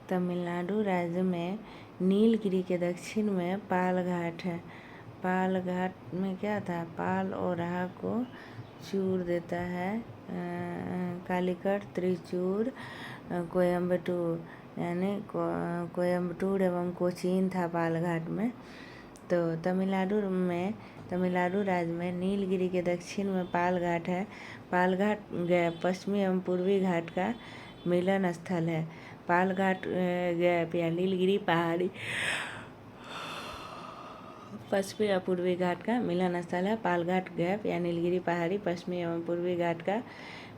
तमिलनाडु राज्य में नीलगिरी के दक्षिण में पाल घाट है। पाल घाट में क्या था? पाल और राह को चूर देता है। कालीकट, त्रिचूर, कोयम्बटूर, यानी कोयम्बटूर एवं कोचीन था पाल घाट में। तो तमिलनाडु राज्य में नीलगिरी के दक्षिण में पाल घाट है। पाल घाट गैप पश्चिमी एवं पूर्वी घाट का मिलन स्थल है। पाल घाट गैप या नीलगिरी पहाड़ी पश्चिमी या पूर्वी घाट का मिलन स्थल है। पाल घाट गैप या नीलगिरी पहाड़ी पश्चिमी एवं पूर्वी घाट का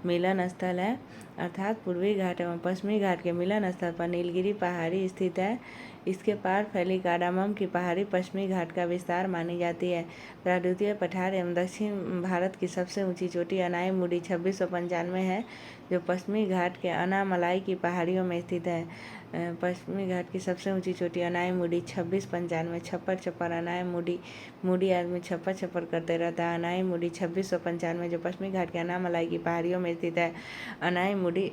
मिलन स्थल है। अर्थात पूर्वी घाट एवं पश्चिमी घाट के मिलन स्थल पर नीलगिरी पहाड़ी स्थित है। इसके पार फैली कार्डामम की पहाड़ी पश्चिमी घाट का विस्तार मानी जाती है। प्रायद्वीपीय पठार एवं दक्षिण भारत की सबसे ऊंची चोटी अनाईमुडी 2695 है, जो पश्चिमी घाट के अनामलाई की पहाड़ियों में स्थित है। पश्चिमी घाट की सबसे ऊंची चोटी अनाईमुडी 2695, छप्पर छप्पर अनाईमुडी, मुडी आदमी छप्पर छप्पर करते रहता है। अनाईमुडी 2695 जो पश्चिमी घाट के अनामलाई की पहाड़ियों में स्थित है। अनाईमुडी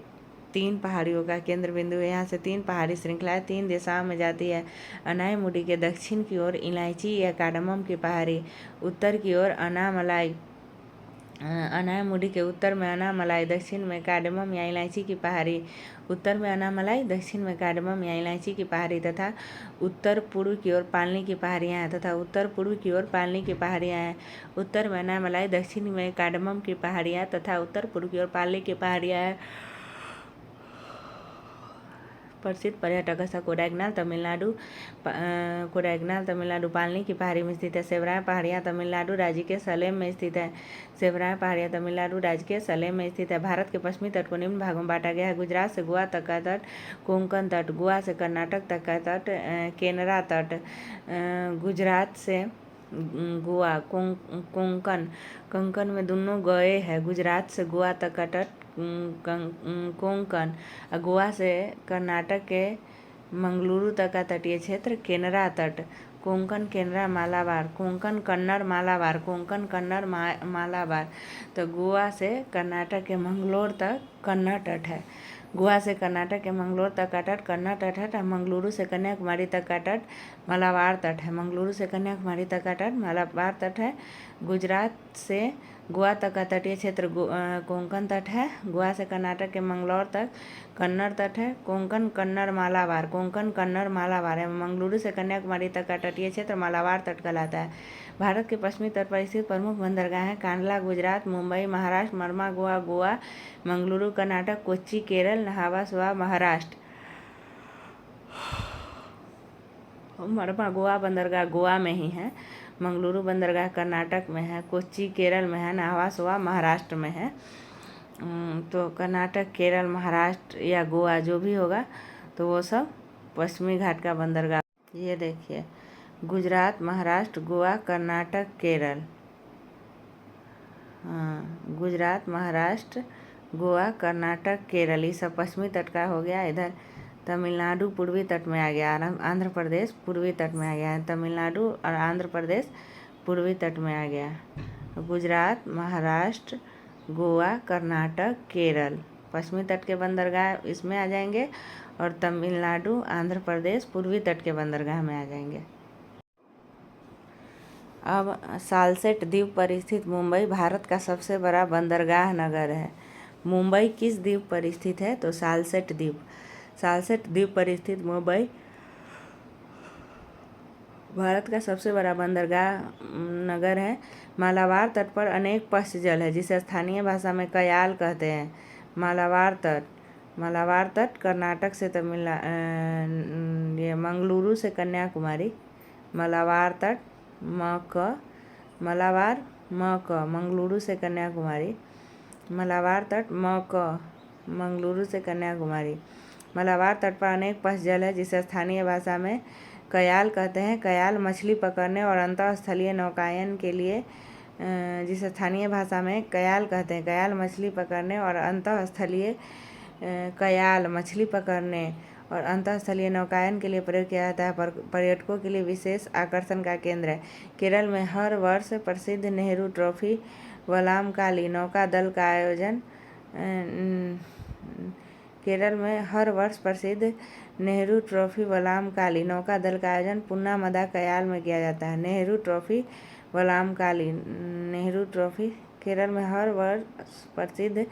3 पहाड़ियों का केंद्र बिंदु है। यहाँ से 3 पहाड़ी श्रृंखलाएं 3 दिशाओं में जाती है। अनाईमुडी के दक्षिण की ओर इलायची या कार्डामम की पहाड़ी, उत्तर की ओर अनामलाई, अनाईमुडी के उत्तर में अनामलाई, दक्षिण में कार्डामम या इलायची की पहाड़ी, उत्तर में अनामलाई, दक्षिण में कार्डामम या इलायची की पहाड़ी तथा उत्तर पूर्व की ओर पालनी की पहाड़ियाँ हैं उत्तर में अनामलाई, दक्षिण में कार्डामम की पहाड़ियाँ तथा उत्तर पूर्व की ओर पालनी की पहाड़ियाँ हैं। प्रसिद्ध पर्यटक स्थल कोडाइकनाल तमिलनाडु पालनी की पहाड़ी में स्थित है। सेवराय पहाड़ियाँ तमिलनाडु राज्य के सलेम में स्थित है। सेवराय पहाड़ियाँ तमिलनाडु राज्य के सलेम में स्थित है। भारत के पश्चिमी तट को निम्न भागों में बांटा गया है। गुजरात से गोवा तक का तट, कोंकण तट, गोवा से कर्नाटक तक का तट, केनरा तट, गुजरात से गोवा, कोंकण में दोनों गए है। गुजरात से गोवा तक का तट कोंकण, गोवा से कर्नाटक के मंगलुरु तक का तटीय क्षेत्र केनरा तट, कोंकण केनरा मालाबार, कोंकण कन्नड़ मालाबार, कोंकण कन्नड़ मालाबार। तो गोवा से कर्नाटक के मंगलोर तक कन्नड़ तट है। गोवा से कर्नाटक के मंगलोर तक का तट कन्नड़ तट है। मंगलुरु से कन्याकुमारी तक का तट मालाबार तट है। मंगलुरु से कन्याकुमारी तक का तट मालाबार तट है। गुजरात से गोवा तक का तटीय क्षेत्र कोंकण तट है। गोवा से कर्नाटक के मंगलौर तक कन्नड़ तट है। कोंकण कन्नड़ मालाबार, कोंकण कन्नड़ मालाबार है। मंगलुरु से कन्याकुमारी तक का तटीय क्षेत्र मालाबार तट कहलाता है। भारत के पश्चिमी तट पर स्थित प्रमुख बंदरगाह हैं कांडला गुजरात, मुंबई महाराष्ट्र, मरमा गोवा, मंगलुरु कर्नाटक, कोच्चि केरल, न्हावा महाराष्ट्र। मरमा गोवा बंदरगाह गोवा में ही है। मंगलुरु बंदरगाह कर्नाटक में है, कोच्चि केरल में है, न्हावा महाराष्ट्र में है। तो कर्नाटक, केरल, महाराष्ट्र या गोवा जो भी होगा तो वो सब पश्चिमी घाट का बंदरगाह। ये देखिए, गुजरात, महाराष्ट्र, गोवा, कर्नाटक, केरल। गुजरात, महाराष्ट्र, गोवा, कर्नाटक, केरल, ये सब पश्चिमी तट का हो गया। इधर तमिलनाडु पूर्वी तट में आ गया, आंध्र प्रदेश पूर्वी तट में आ गया है। तमिलनाडु और आंध्र प्रदेश पूर्वी तट में आ गया। गुजरात, महाराष्ट्र, गोवा, कर्नाटक, केरल पश्चिमी तट के बंदरगाह इसमें आ जाएंगे और तमिलनाडु, आंध्र प्रदेश पूर्वी तट के बंदरगाह में आ जाएंगे। अब सालसेट द्वीप पर स्थित मुंबई भारत का सबसे बड़ा बंदरगाह नगर है। मुंबई किस द्वीप पर स्थित है? तो सालसेट द्वीप पर स्थित मुंबई भारत का सबसे बड़ा बंदरगाह नगर है। मालाबार तट पर अनेक पश्च जल है जिसे स्थानीय भाषा में कयाल कहते हैं। मालाबार तट कर्नाटक से मंगलुरु से कन्याकुमारी। मालाबार तट मंगलुरु से कन्याकुमारी। मालाबार तट मंगलुरु से कन्याकुमारी। मालाबार तट पर अनेक पश्च जल है जिसे स्थानीय भाषा में कयाल कहते हैं। कयाल मछली पकड़ने और अंतःस्थलीय नौकायन के लिए, जिसे स्थानीय भाषा में कयाल कहते हैं। कयाल मछली पकड़ने और अंतःस्थलीय नौकायन के लिए प्रयोग किया जाता है। पर्यटकों के लिए विशेष आकर्षण का केंद्र है। केरल में हर वर्ष प्रसिद्ध नेहरू ट्रॉफी वल्लमकाली नौका दल का आयोजन केरल में हर वर्ष प्रसिद्ध नेहरू ट्रॉफी वल्लमकाली नौका दल का आयोजन पुन्नामदा कयाल में किया जाता है। नेहरू ट्रॉफी वल्लमकाली नेहरू ट्रॉफी केरल में हर वर्ष प्रसिद्ध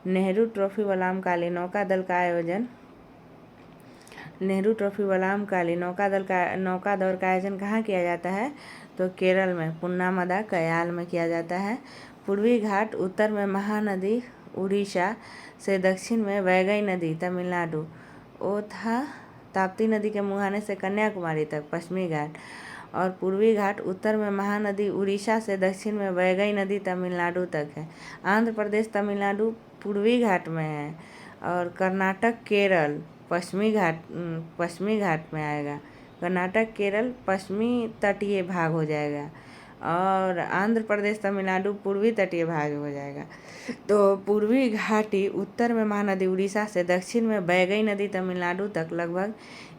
नेहरू ट्रॉफी वल्लमकाली नौका दल का आयोजन नेहरू ट्रॉफी वल्लमकाली नौका दौड़ का आयोजन कहाँ किया जाता है? तो केरल में पुन्नामदा कयाल में किया जाता है। पूर्वी घाट उत्तर में महानदी उड़ीसा से, दक्षिण में वैगई नदी तमिलनाडु, ओथा ताप्ती नदी के मुहाने से कन्याकुमारी तक पश्चिमी घाट। और पूर्वी घाट उत्तर में महानदी उड़ीसा से, दक्षिण में वैगई नदी तमिलनाडु तक है। आंध्र प्रदेश तमिलनाडु पूर्वी घाट में है और कर्नाटक केरल पश्चिमी घाट में आएगा। कर्नाटक केरल पश्चिमी तटीय भाग हो जाएगा और आंध्र प्रदेश तमिलनाडु पूर्वी तटीय भाग हो जाएगा। तो पूर्वी घाटी उत्तर में महानदी उड़ीसा से, दक्षिण में वैगई नदी तमिलनाडु तक लगभग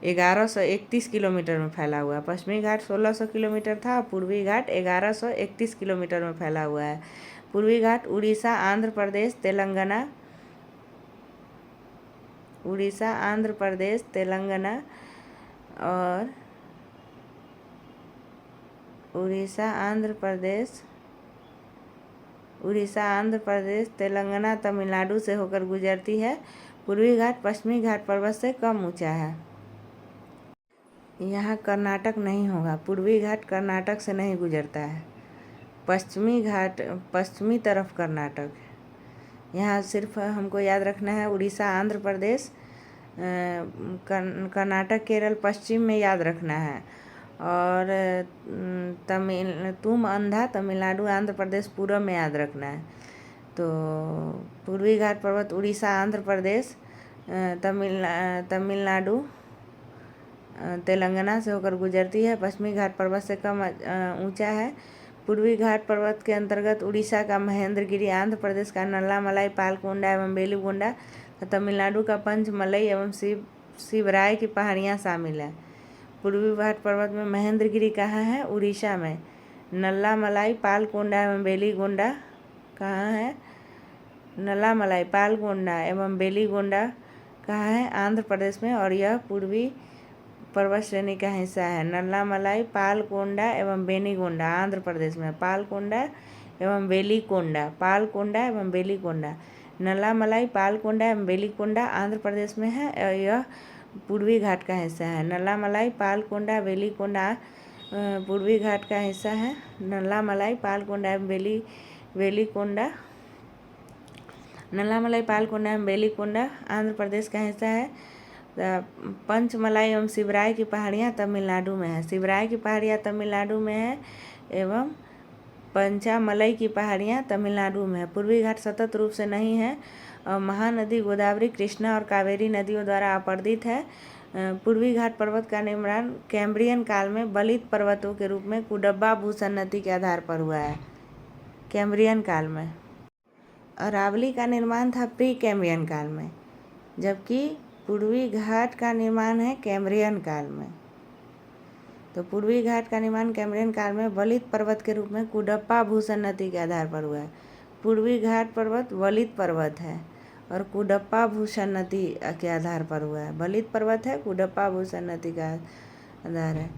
1131 किलोमीटर में फैला हुआ है। पश्चिमी घाट 1600 किलोमीटर था, पूर्वी घाट 1131 किलोमीटर में फैला हुआ है। पूर्वी घाट उड़ीसा, आंध्र प्रदेश, तेलंगाना और उड़ीसा, आंध्र प्रदेश, तेलंगाना, तमिलनाडु से होकर गुजरती है। पूर्वी घाट पश्चिमी घाट पर्वत से कम ऊंचा है। यहाँ कर्नाटक नहीं होगा, पूर्वी घाट कर्नाटक से नहीं गुजरता है। पश्चिमी घाट पश्चिमी तरफ कर्नाटक है। यहाँ सिर्फ हमको याद रखना है उड़ीसा, आंध्र प्रदेश, कर्नाटक, केरल पश्चिम में याद रखना है। और तमिलनाडु, आंध्र प्रदेश पूर्व में याद रखना है। तो पूर्वी घाट पर्वत उड़ीसा, आंध्र प्रदेश, तमिलनाडु, तेलंगाना से होकर गुजरती है। पश्चिमी घाट पर्वत से कम ऊंचा है। पूर्वी घाट पर्वत के अंतर्गत उड़ीसा का महेंद्रगिरी, आंध्र प्रदेश का नल्लामलाई, पालकोंडा एवं बेलीगोंडा, तमिलनाडु का पंचमलई एवं शिवराय की पहाड़ियाँ शामिल है। पूर्वी घाट पर्वत में महेंद्रगिरी कहाँ है? उड़ीसा में। नल्लामलाई, पालकोंडा एवं बेलीगोंडा कहाँ है? नल्लामलाई, पालकोंडा एवं बेलीगोंडा कहाँ है? आंध्र प्रदेश में। और यह पूर्वी पर्वत श्रेणी का हिस्सा है। नल्लामलाई, पालकोंडा एवं बेनीगोंडा आंध्र प्रदेश में। पालकोंडा एवं बेलीकोंडा नल्लामलाई, पालकोंडा एवं बेलीकोंडा आंध्र प्रदेश में है और यह पूर्वी घाट का हिस्सा है। नल्लामलाई, पालकोंडा, बेलीकोंडा पूर्वी घाट का हिस्सा है। नल्लामलाई, पालकोंडा एवं बेलीकोंडा आंध्र प्रदेश का हिस्सा है। पंचमलाई एवं शिवराय की पहाड़ियाँ तमिलनाडु में है। शिवराय की पहाड़ियाँ तमिलनाडु में है एवं पंचामलई की पहाड़ियाँ तमिलनाडु में है। पूर्वी घाट सतत रूप से नहीं है और महानदी गोदावरी, कृष्णा और कावेरी नदियों द्वारा आपर्दित है। पूर्वी घाट पर्वत का निर्माण कैम्ब्रियन काल में बलित पर्वतों के रूप में कुडब्बा भूसन्नति के आधार पर हुआ है। कैम्ब्रियन काल में। अरावली का निर्माण था प्री कैम्ब्रियन काल में, जबकि पूर्वी घाट का निर्माण है कैम्ब्रियन काल में। तो पूर्वी घाट का निर्माण कैम्ब्रियन काल में वलित पर्वत के रूप में कुडप्पा भूसन्नति के आधार पर हुआ है। पूर्वी घाट पर्वत वलित पर्वत है और कुडप्पा भूसन्नति के आधार पर हुआ है। वलित पर्वत है, कुडप्पा भूसन्नति का आधार है।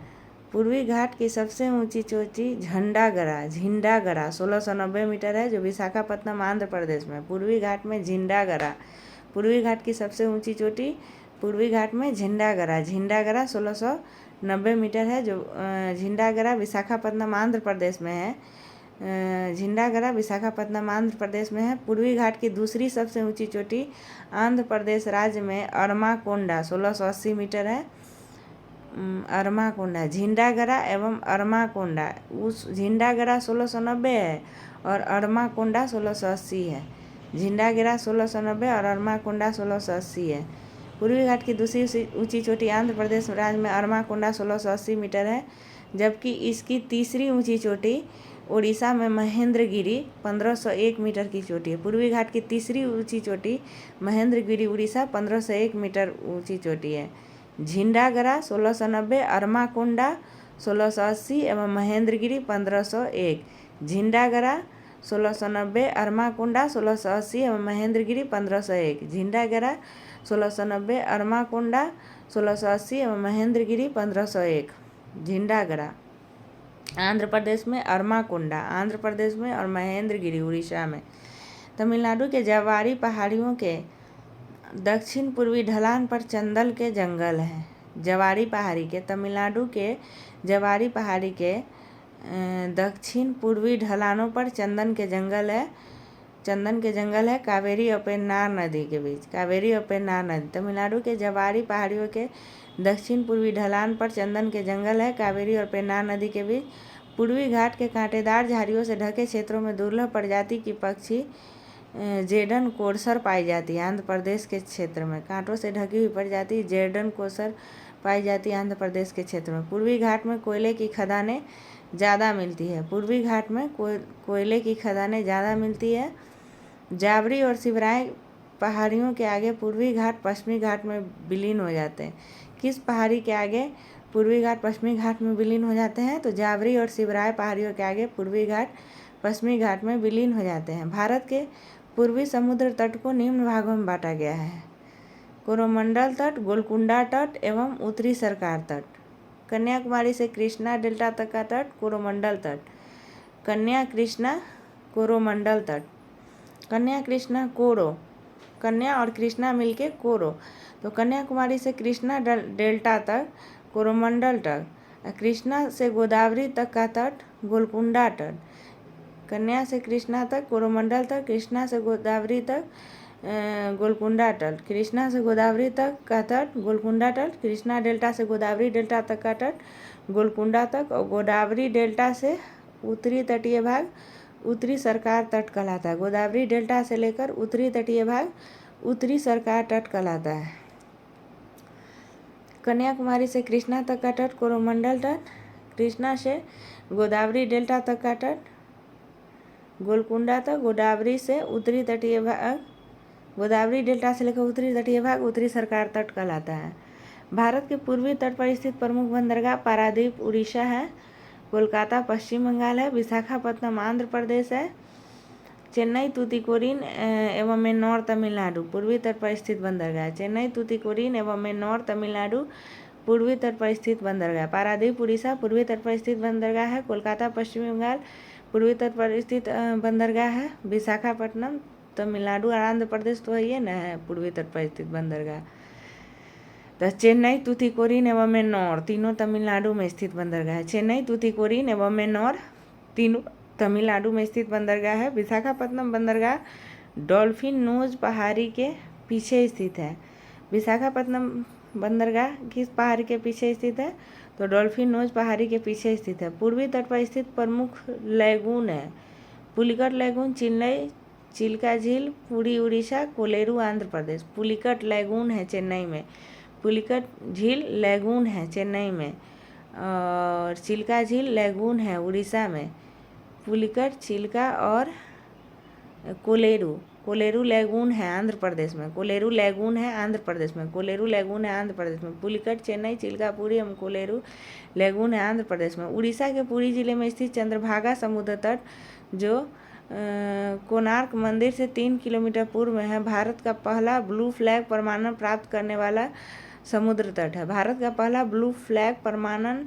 पूर्वी घाट की सबसे ऊंची चोटी झंडागरा 1690 मीटर है, जो विशाखापत्तनम आंध्र प्रदेश में। पूर्वी घाट में झिंडागरा, पूर्वी घाट की सबसे ऊंची चोटी पूर्वी घाट में झिंडागरा 1690 मीटर है, जो झिंडागरा विशाखापत्तनम आंध्र प्रदेश में है। झिंडागरा विशाखापत्तनम आंध्र प्रदेश में है। पूर्वी घाट की दूसरी सबसे ऊंची चोटी आंध्र प्रदेश राज्य में अरमाकोंडा 1680 मीटर है। अरमाकोंडा, झिंडागरा एवं अरमाकोंडा, उस झिंडागरा 1690 है और अरमाकोंडा 1680 है। झिंडागरा 1690 और अरमाकोंडा 1680 है। पूर्वी घाट की दूसरी ऊंची चोटी आंध्र प्रदेश राज्य में अरमाकोंडा 1680 मीटर है, जबकि इसकी तीसरी ऊंची चोटी उड़ीसा में महेंद्रगिरी 1501 मीटर की चोटी है। पूर्वी घाट की तीसरी ऊंची चोटी महेंद्रगिरी उड़ीसा 1501 मीटर ऊंची चोटी है। झिंडागरा 1690, अरमाकोंडा 1680 एवं महेंद्रगिरी 1501। झिंडागरा 1690, अरमाकोंडा 1680 एवं महेंद्रगिरी 1501। झिंडागरा 1690, अरमाकोंडा 1680 एवं महेंद्रगिरी 1501। झिंडागड़ा आंध्र प्रदेश में, अरमाकोंडा आंध्र प्रदेश में और महेंद्रगिरी उड़ीसा में। तमिलनाडु के जवारी पहाड़ियों के दक्षिण पूर्वी ढलान पर चंदन के जंगल हैं। जवारी पहाड़ी के तमिलनाडु के जवारी पहाड़ी के दक्षिण पूर्वी ढलानों पर चंदन के जंगल है कावेरी और पेन्नार नदी के बीच। कावेरी और पेन्नार नदी तमिलनाडु के जवारी पहाड़ियों के दक्षिण पूर्वी ढलान पर चंदन के जंगल है कावेरी और पेन्नार नदी के बीच। पूर्वी घाट के कांटेदार झाड़ियों से ढके क्षेत्रों में दुर्लभ प्रजाति की पक्षी जेडन कोरसर पाई जाती है। आंध्र प्रदेश के क्षेत्र में कांटों से ढकी हुई प्रजाति जेडन कोरसर पाई जाती है आंध्र प्रदेश के क्षेत्र में। पूर्वी घाट में कोयले की खदानें ज़्यादा मिलती है। पूर्वी घाट में कोयले की खदानें ज़्यादा मिलती है। जावरी और शिवराय पहाड़ियों के आगे पूर्वी घाट पश्चिमी घाट में विलीन हो जाते हैं। किस पहाड़ी के आगे पूर्वी घाट पश्चिमी घाट में विलीन हो जाते हैं? तो जावरी और शिवराय पहाड़ियों के आगे पूर्वी घाट पश्चिमी घाट में विलीन हो जाते हैं। भारत के पूर्वी समुद्र तट को निम्न भागों में बांटा गया है: कोरोमंडल तट, गोलकुंडा तट एवं उत्तरी सरकार तट। कन्याकुमारी से कृष्णा डेल्टा तक का तट कोरोमंडल तट। कन्या कृष्णा कोरोमंडल तट। कन्या कृष्णा कोरो, कन्या और कृष्णा मिलके कोरो। तो कन्याकुमारी से कृष्णा डेल्टा तक कोरोमंडल तट। कृष्णा से गोदावरी तक का तट गोलकुंडा तट। कन्या से कृष्णा तक कोरोमंडल तक, कृष्णा से गोदावरी तक गोलकुंडा तट। कृष्णा से गोदावरी तक का तट गोलकुंडा तट। कृष्णा डेल्टा से गोदावरी डेल्टा तक का तट गोलकुंडा तक। और गोदावरी डेल्टा से उत्तरी तटीय भाग उत्तरी सरकार तट कहलाता है। गोदावरी डेल्टा से लेकर उत्तरी तटीय भाग उत्तरी सरकार तट कहलाता है। कन्याकुमारी से कृष्णा तक का तट कोरोमंडल तट। कृष्णा से गोदावरी डेल्टा तक का तट गोलकुंडा तक। गोदावरी से उत्तरी तटीय भाग गोदावरी डेल्टा से लेकर उत्तरी तटीय भाग उत्तरी सरकार तट कहलाता है। भारत के पूर्वी तट पर स्थित प्रमुख बंदरगाह पारादीप उड़ीसा है। कोलकाता पश्चिम बंगाल है। विशाखापत्तनम आंध्र प्रदेश है। चेन्नई तूतीकोरिन एवं मेन्नौर तमिलनाडु पूर्वी तट पर स्थित बंदरगाह है। चेन्नई तूतीकोरिन एवं मेन्नौर तमिलनाडु पूर्वी तट पर स्थित बंदरगाह। पारादीप उड़ीसा पूर्वी तट पर स्थित बंदरगाह है। कोलकाता पश्चिमी बंगाल पूर्वी तट पर स्थित बंदरगाह है। विशाखापट्टनम तमिलनाडु और आंध्र प्रदेश तो ये ना है पूर्वी तट पर स्थित बंदरगाह। तो चेन्नई तूतीकोरिन एवं मेन्नौर तीनों तमिलनाडु में स्थित बंदरगाह है। चेन्नई तूतीकोरिन एवं मेन्नौर तीनों तमिलनाडु में स्थित बंदरगाह है। विशाखापत्तनम बंदरगाह डॉल्फिन नोज पहाड़ी के पीछे स्थित है। विशाखापत्तनम बंदरगाह किस पहाड़ी के पीछे स्थित है? तो डॉल्फिन नोज पहाड़ी के पीछे स्थित है। पूर्वी तट पर स्थित प्रमुख लैगून है: पुलिकट लैगून चेन्नई, चिल्का झील पुरी उड़ीसा, कोलेरू आंध्र प्रदेश। पुलिकट लैगून है चेन्नई में, पुलिकट झील लैगून है चेन्नई में, और चिल्का झील लैगून है उड़ीसा में। पुलिकट, चिल्का और कोलेरू लैगून है आंध्र प्रदेश में। कोलेरू लैगून है आंध्र प्रदेश में। कोलेरू लैगून है आंध्र प्रदेश में। पुलिकट चेन्नई, चिल्का पुरी एवं कोलेरू लैगून है आंध्र प्रदेश में। उड़ीसा के पुरी जिले में स्थित चंद्रभागा समुद्र तट जो कोणार्क मंदिर से 3 किलोमीटर पूर्व में है, भारत का पहला ब्लू फ्लैग प्रमाणन प्राप्त करने वाला समुद्र तट है। भारत का पहला ब्लू फ्लैग प्रमाणन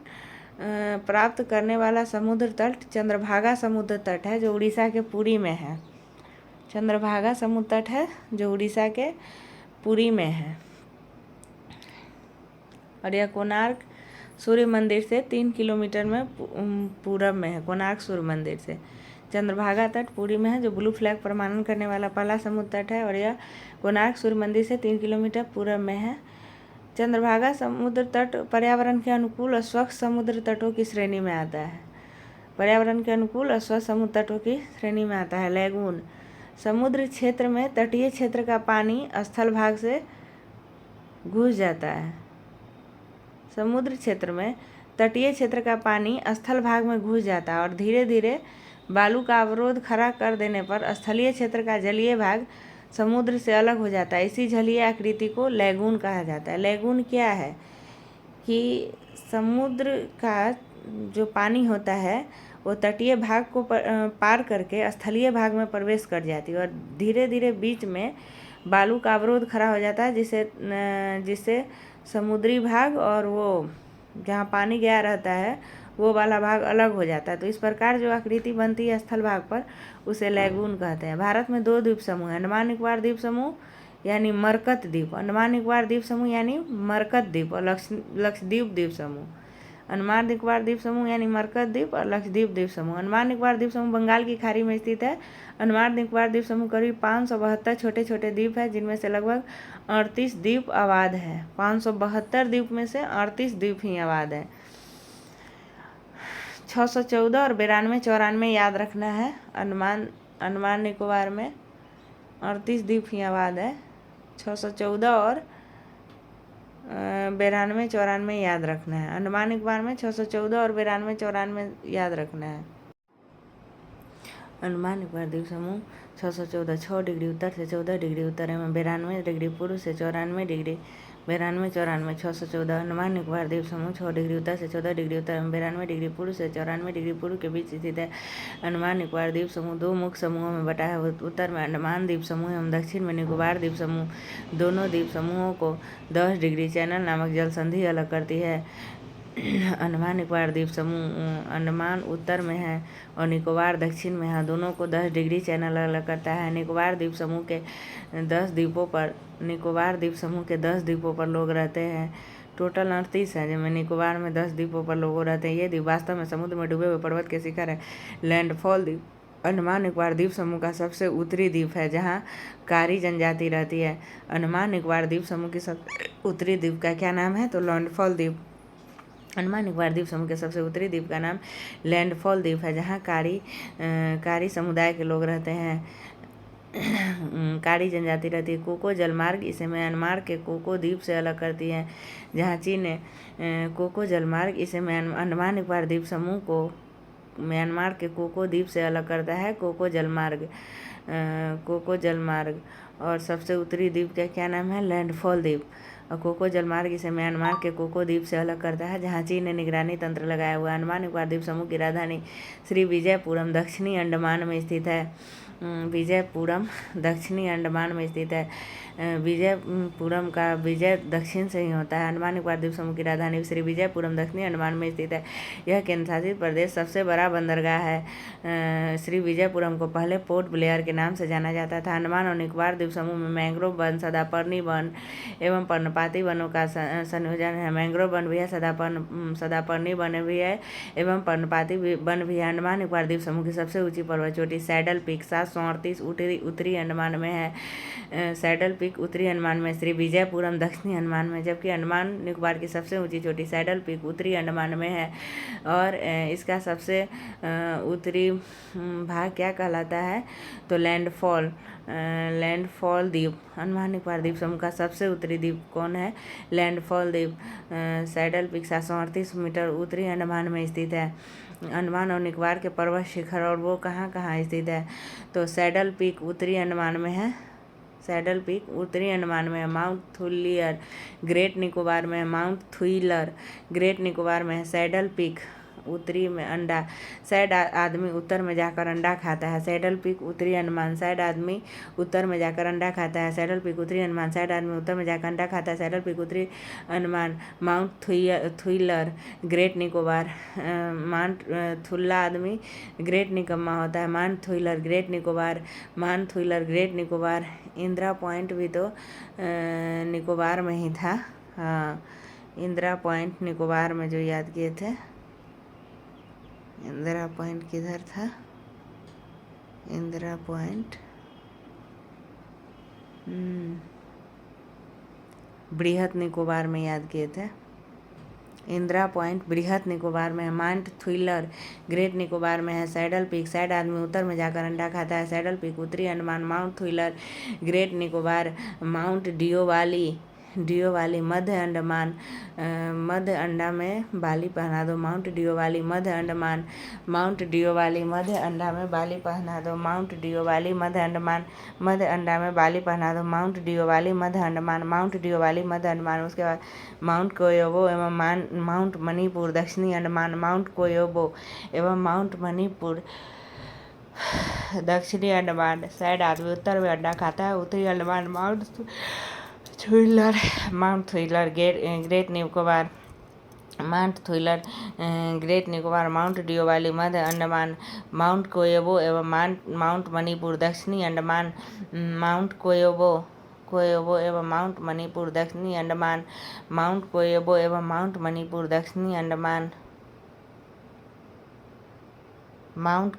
प्राप्त करने वाला समुद्र तट चंद्रभागा समुद्र तट है जो उड़ीसा के पुरी में है। चंद्रभागा समुद्र तट है जो उड़ीसा के पुरी में है। और यह कोणार्क सूर्य मंदिर से 3 किलोमीटर में पूरब में है। कोणार्क सूर्य मंदिर से चंद्रभागा तट पुरी में है जो ब्लू फ्लैग प्रमाणन करने वाला पहला समुद्र तट है। और यह कोणार्क सूर्य मंदिर से 3 किलोमीटर पूरब में है। चंद्रभागा समुद्र तट पर्यावरण के अनुकूल और स्वच्छ समुद्र तटों की श्रेणी में आता है। पर्यावरण के अनुकूल और स्वच्छ समुद्र तटों की श्रेणी में आता है। लैगून समुद्र क्षेत्र में तटीय क्षेत्र का पानी स्थल भाग से घुस जाता है। समुद्र क्षेत्र में तटीय क्षेत्र का पानी स्थल भाग में घुस जाता है और धीरे धीरे बालू का अवरोध खड़ा कर देने पर स्थलीय क्षेत्र का जलीय भाग समुद्र से अलग हो जाता है। इसी जलीय आकृति को लैगून कहा जाता है। लैगून क्या है कि समुद्र का जो पानी होता है वो तटीय भाग को पार करके स्थलीय भाग में प्रवेश कर जाती है और धीरे धीरे बीच में बालू का अवरोध खड़ा हो जाता है, जिससे समुद्री भाग और वो जहाँ पानी गया रहता है वो वाला भाग अलग हो जाता है। तो इस प्रकार जो आकृति बनती है स्थल भाग पर उसे लैगून कहते हैं। भारत में 2 द्वीप समूह हैं, अंडमान निकोबार द्वीप समूह यानी मरकत द्वीप, अंडमान निकोबार द्वीप समूह यानी मरकत द्वीप, और लक्षद्वीप द्वीप समूह। अंडमान निकोबार द्वीप समूह यानी मरकत द्वीप और लक्षद्वीप द्वीप समूह। अंडमान निकोबार द्वीप समूह बंगाल की खाड़ी में स्थित है। अंडमान निकोबार द्वीप समूह करीब 572 छोटे छोटे द्वीप है, जिनमें से लगभग 38 द्वीप आबाद है। 572 द्वीप में से 38 द्वीप ही आबाद है। 614 और 92 94 याद रखना है। अंडमान निकोबार में 38 द्वीप ही आबाद है। 614 और 92 94 याद रखना है। अंडमान निकोबार में 614 और 92 94 याद रखना है। अंडमान निकोबार द्वीप समूह 614 6 डिग्री उत्तर से 14 डिग्री उत्तर एवं 92 डिग्री पूर्व से 94 डिग्री 92 94 614। अंडमान निकोबार द्वीप समूह 6 डिग्री उत्तर से 14 डिग्री उत्तर एवं 92 डिग्री पूर्व से 94 डिग्री पूर्व के बीच स्थित है। अंडमान निकोबार द्वीप समूह 2 मुख्य समूहों में बटा है। उत्तर में अंडमान द्वीप समूह एवं दक्षिण में निकोबार द्वीप समूह। दोनों द्वीप समूहों को 10 डिग्री चैनल नामक जल संधि अलग करती है। अंडमान निकोबार द्वीप समूह अंडमान उत्तर में है और निकोबार दक्षिण में है। दोनों को 10 डिग्री चैनल अलग करता है। निकोबार द्वीप समूह के 10 द्वीपों पर लोग रहते हैं। टोटल 38 है, जिनमें निकोबार में 10 द्वीपों पर लोग रहते हैं। ये द्वीप वास्तव में समुद्र में डूबे हुए पर्वत के शिखर है। लैंडफॉल द्वीप अंडमान निकोबार द्वीप समूह का सबसे उत्तरी द्वीप है, जहाँ कारी जनजाति रहती है। अंडमान निकोबार द्वीप समूह की सबसे उत्तरी द्वीप का क्या नाम है? तो लैंडफॉल द्वीप। अंडमान निकोबार द्वीप समूह के सबसे उत्तरी द्वीप का नाम लैंडफॉल द्वीप है, जहाँ कारी समुदाय के लोग रहते हैं। कारी जनजाति रहती है। कोको जलमार्ग इसे म्यांमार के कोको द्वीप से अलग करती है, जहाँ चीन ने कोको जलमार्ग इसे अंडमान निकोबार द्वीप समूह को म्यांमार के कोको द्वीप से अलग करता है। कोको जलमार्ग और सबसे उत्तरी द्वीप का क्या नाम है? लैंडफॉल द्वीप। और कोको जलमार्ग इसे म्यांमार के कोको द्वीप से अलग करता है, जहाँ चीन ने निगरानी तंत्र लगाया हुआ है। अंडमान निकोबार द्वीप समूह की राजधानी श्री विजयपुरम दक्षिणी अंडमान में स्थित है। विजयपुरम दक्षिणी अंडमान में स्थित है। विजयपुरम का विजय दक्षिण से ही होता है। अंडमान निकोबार द्वीप समूह की राजधानी श्री विजयपुरम दक्षिणी अंडमान में स्थित है। यह केंद्रशासित प्रदेश सबसे बड़ा बंदरगाह है। श्री विजयपुरम को पहले पोर्ट ब्लेयर के नाम से जाना जाता था। अंडमान और निकोबार द्वीप समूह में मैंग्रोव वन, सदापर्णी वन एवं पर्णपाती वनों का संयोजन है। मैंग्रोव वन भी है, सदापर्णी वन भी है एवं पर्णपाती वन भी है। अंडमान निकोबार द्वीप समूह की सबसे ऊंची पर्वत चोटी सैडल पीक 738 उत्तरी अंडमान में है। सैडल पीक उत्तरी अंडमान में, श्री विजयपुरम दक्षिणी अंडमान में, जबकि अंडमान निकोबार की सबसे ऊंची चोटी सैडल पीक उत्तरी अंडमान में है। और इसका सबसे उत्तरी भाग क्या कहलाता है? तो लैंडफॉल द्वीप। अंडमान निकोबार द्वीप समूह का सबसे उत्तरी द्वीप कौन है? लैंडफॉल द्वीप। सैडल पीक 738 मीटर उत्तरी अंडमान में स्थित है। अंडमान और निकोबार के पर्वत शिखर और वो कहाँ कहाँ स्थित है? तो सैडल पीक उत्तरी अंडमान में है। सैडल पीक उत्तरी अंडमान में है। माउंट थुलियर ग्रेट निकोबार में है। माउंट थुइलर ग्रेट निकोबार में है। सैडल पीक उत्तरी में अंडा सैड आदमी उत्तर में जाकर अंडा खाता है। सैडल पीक उत्तरी अंडमान सैड आदमी उत्तर में जाकर अंडा खाता है। सैडल पीक उत्तरी अंडमान सैड आदमी उत्तर में जाकर अंडा खाता है। सैडल पीक उत्तरी Andaman mount Thuillier great Nicobar mount थुल्ला आदमी ग्रेट निकम्मा होता है। Mount Thuillier great Nicobar Indira point भी तो निकोबार में ही था। हाँ, इंदिरा पॉइंट निकोबार में जो याद किए थे। इंदिरा पॉइंट किधर था? इंदिरा पॉइंट बृहत निकोबार में याद किए थे। इंदिरा पॉइंट बृहत निकोबार में है। माउंट थुइलर ग्रेट निकोबार में है। सैडल पीक सैड आदमी उत्तर में जाकर अंडा खाता है। सैडल पीक उत्तरी Andaman mount Thuillier great Nicobar mount Diavolo मध्य अंडमान मध्य अंडा में बाली पहना दो। माउंट डियोवाली मध्य अंडमान माउंट डियोवाली मध्य अंडा में बाली पहना दो। माउंट डियोवाली मध्य अंडमान मध्य अंडा में बाली पहना दो। माउंट डियोवाली मध्य अंडमान माउंट डियोवाली मध्य अंडमान। उसके बाद माउंट कोयोबो एवं माउंट मणिपुर दक्षिणी अंडमान माउंट कोयोबो एवं माउंट मणिपुर दक्षिणी अंडमान शायद आदमी उत्तर में अंडा खाता है। उत्तरी Andaman mount Thuillier, great Nicobar, great Nicobar, mount Diavolo मध्य अंडमान, माउंट कोयबो एवं माउंट मणिपुर दक्षिणी अंडमान, माउंट कोयबो एवं माउंट मणिपुर दक्षिणी अंडमान, माउंट कोयबो एवं माउंट मणिपुर दक्षिणी अंडमान, माउंट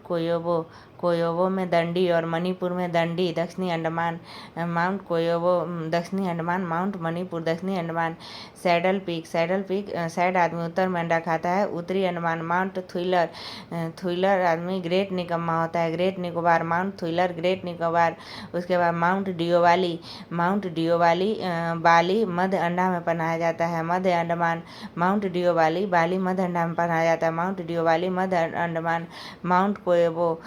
कोयोबो में दंडी और मणिपुर में दंडी दक्षिणी अंडमान, माउंट कोयोबो दक्षिणी अंडमान, माउंट मणिपुर दक्षिणी अंडमान। सैडल पीक सैड आदमी उत्तर में अंडा खाता है। उत्तरी अंडमान माउंट थुइलर आदमी ग्रेट निकम्मा होता है। Great Nicobar mount Thuillier, great Nicobar. उसके बाद माउंट डियोवाली बाली मध्य अंडा में पनाया जाता है। मध्य अंडमान माउंट डियोवाली बाली मध्य अंडा में पनाया जाता है। माउंट डियोवाली मध्य अंडमान, माउंट कोयबो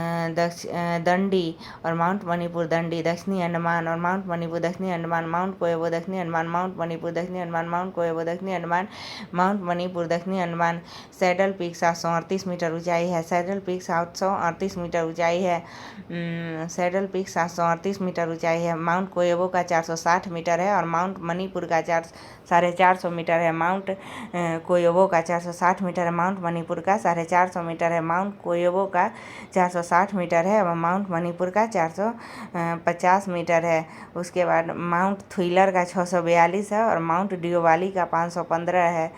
दंडी और माउंट मणिपुर दंडी दक्षिणी अंडमान और माउंट मणिपुर दक्षिणी अंडमान, माउंट कोयबो दक्षिणी अंडमान, माउंट मणिपुर दक्षिणी अंडमान, माउंट कोयबो दक्षिणी अंडमान, माउंट मणिपुर दक्षिणी अंडमान। सैडल पीक 738 मीटर ऊंचाई है। सैडल पीक 738 मीटर ऊंचाई है। सैडल पीक 738 मीटर ऊंचाई है। माउंट कोयबो का 460 मीटर है और माउंट मणिपुर का 450 मीटर है। माउंट कोयबो का 460 मीटर है, माउंट मणिपुर का 450 मीटर है। माउंट कोयबो का 460 मीटर है और माउंट मणिपुर का 450 मीटर है। उसके बाद माउंट थुइलर का 642 है और माउंट डियोवाली का 515 है।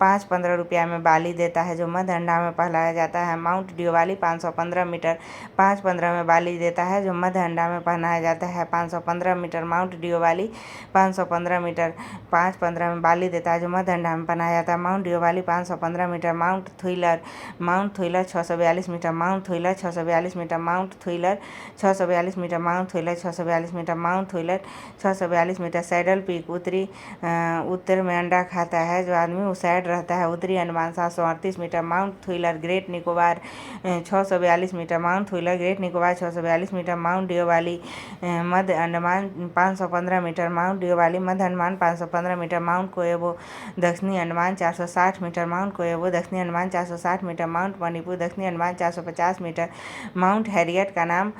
515 रुपया में बाली देता है जो मध्य अंडा में पहलाया जाता है। माउंट डियोवाली 515 मीटर 515 में बाली देता है जो मध्य अंडा में पहनाया जाता है। 515 मीटर माउंट डियोवाली 515 मीटर 515 में बाली देता है जो मध्य अंडा में पहनाया जाता है। Mount Diavolo 515 metre. Mount Thuillier 642 metre, mount Thuillier 642 metre, mount Thuillier 642 metre, mount Thuillier 642 metre, mount Thuillier 642 metre. Saddle peak उत्तर में अंडा खाता है जो आदमी वो सैड रहता है। उत्तरी Andaman 738 metre. Mount Thuillier great Nicobar 642 metre, mount Thuillier great Nicobar 642 metre. Mount Diavolo मध्य अंडमान 515 मीटर, माउंट डियोवाली मध्य अंडमान 515 मीटर। माउंट कोयबो दक्षिणी अंडमान 460 मीटर, माउंट कोयबो दक्षिणी अंडमान 460 मीटर। माउंट मणिपुर दक्षिणी अंडमान 450 मीटर। माउंट हैरियट का नाम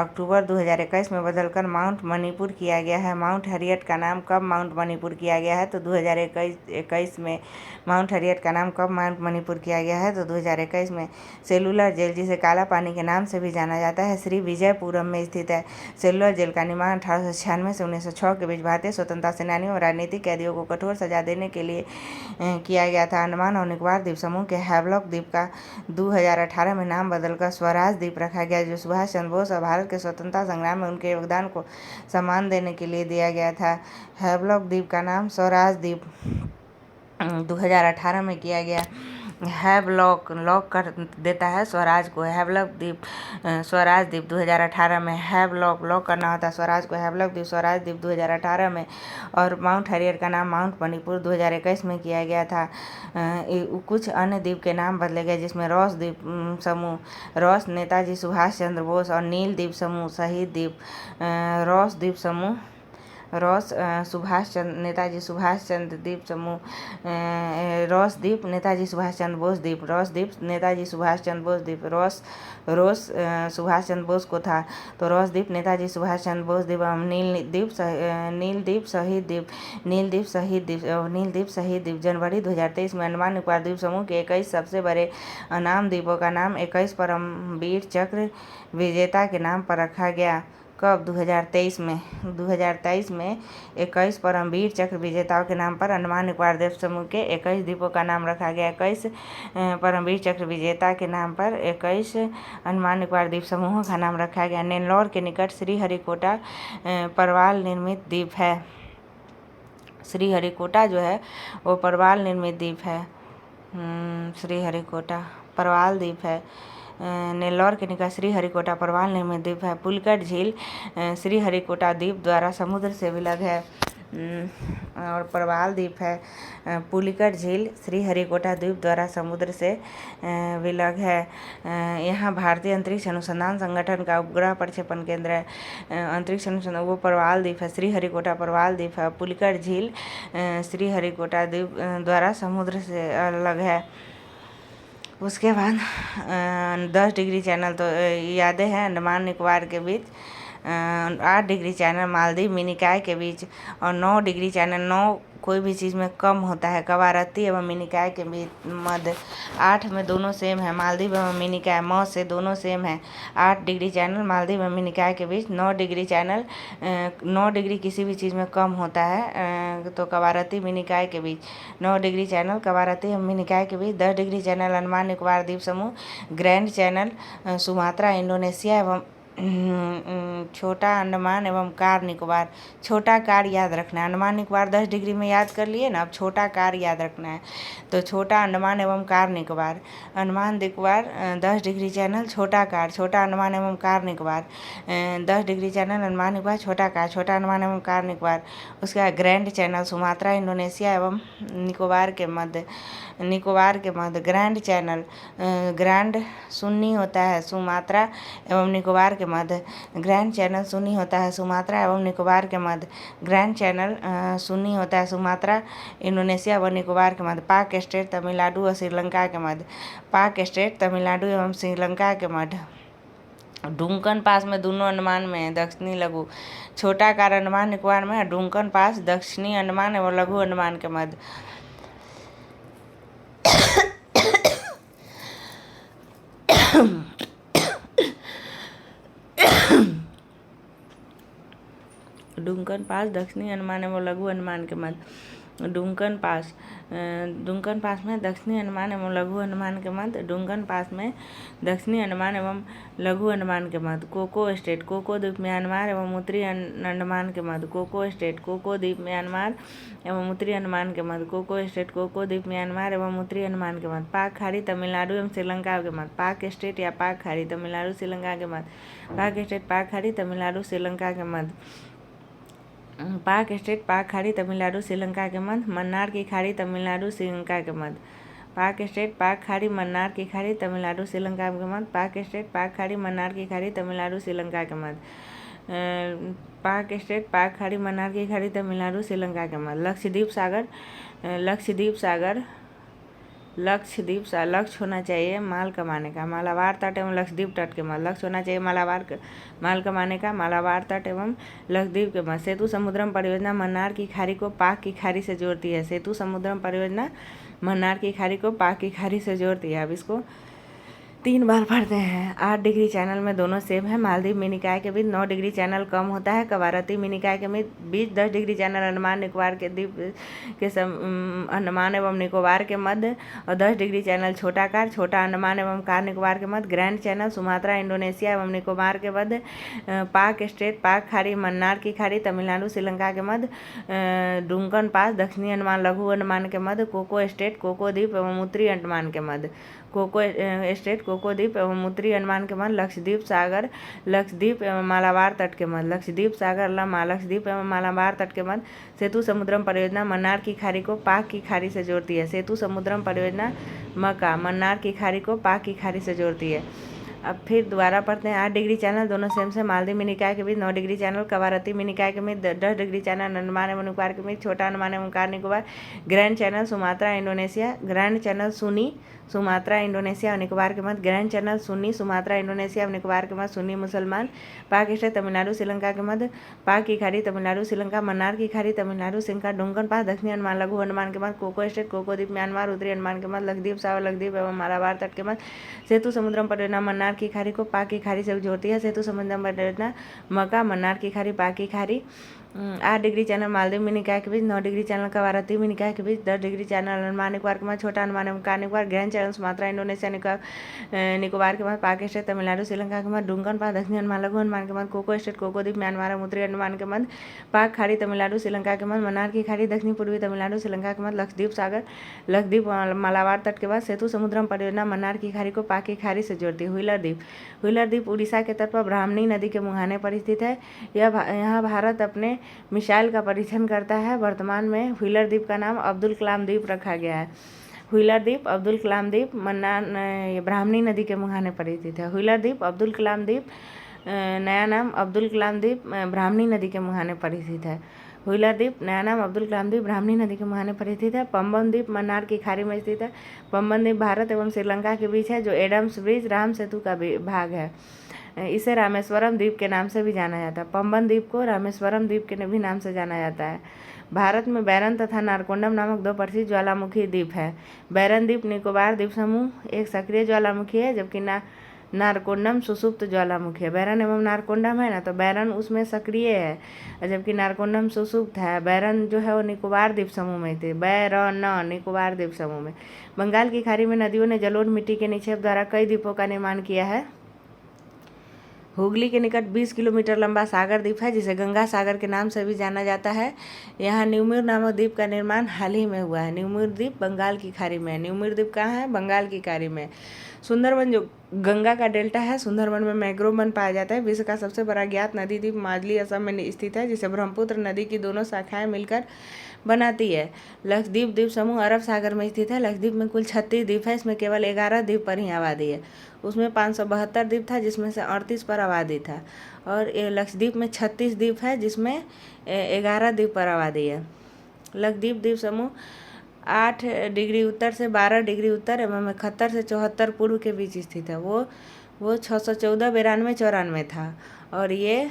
अक्टूबर 2021 में बदलकर माउंट मणिपुर किया गया है। माउंट हैरियट का नाम कब माउंट मणिपुर किया गया है तो 2021 में। माउंट हैरियट का नाम कब माउंट मणिपुर किया गया है तो 2021 में। सेलुलर जेल जिसे काला पानी के नाम से भी जाना जाता है श्री विजयपुरम में स्थित है। सेलुलर जेल का निर्माण 1896 से 1906 के बीच भारतीय स्वतंत्रता सेनानियों और राजनीतिक कैदियों को कठोर सजा देने के लिए किया गया था। अंडमान और निकोबार द्वीप समूह के हैवलॉक द्वीप का 2018 में नाम बदलकर स्वराज द्वीप रखा गया जो सुभाष चंद्र बोस और भारत के स्वतंत्रता संग्राम में उनके योगदान को सम्मान देने के लिए दिया गया था। हैवलॉक द्वीप का नाम स्वराज द्वीप 2018 में किया गया। हैवलॉक लॉक कर देता है स्वराज को। हैवलॉक द्वीप स्वराज द्वीप 2018 में। हैवलॉक लॉक करना होता है स्वराज को। हैवलॉक द्वीप स्वराज द्वीप 2018 में। और माउंट हैरियट का नाम माउंट मणिपुर 2021 में किया गया था। कुछ अन्य द्वीप के नाम बदले गए जिसमें रॉस द्वीप समूह, रॉस नेताजी सुभाष चंद्र बोस और नील द्वीप समूह शहीद द्वीप। रॉस द्वीप समूह रॉस नेताजी सुभाष चंद्र द्वीप समूह। रॉस द्वीप नेताजी सुभाष चंद्र बोस द्वीप। रॉस द्वीप नेताजी सुभाष चंद्र बोस द्वीप। रोस सुभाष चंद्र बोस को था तो रॉस द्वीप नेताजी सुभाष चंद्र बोस द्वीप। नील द्वीप शहीद द्वीप। नील द्वीप शहीद द्वीप। जनवरी 2023 में अंडमान निकोबार द्वीप समूह के 21 सबसे बड़े अनाम द्वीपों का नाम 21 परमवीर चक्र विजेता के नाम पर रखा गया। कब 2023 में 21 परमवीर चक्र विजेताओं के नाम पर अंडमान निकोबार द्वीप समूह के 21 द्वीपों का नाम रखा गया। 21 परमवीर चक्र विजेता के नाम पर 21 अंडमान निकोबार द्वीप समूहों का नाम रखा गया। नेल्लौर के निकट श्रीहरिकोटा परवाल निर्मित द्वीप है। श्रीहरिकोटा जो है वो परवाल निर्मित द्वीप है। श्रीहरिकोटा परवाल द्वीप है। नेल्लौर के निकट श्रीहरिकोटा परवाल निर्मित द्वीप है। पुलिकट झील श्रीहरिकोटा द्वीप द्वारा समुद्र से विलग है और परवाल द्वीप है। पुलिकट झील श्रीहरिकोटा द्वीप द्वारा समुद्र से विलग है। यहाँ भारतीय अंतरिक्ष अनुसंधान संगठन का उपग्रह प्रक्षेपण केंद्र है। अंतरिक्ष अनुसंधान वो परवाल द्वीप है। श्रीहरिकोटा परवाल द्वीप है। पुलिकट झील श्रीहरिकोटा द्वीप द्वारा समुद्र से अलग है। उसके बाद 10 डिग्री चैनल तो यादें हैं अंडमान निकोबार के बीच, 8 डिग्री चैनल मालदीव मिनिकॉय के बीच, और 9 डिग्री चैनल 9 कोई भी चीज़ में कम होता है कवारत्ती एवं मिनिकॉय के बीच मध्य। 8 में दोनों सेम है, मालदीव एवं मिनिकॉय म से दोनों सेम है। 8 डिग्री चैनल मालदीव एवं मिनिकॉय के बीच। 9 डिग्री चैनल 9 डिग्री किसी भी चीज़ में कम होता है तो कवारत्ती मिनिकॉय के बीच। 9 डिग्री चैनल कवारत्ती एवं मिनिकॉय के बीच। 10 डिग्री चैनल अंडमान निकोबार द्वीप समूह, ग्रैंड चैनल सुमात्रा इंडोनेशिया एवं छोटा अंडमान एवं कार निकोबार। छोटा कार याद रखना है, अंडमान निकोबार 10 डिग्री में याद कर लिए ना, अब छोटा कार याद रखना है। तो छोटा अंडमान एवं car Nicobar, Andaman Nicobar 10 degree channel छोटा कार, छोटा अंडमान एवं car Nicobar. 10 degree channel Andaman Nicobar छोटा कार, छोटा अंडमान एवं कार निकोबार। उसके बाद ग्रैंड चैनल सुमात्रा इंडोनेशिया एवं निकोबार के मध्य, निकोबार के मध्य। ग्रैंड चैनल ग्रैंड सुन्नी होता है सुमात्रा एवं निकोबार के मध्य। ग्रैंड चैनल सुन्नी होता है सुमात्रा एवं निकोबार के मध्य। ग्रैंड चैनल सुन्नी होता है सुमात्रा इंडोनेशिया व निकोबार के मध्य। पाक स्टेट तमिलनाडु और श्रीलंका के मध्य। पाक स्टेट तमिलनाडु एवं श्रीलंका के मध्य। डुंकन पास में दोनों अंडमान में है, दक्षिणी लघु। छोटा कार अंडमान निकोबार में है, डुंकन पास दक्षिणी अंडमान एवं लघु अंडमान के मध्य। डुंकन पास दक्षिणी अंडमान एवं लघु अंडमान के मध्य। डुंकन पास में दक्षिणी अंडमान एवं लघु अंडमान के मध्य। डुंकन पास में दक्षिणी अंडमान एवं लघु अंडमान के मध्य। कोको स्टेट कोको द्वीप म्यांमार एवं उत्तरी अंडमान के मध्य। कोको स्टेट कोको द्वीप म्यांमार एवं उत्तरी अंडमान के मध्य। कोको स्टेट कोको द्वीप म्यांमार एवं उत्तरी अंडमान के मध्य। पाक खाड़ी तमिलनाडु एवं श्रीलंका के मध्य। पाक स्टेट या पाक खाड़ी तमिलनाडु श्रीलंका के मध्य। पाक स्टेट पाक खाड़ी तमिलनाडु श्रीलंका के मध्य। पाक स्टेट पाक खाड़ी तमिलनाडु श्रीलंका के मध्य। मन्नार की खाड़ी तमिलनाडु श्रीलंका के मध्य। पाक स्टेट पाक खाड़ी मन्नार की खाड़ी तमिलनाडु श्रीलंका के मध्य। पाक स्टेट पाक खाड़ी मन्नार की खाड़ी तमिलनाडु श्रीलंका के मध्य। पाक स्टेट पाक खाड़ी मन्नार की खाड़ी तमिलनाडु श्रीलंका के मध्य। लक्षद्वीप सागर लक्षद्वीप सागर लक्ष्य होना चाहिए माल कमाने का। मालाबार तट एवं लक्षद्वीप तट के मध्य। लक्ष्य होना चाहिए माल कमाने का, मालाबार तट एवं लक्षद्वीप के मध्य। सेतु समुद्रम परियोजना मन्नार की खाड़ी को पाक की खाड़ी से जोड़ती है। सेतु समुद्रम परियोजना मन्नार की खाड़ी को पाक की खाड़ी से जोड़ती है। अब इसको 3 बार पढ़ते हैं। 8 डिग्री चैनल में दोनों सेम है, मालदीव मिनिकॉय के बीच। 9 डिग्री चैनल कम होता है कवारत्ती मिनिकॉय के बीच। 10 डिग्री चैनल अंडमान निकोबार के द्वीप के अंडमान एवं निकोबार के मध्य। और 10 डिग्री चैनल छोटा कार, छोटा अंडमान एवं कार निकोबार के मध्य। ग्रैंड चैनल सुमात्रा इंडोनेशिया एवं निकोबार के मध्य। पाक स्टेट पाक खाड़ी मन्नार की खाड़ी तमिलनाडु श्रीलंका के मध्य। डुंकन पास दक्षिणी अंडमान लघु अंडमान के मध्य। कोको स्टेट कोको द्वीप एवं उत्तरी अंडमान के मध्य। कोको स्टेट कोको द्वीप एवं उत्तरी अंडमान के मध्य। लक्षद्वीप सागर लक्षद्वीप एवं मालाबार तट के मध्य। लक्षद्वीप सागर लक्षद्वीप एवं मालाबार तट के मध्य। सेतु समुद्रम परियोजना मन्नार की खाड़ी को पाक की खाड़ी से जोड़ती है। सेतु समुद्रम परियोजना मक्का मन्नार की खाड़ी को पाक की खाड़ी से जोड़ती है। अब फिर दोबारा पढ़ते हैं। 8 डिग्री चैनल दोनों सेम से मालदीव मिनिकॉय के बीच। 9 डिग्री चैनल कवारत्ती मिनिकॉय के बीच। 10 डिग्री चैनल अंडमान एवं निकोबार के बीच। छोटा अंडमान एवं car Nicobar. Grand channel Sumatra Indonesia. Grand channel सुन्नी सुमात्रा इंडोनेशिया और निकोबार के मध्य। ग्रैंड चैनल सुन्नी सुमात्रा इंडोनेशिया और निकोबार के मध्य। सुन्नी मुसलमान। पाक स्टेट तमिलनाडु श्रीलंका के मध्य। पाक की खाड़ी तमिलनाडु श्रीलंका। मन्नार की खाड़ी तमिलनाडु श्रीलंका। डुंगन पास दक्षिणी अंडमान लघु अंडमान के मध्य। कोको स्टेट कोको द्वीप म्यांमार उत्तरी अंडमान के मध्य। लक्षद्वीप सागर लक्षद्वीप एवं मालाबार तट के मध्य। सेतु समुद्रम परियोजना मन्नार की खाड़ी को पाक की खाड़ी से जोड़ती है। सेतु समुद्रम परियोजना मक्का मन्नार की खाड़ी पाक की खाड़ी। 8 डिग्री चैनल मालदीव मिनिकॉय के बीच। 9 डिग्री चैनल कवारत्ती मिनिकॉय के बीच। 10 डिग्री चैनल अंडमान निकोबार के मध्य। छोटा अंडमान एवं car Nicobar. Grand channel Sumatra Indonesia Nicobar के मध्य। पाक स्टेट तमिलनाडु श्रीलंका के मध्य। डुंगन पास दक्षिणी अंडमान लघु अंडमान के मध्य। कोको स्टेट कोको द्वीप म्यांमार एवं उत्तरी अंडमान के मध्य। पाक खाड़ी तमिलनाडु श्रीलंका के मध्य। मन्नार की खाड़ी दक्षिणी पूर्वी तमिलनाडु श्रीलंका के मध्य। लक्षद्वीप सागर लक्षद्वीप मालाबार तट के बाद। सेतु समुद्रम परियोजना मन्नार की खाड़ी को पाक की खाड़ी से जोड़ती है। व्हीलर द्वीप व्हीलर द्वीप उड़ीसा के तट पर ब्राह्मणी नदी के मुहाने पर स्थित है। यहाँ भारत अपने मिसाइल का परीक्षण करता है। वर्तमान में व्हीलर द्वीप का नाम अब्दुल कलाम द्वीप रखा गया है। व्हीलर द्वीप अब्दुल कलाम द्वीप ब्राह्मणी नदी के मुहाने पर स्थित है। व्हीलर द्वीप अब्दुल कलाम द्वीप नया नाम अब्दुल कलाम द्वीप ब्राह्मणी नदी के मुहाने पर स्थित है। व्हीलर द्वीप, नया नाम अब्दुल कलाम द्वीप, ब्राह्मणी नदी के मुहाने पर स्थित है। पंबन द्वीप मन्नार की खाड़ी में स्थित है। पंबन द्वीप भारत एवं श्रीलंका के बीच है, जो एडम्स ब्रिज राम सेतु का भाग है। इसे रामेश्वरम द्वीप के नाम से भी जाना जाता है। पंबन द्वीप को रामेश्वरम द्वीप के भी नाम से जाना जाता है। भारत में बैरन तथा नारकोंडम नामक दो प्रसिद्ध ज्वालामुखी द्वीप है। बैरन द्वीप निकोबार द्वीप समूह एक सक्रिय ज्वालामुखी है, जबकि नारकोंडम सुसुप्त ज्वालामुखी है। बैरन एवं नारकोंडम है ना, तो बैरन उसमें सक्रिय है जबकि नारकोंडम सुसुप्त है। बैरन जो है वो निकोबार द्वीप समूह में थे। बैरन निकोबार द्वीप समूह में। बंगाल की खाड़ी में नदियों ने जलोढ़ मिट्टी के निक्षेप द्वारा कई द्वीपों का निर्माण किया है। हुगली के निकट 20 किलोमीटर लंबा सागर द्वीप है, जिसे गंगा सागर के नाम से भी जाना जाता है। यहाँ न्यूमिर नामक द्वीप का निर्माण हाल ही में हुआ है। न्यूमिर द्वीप बंगाल की खाड़ी में है। न्यूमिर द्वीप कहाँ है? बंगाल की खाड़ी में। सुंदरबन जो गंगा का डेल्टा है, सुंदरबन में मैंग्रोव वन पाया जाता है। विश्व का सबसे बड़ा ज्ञात नदी द्वीप माजली असम में स्थित है, जिसे ब्रह्मपुत्र नदी की दोनों शाखाएं मिलकर बनाती है। लक्षद्वीप द्वीप समूह अरब सागर में स्थित है। लक्षद्वीप में कुल 36 द्वीप है। इसमें केवल 11 द्वीप पर ही आबादी है। उसमें 572 द्वीप था, जिसमें से 38 पर आबादी था। और लक्षद्वीप में 36 द्वीप है, जिसमें 11 द्वीप पर आबादी है। लक्षद्वीप द्वीप समूह 8 डिग्री उत्तर से 12 डिग्री उत्तर एवं 71 से 74 पूर्व के बीच स्थित है। वो 614 92 94 था, और ये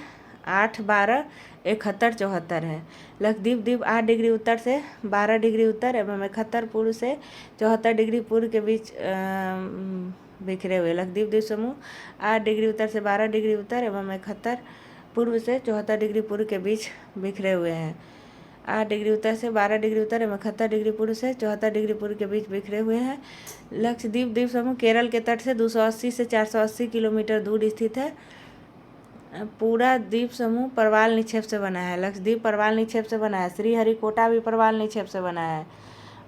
8 12 71 74 है। लक्षद्वीप द्वीप 8 डिग्री उत्तर से 12 डिग्री उत्तर एवं 71 पूर्व से 74 डिग्री पूर्व के बीच बिखरे हुए। लक्षद्वीप द्वीप समूह 8 डिग्री उत्तर से 12 डिग्री उत्तर एवं 71 पूर्व से 74 डिग्री पूर्व के बीच बिखरे हुए हैं। 8 डिग्री उत्तर से 12 डिग्री उत्तर एवं 71 डिग्री पूर्व से 74 डिग्री पूर्व के बीच बिखरे हुए हैं। लक्षद्वीप द्वीप समूह केरल के तट से 280 से 480 किलोमीटर दूर स्थित है। पूरा द्वीप समूह परवाल निक्षेप से बना है। लक्षद्वीप परवाल निक्षेप से बना है। श्रीहरिकोटा भी परवाल निक्षेप से बना है,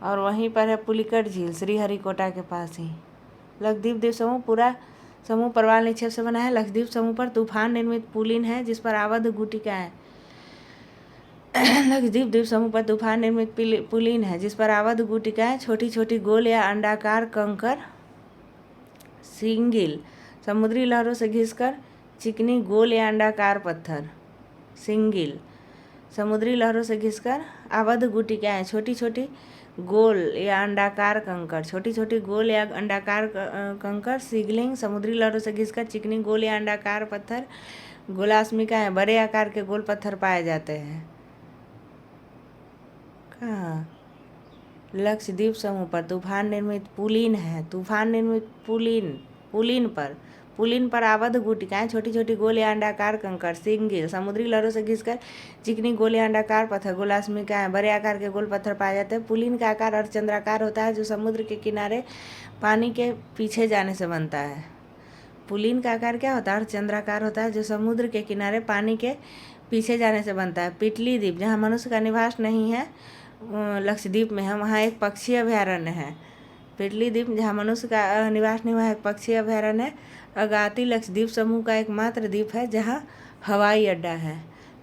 और वहीं पर है पुलिकट झील, श्रीहरिकोटा के पास ही। लक्षद्वीप द्वीप समूह पूरा समूह परवाल निक्षेप से बना है। लक्षद्वीप समूह पर तूफान निर्मित पुलिन है, जिस पर आबद्ध गुटिका है। लक्षद्वीप द्वीप समूह पर तूफान निर्मित पुलिन है, जिस पर आबद्ध गुटिकाएं छोटी छोटी गोल या अंडाकार कंकर सिंगिल समुद्री लहरों से घिसकर चिकनी गोल या अंडाकार पत्थर सिंगिल समुद्री लहरों से घिसकर आबद्ध गुटिकाएं छोटी छोटी गोल या अंडाकार कंकर छोटी छोटी गोल या अंडाकार कंकर सिगलिंग समुद्री लहरों से घिसकर चिकनी गोल या अंडाकार पत्थर गोलास्मिकाएं बड़े आकार के गोल पत्थर पाए जाते हैं। कहाँ? लक्षद्वीप समूह पर तूफान निर्मित पुलिन है। तूफान निर्मित पुलिन पर आबद्ध गुटिकाएं छोटी छोटी गोल या अंडाकार कंकर सिंगिल समुद्री लहरों से घिसकर चिकनी गोल या अंडाकार पत्थर गोलास्मिकाएं बड़े आकार के गोल पत्थर पाए जाते हैं। पुलिन का आकार अर्धचंद्राकार होता है, जो समुद्र के किनारे पानी के पीछे जाने से बनता है। पुलिन का आकार क्या होता है? अर्धचंद्राकार होता है, जो समुद्र के किनारे पानी के पीछे जाने से बनता है। पिटली द्वीप, जहाँ मनुष्य का निवास नहीं है, लक्षद्वीप में है, वहाँ एक पक्षी अभयारण्य है। पिटली द्वीप जहाँ मनुष्य का निवास नहीं, वहाँ एक पक्षी अभयारण्य है। अगाती लक्षद्वीप समूह का एकमात्र द्वीप है जहाँ हवाई अड्डा है।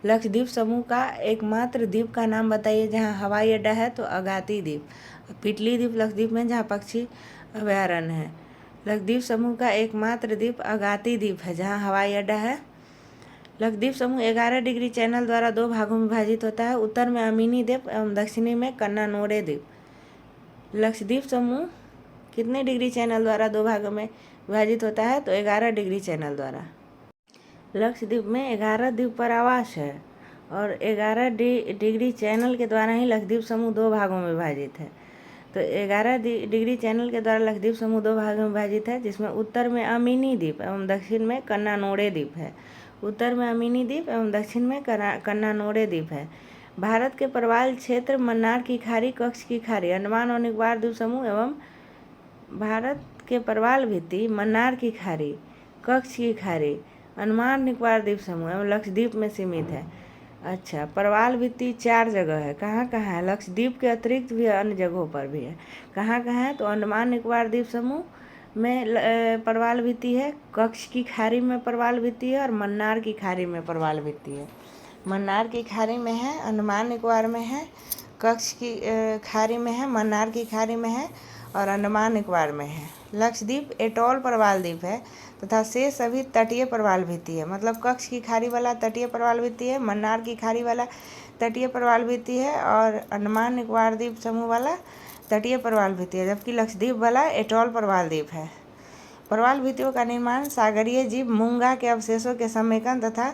लक्षद्वीप समूह का एकमात्र द्वीप का नाम बताइए जहाँ हवाई अड्डा है, तो अगाती द्वीप। पिटली द्वीप लक्षद्वीप में जहाँ पक्षी अभयारण्य है। लक्षद्वीप समूह का एकमात्र द्वीप अगाती द्वीप है जहाँ हवाई अड्डा है। लक्षद्वीप समूह 11 डिग्री चैनल द्वारा 2 भागों में विभाजित होता है, उत्तर में अमीनी द्वीप एवं दक्षिणी में कन्नानोरे द्वीप। लक्षद्वीप समूह कितने डिग्री चैनल द्वारा 2 भागों में विभाजित होता है? तो 11 डिग्री चैनल द्वारा। लक्षद्वीप में 11 द्वीप पर आवास है, और 11 डिग्री चैनल के द्वारा ही लक्षद्वीप समूह 2 भागों में विभाजित है। तो 11 डिग्री चैनल के द्वारा लक्षद्वीप समूह 2 भागों में विभाजित है, जिसमें उत्तर में अमीनी द्वीप एवं दक्षिण में कन्नानोरे द्वीप है। उत्तर में अमीनी द्वीप एवं दक्षिण में कन्नानोरे द्वीप है। भारत के प्रवाल क्षेत्र मन्नार की खाड़ी, कच्छ की खाड़ी, अंडमान और निकोबार द्वीप समूह एवं भारत के प्रवाल भित्ति मन्नार की खाड़ी, कच्छ की खाड़ी, अंडमान निकोबार द्वीप समूह एवं लक्षद्वीप में सीमित है। अच्छा, प्रवाल भित्ति 4 जगह है। कहाँ कहाँ है? लक्षद्वीप के अतिरिक्त भी अन्य जगहों पर भी है। कहाँ कहाँ है? तो अंडमान निकोबार द्वीप समूह में प्रवाल भित्ति है, कच्छ की खाड़ी में प्रवाल भित्ति है, और मन्नार की खाड़ी में प्रवाल भित्ति है। मन्नार की खाड़ी में है, अंडमान निकोबार में है, कच्छ की खाड़ी में है, मन्नार की खाड़ी में है, और अंडमान निकोबार में है। लक्षद्वीप एटॉल प्रवाल द्वीप है तथा शेष सभी तटीय प्रवाल भित्ति है। मतलब कच्छ की खाड़ी वाला तटीय प्रवाल भित्ति है, मन्नार की खाड़ी वाला तटीय प्रवाल भित्ति है और अंडमान निकोबार द्वीप समूह वाला तटीय प्रवाल भित्ति है, जबकि लक्षद्वीप वाला एटॉल प्रवाल द्वीप है। प्रवाल भित्तियों का निर्माण सागरीय जीव मूंगा के अवशेषों के समेकन तथा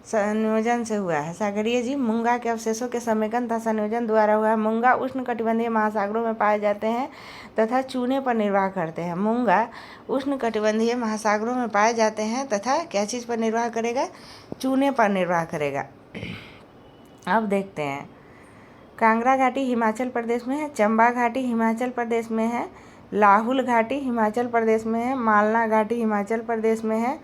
संयोजन से हुआ है। सागरीय जीव मूंगा के अवशेषों के समेकन तथा संयोजन द्वारा हुआ है। मूंगा उष्णकटिबंधीय महासागरों में पाए जाते हैं तथा चूने पर निर्वाह करते हैं। मूंगा उष्णकटिबंधीय महासागरों में पाए जाते हैं तथा क्या चीज़ पर निर्वाह करेगा? चूने पर निर्वाह करेगा। अब देखते हैं, कांगड़ा घाटी हिमाचल प्रदेश में है, चंबा घाटी हिमाचल प्रदेश में है, लाहुल घाटी हिमाचल प्रदेश में है, मालना घाटी हिमाचल प्रदेश में है।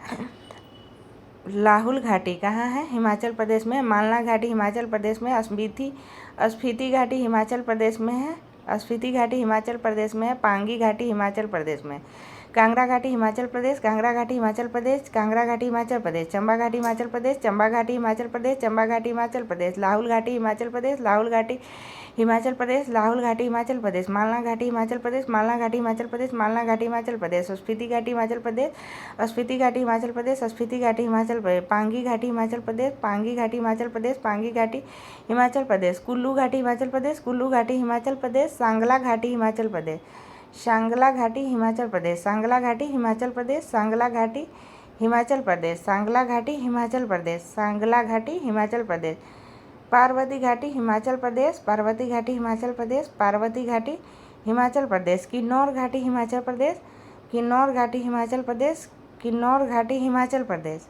लाहुल घाटी कहाँ है? हिमाचल प्रदेश में। मालना घाटी हिमाचल प्रदेश में। स्पीति घाटी हिमाचल प्रदेश में है। स्पीति घाटी हिमाचल प्रदेश में है। पांगी घाटी हिमाचल प्रदेश में। कांगड़ा घाटी हिमाचल प्रदेश। कांगड़ा घाटी हिमाचल प्रदेश। कांगड़ा घाटी हिमाचल प्रदेश। चंबा घाटी हिमाचल प्रदेश। चंबा घाटी हिमाचल प्रदेश। चंबा घाटी हिमाचल प्रदेश। लाहुल घाटी हिमाचल प्रदेश। लाहुल घाटी हिमाचल प्रदेश। लाहुल घाटी हिमाचल प्रदेश। मालना घाटी हिमाचल प्रदेश। मालना घाटी हिमाचल प्रदेश। मालना घाटी हिमाचल प्रदेश। स्पीति घाटी हिमाचल प्रदेश। स्पीति घाटी हिमाचल प्रदेश। स्पीति घाटी हिमाचल प्रदेश। पांगी घाटी हिमाचल प्रदेश। पांगी घाटी हिमाचल प्रदेश। पांगी घाटी हिमाचल प्रदेश। कुल्लू घाटी हिमाचल प्रदेश। कुल्लू घाटी हिमाचल प्रदेश। सांगला घाटी हिमाचल प्रदेश। सांगला घाटी हिमाचल प्रदेश। सांगला घाटी हिमाचल प्रदेश। सांगला घाटी हिमाचल प्रदेश। सांगला घाटी हिमाचल प्रदेश। सांगला घाटी हिमाचल प्रदेश। पार्वती घाटी हिमाचल प्रदेश। पार्वती घाटी हिमाचल प्रदेश। पार्वती घाटी हिमाचल प्रदेश। किन्नौर घाटी हिमाचल प्रदेश। किन्नौर घाटी हिमाचल प्रदेश। किन्नौर घाटी हिमाचल प्रदेश।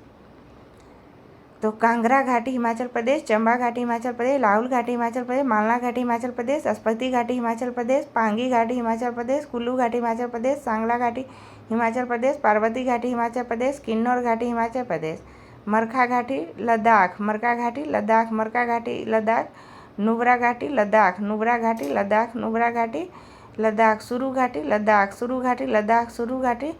तो कांगड़ा घाटी हिमाचल प्रदेश, चंबा घाटी हिमाचल प्रदेश, लाहुल घाटी हिमाचल प्रदेश, मालना घाटी हिमाचल प्रदेश, स्पीति घाटी हिमाचल प्रदेश, पांगी घाटी हिमाचल प्रदेश, कुल्लू घाटी हिमाचल प्रदेश, सांगला घाटी हिमाचल प्रदेश, पार्वती घाटी हिमाचल प्रदेश, किन्नौर घाटी हिमाचल प्रदेश, मरखा घाटी लद्दाख, मरका घाटी लद्दाख, मरका घाटी लद्दाख, नुब्रा घाटी लद्दाख, नुब्रा घाटी लद्दाख, नुब्रा घाटी लद्दाख, सुरू घाटी लद्दाख, सुरू घाटी लद्दाख, सुरू घाटी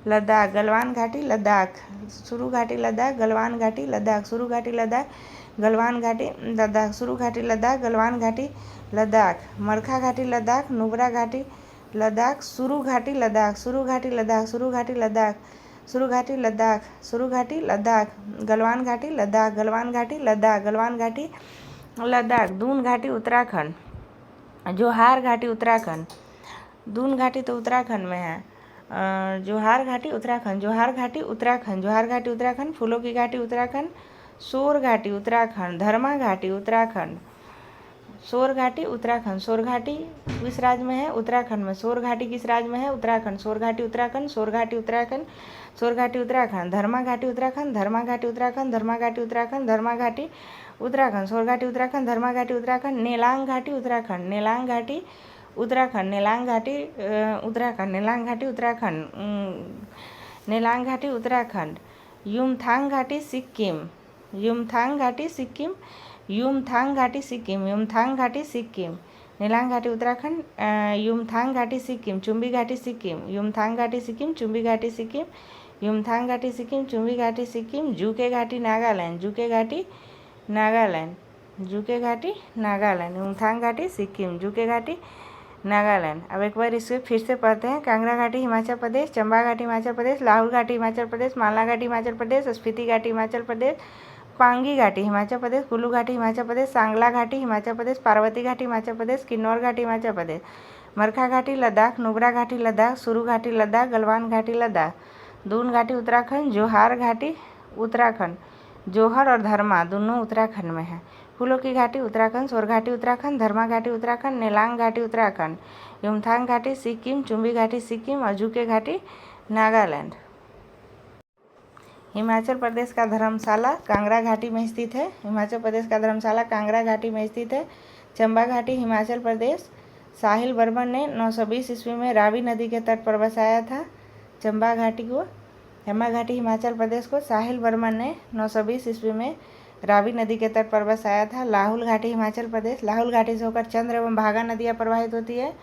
लद्दाख, गलवान घाटी लद्दाख, सुरू घाटी लद्दाख, गलवान घाटी लद्दाख, सुरू घाटी लद्दाख, गलवान घाटी लद्दाख, सुरू घाटी लद्दाख, गलवान घाटी लद्दाख, मरखा घाटी लद्दाख, नुब्रा घाटी लद्दाख, सुरू घाटी लद्दाख, सुरू घाटी लद्दाख, सुरू घाटी लद्दाख, सुरू घाटी लद्दाख, सुरू घाटी लद्दाख, गलवान घाटी लद्दाख, गलवान घाटी लद्दाख, गलवान घाटी लद्दाख, दून घाटी उत्तराखंड, जोहार घाटी उत्तराखंड, दून घाटी तो उत्तराखंड में है, जोहार घाटी उत्तराखंड, जोहार घाटी उत्तराखंड, जोहार घाटी उत्तराखंड, फूलों की घाटी उत्तराखंड, सोर घाटी उत्तराखंड, धर्मा घाटी उत्तराखंड, सोर घाटी उत्तराखंड, सोर घाटी किस राज्य में है? उत्तराखंड में। सोर घाटी किस राज्य में है? उत्तराखंड। सोर घाटी उत्तराखंड, सोर घाटी उत्तराखंड, सोर घाटी उत्तराखंड, धर्मा घाटी उत्तराखंड, धर्मा घाटी उत्तराखंड, धर्मा घाटी उत्तराखंड, धर्मा घाटी उत्तराखंड, सोर घाटी उत्तराखंड, धर्मा घाटी उत्तराखंड, नेलांग घाटी उत्तराखंड, नेलांग घाटी उत्तराखंड, नेलांग घाटी उत्तराखंड, नेलांग घाटी उत्तराखंड, नेलांग घाटी उत्तराखंड, युमथांग घाटी सिक्किम, युमथांग घाटी सिक्किम, युमथांग घाटी सिक्किम, युमथांग घाटी सिक्किम, नेलांग घाटी उत्तराखंड, युमथांग घाटी सिक्किम, चुम्बी घाटी सिक्किम, युमथांग घाटी सिक्किम, चुम्बी घाटी सिक्किम, युमथांग घाटी सिक्किम, चुम्बी घाटी सिक्किम, जूके घाटी नागालैंड, जूके घाटी नागालैंड, जूके घाटी नागालैंड, युमथांग घाटी सिक्किम, जूके घाटी नागालैंड। अब एक बार इसे फिर से पढ़ते हैं। कांगड़ा घाटी हिमाचल प्रदेश, चंबा घाटी हिमाचल प्रदेश, लाहुल घाटी हिमाचल प्रदेश, मालना घाटी हिमाचल प्रदेश, स्पीति घाटी हिमाचल प्रदेश, पांगी घाटी हिमाचल प्रदेश, कुल्लू घाटी हिमाचल प्रदेश, सांगला घाटी हिमाचल प्रदेश, पार्वती घाटी हिमाचल प्रदेश, किन्नौर घाटी हिमाचल प्रदेश, मरखा घाटी लद्दाख, नुब्रा घाटी लद्दाख, सुरू घाटी लद्दाख, गलवान घाटी लद्दाख, दून घाटी उत्तराखंड, जोहार घाटी उत्तराखंड, जोहर और धर्मा दोनों उत्तराखंड में है, फूलों की घाटी उत्तराखंड, सोर घाटी उत्तराखंड, धर्मा घाटी उत्तराखंड, नेलांग घाटी उत्तराखंड, युमथांग घाटी सिक्किम, चुम्बी घाटी सिक्किम और जूके घाटी नागालैंड। हिमाचल प्रदेश का धर्मशाला कांगड़ा घाटी में स्थित है। हिमाचल प्रदेश का धर्मशाला कांगड़ा घाटी में स्थित है। चंबा घाटी हिमाचल प्रदेश, साहिल बर्मन ने 920 ईस्वी में रावी नदी के तट पर बसाया था। चंबा घाटी को, चंबा घाटी हिमाचल प्रदेश को साहिल बर्मन ने 920 ईस्वी में रावी नदी के तट पर बसाया था। लाहुल घाटी हिमाचल प्रदेश, लाहुल घाटी से होकर चंद्र एवं भागा नदियाँ प्रवाहित होती है।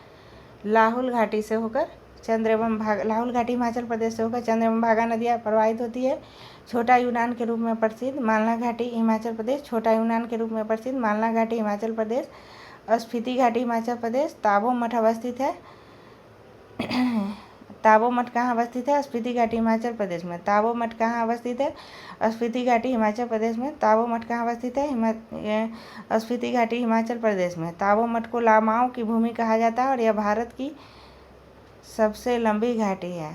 लाहुल घाटी से होकर चंद्र एवं भागा, लाहुल घाटी हिमाचल प्रदेश से होकर चंद्र एवं भागा नदियाँ प्रवाहित होती है। छोटा यूनान के रूप में प्रसिद्ध मालना घाटी हिमाचल प्रदेश, छोटा यूनान के रूप में प्रसिद्ध मालना घाटी हिमाचल प्रदेश, स्पीति घाटी हिमाचल प्रदेश, ताबो मठ अवस्थित है। ताबो मठ कहाँ अवस्थित है? स्पीति घाटी हिमाचल प्रदेश में। ताबो मठ कहाँ अवस्थित है? स्पीति घाटी हिमाचल प्रदेश में। ताबो मठ कहाँ अवस्थित है? स्पीति घाटी हिमाचल प्रदेश में। ताबो मठ को लामाओं की भूमि कहा जाता है और यह भारत की सबसे लंबी घाटी है।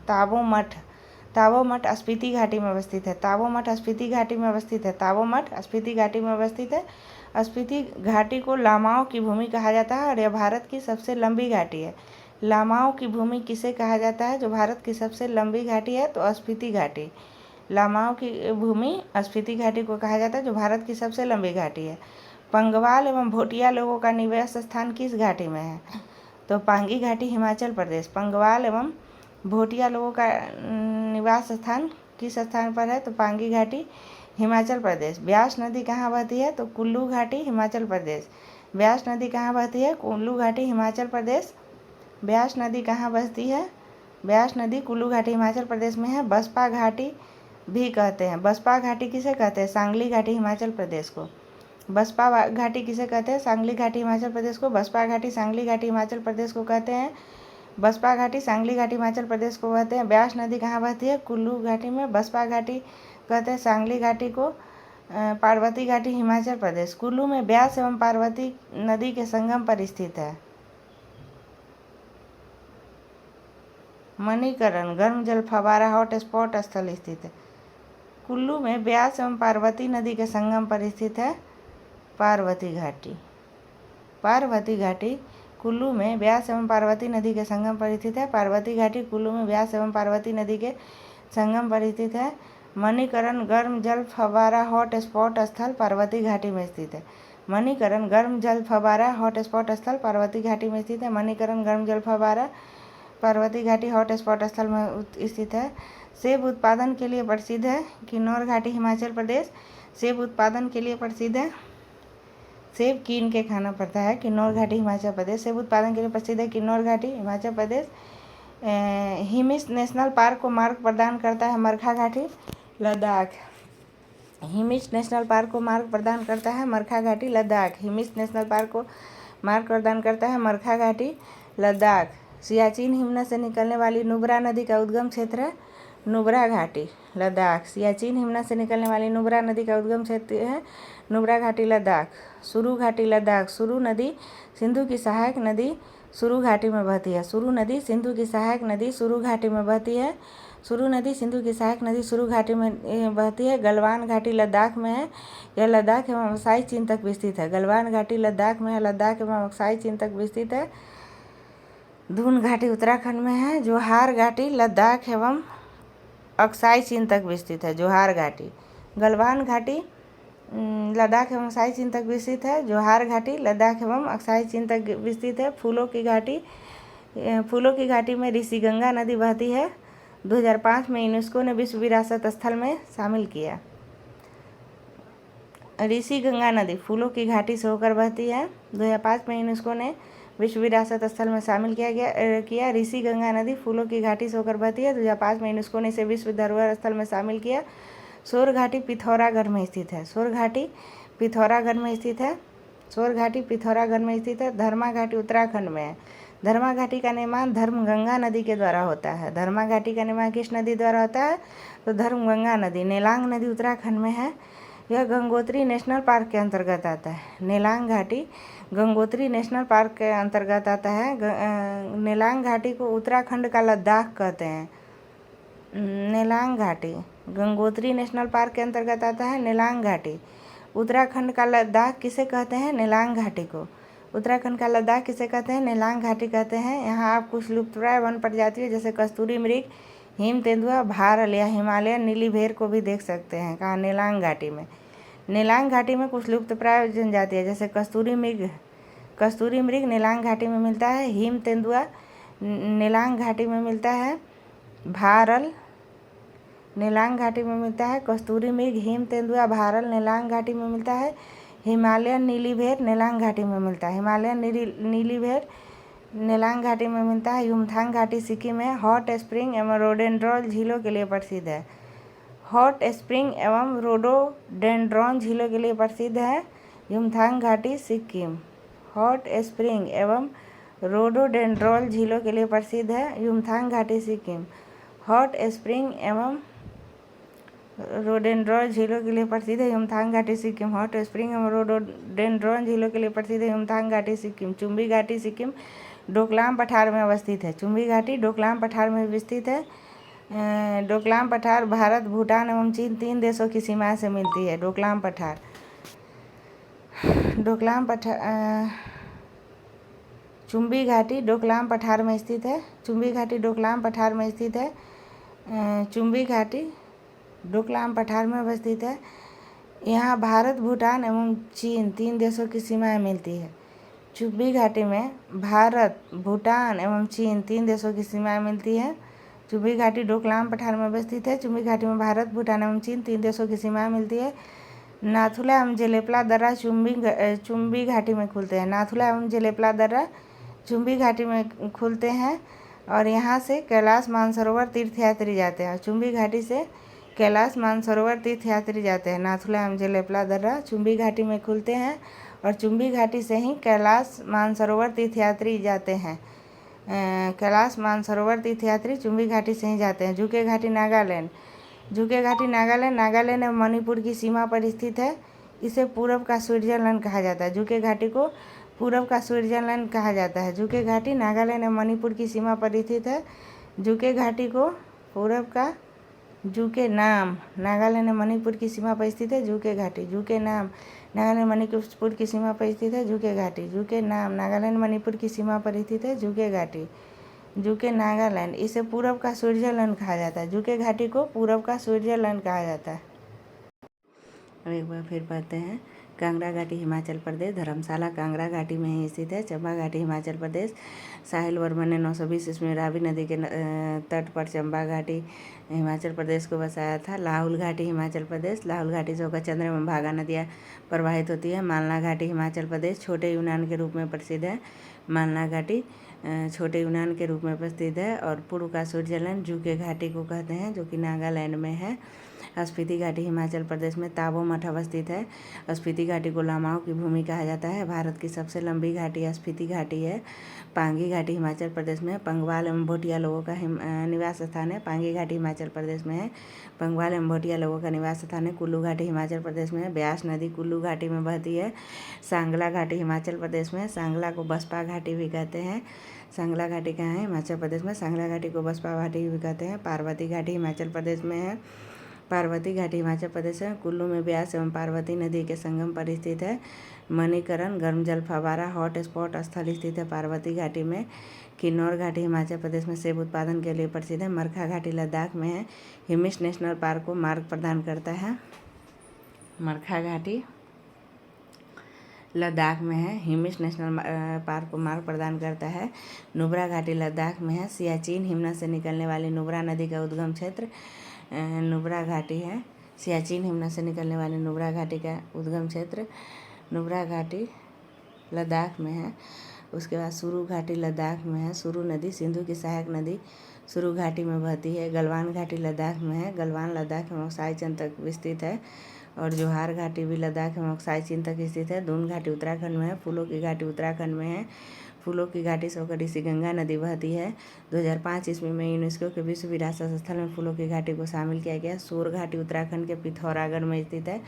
ताबो मठ स्पीति घाटी में अवस्थित है। ताबो मठ स्पीति घाटी में अवस्थित है। ताबो मठ स्पीति घाटी में अवस्थित है। स्पीति घाटी को लामाओं की भूमि कहा जाता है और यह भारत की सबसे लंबी घाटी है। लामाओं की भूमि किसे कहा जाता है जो भारत की सबसे लंबी घाटी है? तो स्पीति घाटी। लामाओं की भूमि स्पीति घाटी को कहा जाता है जो भारत की सबसे लंबी घाटी है। पंगवाल एवं भोटिया लोगों का निवास स्थान किस घाटी में है? तो पांगी घाटी हिमाचल प्रदेश। पंगवाल एवं भोटिया लोगों का निवास स्थान किस स्थान पर है? तो पांगी घाटी हिमाचल प्रदेश। ब्यास नदी कहाँ बहती है? तो कुल्लू घाटी हिमाचल प्रदेश। ब्यास नदी कहाँ बहती है? कुल्लू घाटी हिमाचल प्रदेश। ब्यास नदी कहाँ बहती है? ब्यास नदी कुल्लू घाटी हिमाचल प्रदेश में है। बसपा घाटी भी कहते हैं। बसपा घाटी किसे कहते हैं? सांगली घाटी हिमाचल प्रदेश को। बसपा घाटी किसे कहते हैं? सांगली घाटी हिमाचल प्रदेश को। बसपा घाटी सांगली घाटी हिमाचल प्रदेश को कहते हैं। बसपा घाटी सांगली घाटी हिमाचल प्रदेश को कहते हैं। ब्यास नदी कहाँ बहती है? कुल्लू घाटी में। बसपा घाटी कहते हैं सांगली घाटी को। पार्वती घाटी हिमाचल प्रदेश। कुल्लू में ब्यास एवं पार्वती नदी के संगम पर स्थित है। मणिकरण गर्म जल फव्वारा हॉट स्पॉट स्थल स्थित है। कुल्लू में ब्यास एवं पार्वती नदी के संगम पर स्थित है पार्वती घाटी। पार्वती घाटी कुल्लू में ब्यास एवं पार्वती नदी के संगम पर स्थित है। पार्वती घाटी कुल्लू में ब्यास एवं पार्वती नदी के संगम पर स्थित है। मणिकरण गर्म जल फव्वारा हॉट स्पॉट स्थल पार्वती घाटी में स्थित है। मणिकरण गर्म जल फव्वारा हॉट स्पॉट स्थल पार्वती घाटी में स्थित है। मणिकरण गर्म जल फव्वारा पार्वती घाटी हॉट स्पॉट स्थल में स्थित है। सेब उत्पादन के लिए प्रसिद्ध है किन्नौर घाटी हिमाचल प्रदेश। सेब उत्पादन के लिए प्रसिद्ध है। सेब कीन के खाना पड़ता है किन्नौर घाटी हिमाचल प्रदेश। सेब उत्पादन के लिए प्रसिद्ध है किन्नौर घाटी हिमाचल प्रदेश। हिमिस नेशनल पार्क को मार्ग प्रदान करता है मरखा घाटी लद्दाख। हिमिस नेशनल पार्क को मार्ग प्रदान करता है मरखा घाटी लद्दाख। हिमिस नेशनल पार्क को मार्ग प्रदान करता है मरखा घाटी लद्दाख। सियाचिन हिमनद से निकलने वाली नुब्रा नदी का उद्गम क्षेत्र है नुब्रा घाटी लद्दाख। सियाचिन हिमनद से निकलने वाली नुब्रा नदी का उद्गम क्षेत्र है नुब्रा घाटी लद्दाख। सुरू घाटी लद्दाख। सुरू नदी सिंधु की सहायक नदी सुरू घाटी में बहती है। सुरू नदी सिंधु की सहायक नदी सुरू घाटी में बहती है। सुरू नदी सिंधु की सहायक नदी सुरू घाटी में बहती है। गलवान घाटी लद्दाख में है। यह लद्दाख एवं अक्साई चीन तक विस्तृत है। गलवान घाटी लद्दाख में है। लद्दाख एवं अक्साई चीन तक विस्तृत है। धून घाटी उत्तराखंड में है। जोहार घाटी लद्दाख एवं अक्साई चीन तक विस्तृत है। जोहार घाटी। गलवान घाटी लद्दाख एवं अक्साई चीन तक विस्तृत है। जोहार घाटी लद्दाख एवं अक्साई चीन तक विस्तृत है। फूलों की घाटी में ऋषि गंगा नदी बहती है। 2005 में यूनेस्को ने विश्व विरासत स्थल में शामिल किया। ऋषि गंगा नदी फूलों की घाटी से होकर बहती है। 2005 में यूनेस्को ने विश्व विरासत स्थल में शामिल किया। ऋषि गंगा नदी फूलों की घाटी से होकर बहती है। 2005 में यूनेस्को ने इसे विश्व धरोहर स्थल में शामिल किया। सोर घाटी पिथौरागढ़ में स्थित है। सोर घाटी पिथौरागढ़ में स्थित है। सोर घाटी पिथौरागढ़ में स्थित है। धर्मा घाटी उत्तराखंड में है। धर्मा घाटी का निर्माण धर्मगंगा नदी के द्वारा होता है। धर्मा घाटी का निर्माण किस नदी द्वारा होता है? तो धर्मगंगा नदी। नेलांग नदी उत्तराखंड में है। यह गंगोत्री नेशनल पार्क के अंतर्गत आता है। नेलांग घाटी गंगोत्री नेशनल पार्क के अंतर्गत आता है। नेलांग घाटी को उत्तराखंड का लद्दाख कहते हैं। नेलांग घाटी गंगोत्री नेशनल पार्क के अंतर्गत आता है। नेलांग घाटी उत्तराखंड का लद्दाख किसे कहते हैं? नेलांग घाटी को। उत्तराखंड का लद्दाख किसे कहते हैं? नेलांग घाटी कहते हैं। यहाँ आप कुछ लुप्तप्राय वन प्रजातियों जैसे कस्तूरी मृग, हिम तेंदुआ, भारल या हिमालयन नीली भेड़ को भी देख सकते हैं। कहाँ? नेलांग घाटी में। नेलांग घाटी में कुछ लुप्तप्राय जनजातियाँ जैसे कस्तूरी मृग नेलांग घाटी में मिलता है। हिम तेंदुआ नेलांग घाटी में मिलता है। भारल नेलांग घाटी में मिलता है। कस्तूरी मृग, हिम तेंदुआ, भारल नेलांग घाटी में मिलता है। हिमालयन नीली भेड़ नेलांग घाटी में मिलता है। हिमालयन नीली भेड़ नेलांग घाटी में मिलता है। युमथांग घाटी सिक्किम में हॉट स्प्रिंग एवं रोडेंड्रॉन झीलों के लिए प्रसिद्ध है। हॉट स्प्रिंग एवं रोडोडेंड्रॉन झीलों के लिए प्रसिद्ध है युमथांग घाटी सिक्किम। हॉट स्प्रिंग एवं रोडोडेंड्रॉन झीलों के लिए प्रसिद्ध है युमथांग घाटी सिक्किम। हॉट स्प्रिंग एवं रोडेंड्रॉन झीलों के लिए प्रसिद्ध है युमथांग घाटी सिक्किम। हॉट स्प्रिंग एवं रोडोडेंड्रॉन झीलों के लिए प्रसिद्ध है युमथांग घाटी सिक्किम। चुम्बी घाटी सिक्किम डोकलाम पठार में अवस्थित है। चुम्बी घाटी डोकलाम पठार में विस्तृत है। डोकलाम पठार भारत, भूटान एवं चीन 3 देशों की सीमा से मिलती है। डोकलाम पठार चुम्बी घाटी डोकलाम पठार में स्थित है। चुम्बी घाटी डोकलाम पठार में स्थित है। चुम्बी घाटी डोकलाम पठार में अवस्थित है। यहाँ भारत, भूटान एवं चीन 3 देशों की सीमाएं मिलती है। चुम्बी घाटी में भारत, भूटान एवं चीन 3 देशों की सीमाएं मिलती है। चुम्बी घाटी डोकलाम पठार में अवस्थित है। चुम्बी घाटी में भारत, भूटान एवं चीन 3 देशों की सीमाएं मिलती है। नाथुला एवं जेलेपला दर्रा चुम्बी घाटी में खुलते हैं। नाथुला एवं जेलेपला दर्रा चुम्बी घाटी में खुलते हैं और यहाँ से कैलाश मानसरोवर तीर्थयात्री जाते हैं। चुम्बी घाटी से कैलाश मानसरोवर तीर्थयात्री जाते हैं। नाथुला एवं जेलेपला दर्रा चुम्बी घाटी में खुलते हैं और चुम्बी घाटी से ही कैलाश मानसरोवर तीर्थयात्री जाते हैं। कैलाश मानसरोवर तीर्थयात्री चुम्बी घाटी से ही जाते हैं। जूके घाटी नागालैंड नागालैंड एवं मणिपुर की सीमा पर स्थित है। इसे पूरब का स्विट्जरलैंड कहा जाता है। जूके घाटी को पूरब का स्विट्जरलैंड कहा जाता है। जूके घाटी नागालैंड एवं मणिपुर की सीमा पर स्थित है। जूके घाटी को पूरब का जूके नाम नागालैंड एवं मणिपुर की सीमा पर स्थित है। जूके घाटी जूके नाम नागालैंड मणिपुर की सीमा पर स्थित है। जूके घाटी जूके नाम नागालैंड मणिपुर की सीमा पर स्थित है। जूके घाटी जूके नागालैंड इसे पूरब का स्विट्जरलैंड कहा जाता है। जूके घाटी को पूरब का स्विट्जरलैंड कहा जाता है। अब एक बार फिर पढ़ते हैं। कांगड़ा घाटी हिमाचल प्रदेश, धर्मशाला कांगड़ा घाटी में ही स्थित है। चंबा घाटी हिमाचल प्रदेश, साहिल वर्मन ने 920 ईस्वी में रावी नदी के तट पर चंबा घाटी हिमाचल प्रदेश को बसाया था। लाहुल घाटी हिमाचल प्रदेश, लाहुल घाटी से होकर चंद्र एवं भागा नदियाँ प्रवाहित होती है। मालना घाटी हिमाचल प्रदेश, छोटे यूनान के रूप में प्रसिद्ध है। मालना घाटी छोटे यूनान के रूप में प्रसिद्ध है और पूर्व का स्विट्जरलैंड जूके घाटी को कहते हैं, जो कि नागालैंड में है। स्पीति घाटी हिमाचल प्रदेश में ताबो मठ अवस्थित है। स्पीति घाटी को लामाओं की भूमि कहा जाता है। भारत की सबसे लंबी घाटी स्पीति घाटी है। पांगी घाटी हिमाचल प्रदेश में पंगवाल एवं भोटिया लोगों का निवास स्थान है। पांगी घाटी हिमाचल प्रदेश में है। पंगवाल एवं भोटिया लोगों का निवास स्थान है। कुल्लू घाटी हिमाचल प्रदेश में है। ब्यास नदी कुल्लू घाटी में बहती है। सांगला घाटी हिमाचल प्रदेश में, सांगला को बसपा घाटी भी कहते हैं। सांगला घाटी कहाँ है? हिमाचल प्रदेश में। सांगला घाटी को बसपा घाटी भी कहते हैं। पार्वती घाटी हिमाचल प्रदेश में है। पार्वती घाटी हिमाचल प्रदेश है। कुल्लू में ब्यास एवं पार्वती नदी के संगम पर स्थित है। मणिकरण गर्म जल फव्वारा हॉट स्पॉट स्थल स्थित है पार्वती घाटी में। किन्नौर घाटी हिमाचल प्रदेश में सेब उत्पादन के लिए प्रसिद्ध है। मरखा घाटी लद्दाख में है। हिमिश नेशनल पार्क को मार्ग प्रदान करता है। मरखा घाटी लद्दाख में है। हिमिश नेशनल पार्क को मार्ग प्रदान करता है। नुब्रा घाटी लद्दाख में है। सियाचिन हिमनद से निकलने वाली नुब्रा नदी का उद्गम क्षेत्र नुब्रा घाटी है। सियाचिन हिमनद से निकलने वाली नुब्रा घाटी का उद्गम क्षेत्र नुब्रा घाटी लद्दाख में है। उसके बाद सुरु घाटी लद्दाख में है। सुरु नदी सिंधु की सहायक नदी सुरु घाटी में बहती है। गलवान घाटी लद्दाख में है। गलवान लद्दाख में अक्साई चीन तक विस्तृत है। और जोहार घाटी भी लद्दाख में अक्साई चीन तक स्थित है। दून घाटी उत्तराखंड में है। फूलों की घाटी उत्तराखंड में है। फूलों की घाटी से होकर ऋषि गंगा नदी बहती है। 2005 ईस्वी में यूनेस्को के विश्व विरासत स्थल में फूलों की घाटी को शामिल किया गया। सोर घाटी उत्तराखंड के पिथौरागढ़ में स्थित है।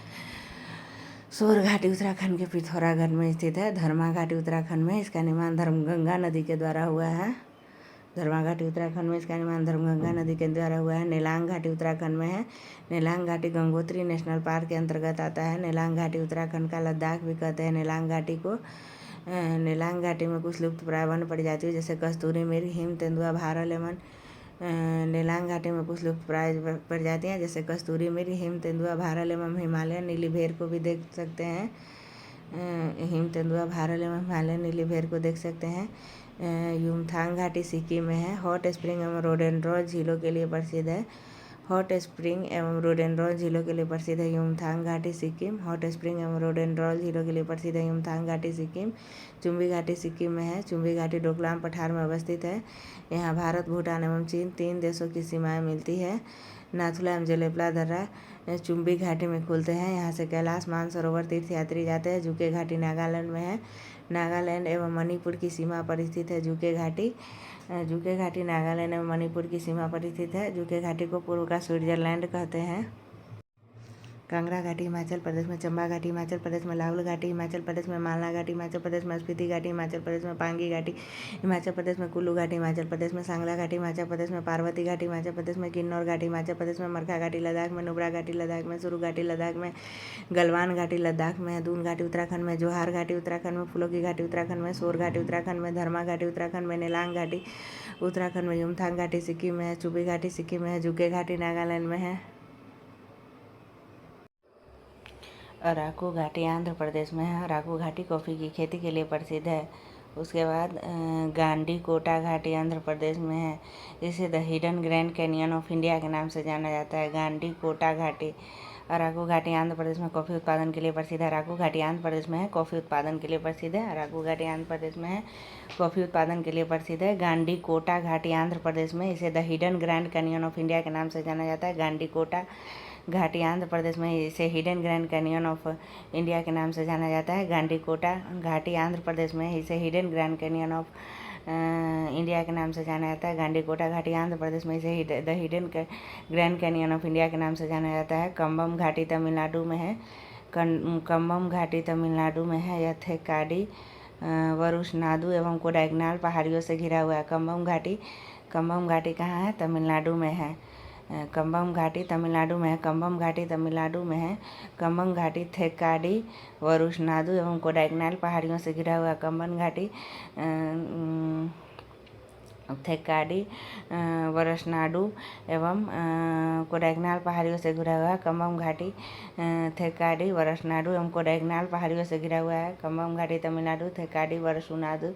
सोर घाटी उत्तराखंड के पिथौरागढ़ में स्थित है। धर्मा घाटी उत्तराखंड में, इसका निर्माण धर्मगंगा नदी के द्वारा हुआ है। धर्मा घाटी उत्तराखंड में, इसका निर्माण धर्मगंगा नदी के द्वारा हुआ है। नेलांग घाटी उत्तराखंड में है। नेलांग घाटी गंगोत्री नेशनल पार्क के अंतर्गत आता है। नेलांग घाटी उत्तराखंड का लद्दाख भी कहते हैं। नेलांग घाटी को नेलांग घाटी में कुछ लुप्त प्राय वन्य प्रजातियों जैसे कस्तूरी मृग, हिम तेंदुआ, भारल लेमन नेलांग घाटी में कुछ लुप्त प्राय प्रजातियाँ जैसे कस्तूरी मृग, हिम तेंदुआ, भारल एवं हिमालयन नीली भेड़ को भी देख सकते हैं। हिम तेंदुआ, भारल एवं हिमालयन नीली भेड़ को देख सकते हैं। युमथांग घाटी सिक्किम में है। हॉट स्प्रिंग एवं रोडेंड्रॉन झीलों के लिए प्रसिद्ध है। हॉट स्प्रिंग एवं रोडेंड्रॉन झीलों के लिए प्रसिद्ध है युमथांग घाटी सिक्किम। हॉट स्प्रिंग एवं रोडेंड्रॉन झीलों के लिए प्रसिद्ध है युमथांग घाटी सिक्किम। चुम्बी घाटी सिक्किम में है। चुम्बी घाटी डोकलाम पठार में अवस्थित है। यहाँ भारत, भूटान एवं चीन 3 देशों की सीमाएं मिलती है। नाथुला एवं जेलेपला दर्रा चुम्बी घाटी में खुलते हैं। यहाँ से कैलाश मानसरोवर तीर्थयात्री जाते हैं। जूके घाटी नागालैंड में है। नागालैंड एवं मणिपुर की सीमा पर स्थित है। जूके घाटी नागालैंड एवं मणिपुर की सीमा पर स्थित है। जूके घाटी को पूर्व का स्विट्जरलैंड कहते हैं। कांगड़ा घाटी हिमाचल प्रदेश में, चंबा घाटी हिमाचल प्रदेश में, लाहुल घाटी हिमाचल प्रदेश में, मालना घाटी हिमाचल प्रदेश में, स्पीति घाटी हिमाचल प्रदेश में, पांगी घाटी हिमाचल प्रदेश में, कुल्लू घाटी हिमाचल प्रदेश में, सांगला घाटी हिमाचल प्रदेश में, पार्वती घाटी हिमाचल प्रदेश में, किन्नौर घाटी हिमाचल प्रदेश में, मरखा घाटी लद्दाख में, नुब्रा घाटी लद्दाख में, सुरु घाटी लद्दाख में, गलवान घाटी लद्दाख में, दून घाटी उत्तराखंड में, जोहार घाटी उत्तराखंड में, फूलों की घाटी उत्तराखंड में, सोर घाटी उत्तराखंड में, धर्मा घाटी उत्तराखंड में, नेलांग घाटी उत्तराखंड में, युमथांग घाटी सिक्किम में है, चुबी घाटी सिक्किम में है, जुके घाटी नागालैंड में है। अराकू घाटी आंध्र प्रदेश में है। अराकू घाटी कॉफ़ी की खेती के लिए प्रसिद्ध है। उसके बाद गांडीकोटा घाटी आंध्र प्रदेश में है। इसे the hidden grand canyon of India के नाम से जाना जाता है। गांडीकोटा घाटी। अराकू घाटी आंध्र प्रदेश में कॉफ़ी उत्पादन के लिए प्रसिद्ध है। अराकू घाटी आंध्र प्रदेश में है, कॉफ़ी उत्पादन के लिए प्रसिद्ध है। अराकू घाटी आंध्र प्रदेश में है, कॉफ़ी उत्पादन के लिए प्रसिद्ध है। गांडीकोटा घाटी आंध्र प्रदेश में, इसे the hidden grand canyon of India के नाम से जाना जाता है। गांडीकोटा घाटी आंध्र प्रदेश में, इसे hidden grand canyon of India के नाम से जाना जाता है। गांडीकोटा घाटी आंध्र प्रदेश में, इसे hidden grand canyon of India के नाम से जाना जाता है। गांडीकोटा घाटी आंध्र प्रदेश में, इसे the hidden grand canyon of India के नाम से जाना जाता है। कम्बम घाटी तमिलनाडु में है। कम्बम घाटी तमिलनाडु में है। यह थेक्काडी, वरुशनाडु एवं कोडाइकनाल पहाड़ियों से घिरा हुआ है। कम्बम घाटी कहाँ है? तमिलनाडु में है। कम्बम घाटी तमिलनाडु में है। कम्बम घाटी तमिलनाडु में है। कम्बम घाटी थेक्काडी, वरुशनाडु एवं कोडाइकनाल पहाड़ियों से घिरा हुआ। कम्बम घाटी थेक्काडी, वरुशनाडु एवं कोडाइकनाल पहाड़ियों से घिरा हुआ है। कम्बम घाटी थेक्काडी, वरुशनाडु एवं कोडाइकनाल पहाड़ियों से घिरा हुआ है। कम्बम घाटी तमिलनाडु, थेक्काडी, वरुशनाडु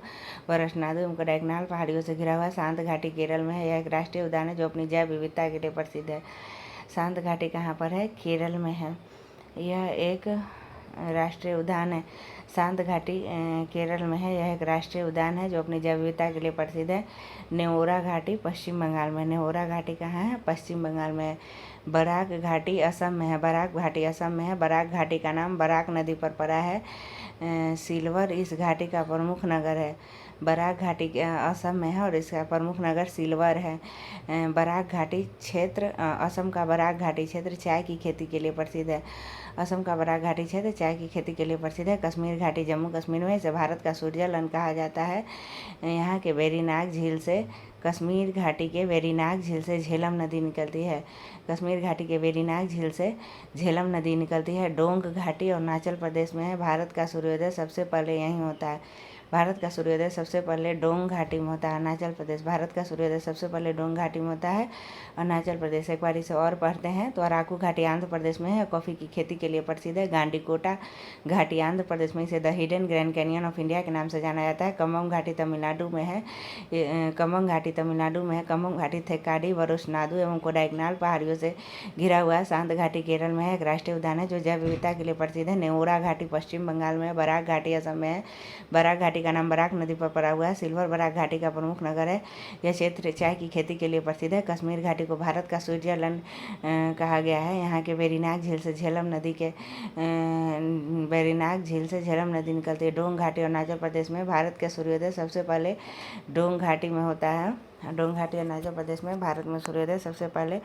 एवं कोडाइकनाल पहाड़ियों से घिरा हुआ है। शांत घाटी केरल में है। यह एक राष्ट्रीय उद्यान है जो अपनी जैव विविधता के लिए प्रसिद्ध है। शांत घाटी कहाँ पर है? केरल में है। यह एक राष्ट्रीय उद्यान है। शांत घाटी केरल में है। यह एक राष्ट्रीय उद्यान है जो अपनी जैव विविधता के लिए प्रसिद्ध है। नेओरा घाटी पश्चिम बंगाल में। नेओरा घाटी कहाँ है? पश्चिम बंगाल में है। बराक घाटी असम में है। बराक घाटी असम में है। बराक घाटी का नाम बराक नदी पर पड़ा है। सिल्वर इस घाटी का प्रमुख नगर है। बराक घाटी असम में है और इसका प्रमुख नगर सिल्वर है। बराक घाटी क्षेत्र, असम का बराक घाटी क्षेत्र चाय की खेती के लिए प्रसिद्ध है। असम का बराक घाटी क्षेत्र चाय की खेती के लिए प्रसिद्ध है। कश्मीर घाटी जम्मू कश्मीर में, इसे भारत का स्विट्जरलैंड कहा जाता है। यहाँ के वेरीनाग झील से, कश्मीर घाटी के वेरीनाग झील से झेलम नदी निकलती है। कश्मीर घाटी के वेरीनाग झील से झेलम नदी निकलती है। डोंग घाटी अरुणाचल प्रदेश में है। भारत का सूर्योदय सबसे पहले यहीं होता है। भारत का सूर्योदय सबसे पहले डोंग घाटी में होता है। अरुणाचल प्रदेश। भारत का सूर्योदय सबसे पहले डोंग घाटी में होता है, अरुणाचल प्रदेश। एक बार इसे और पढ़ते हैं तो अराकू घाटी आंध्र प्रदेश में है। कॉफ़ी की खेती के लिए प्रसिद्ध है। गांडीकोटा घाटी आंध्र प्रदेश में, इसे the hidden grand canyon of India के नाम से जाना जाता है। कम्बम घाटी तमिलनाडु में है। कम्बम घाटी तमिलनाडु में है। कम्बम घाटी थेक्काडी, वरुशनाडु एवं कोडाइकनाल पहाड़ियों से घिरा हुआ है। शांत घाटी केरल में है। एक राष्ट्रीय उद्यान है जो जैव विविधता के लिए प्रसिद्ध है। नेओरा घाटी पश्चिम बंगाल में है। बराक घाटी असम में है। बराक घाटी का नाम बराक नदी पर पड़ा हुआ है। सिल्वर बराक घाटी का प्रमुख नगर है। यह क्षेत्र चाय की खेती के लिए प्रसिद्ध है। कश्मीर घाटी को भारत का स्विट्जरलैंड कहा गया है। यहाँ के वेरीनाग झील से झेलम नदी निकलती है। डोंग घाटी अरुणाचल प्रदेश में। भारत का सूर्योदय सबसे पहले डोंग घाटी में होता है। डोंग घाटी अरुणाचल प्रदेश में। भारत में सूर्योदय सबसे पहले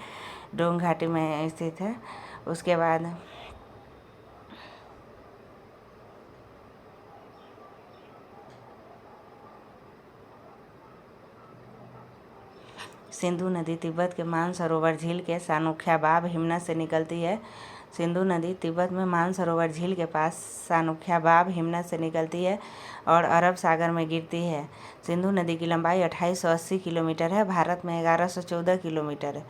डोंग घाटी में स्थित है। उसके बाद सिंधु नदी तिब्बत के मानसरोवर झील के सानुख्याबाब हिमनद से निकलती है। सिंधु नदी तिब्बत में मानसरोवर झील के पास सानुख्याबाब हिमनद से निकलती है और अरब सागर में गिरती है। सिंधु नदी की लंबाई 2880 किलोमीटर है। भारत में 1114 किलोमीटर है,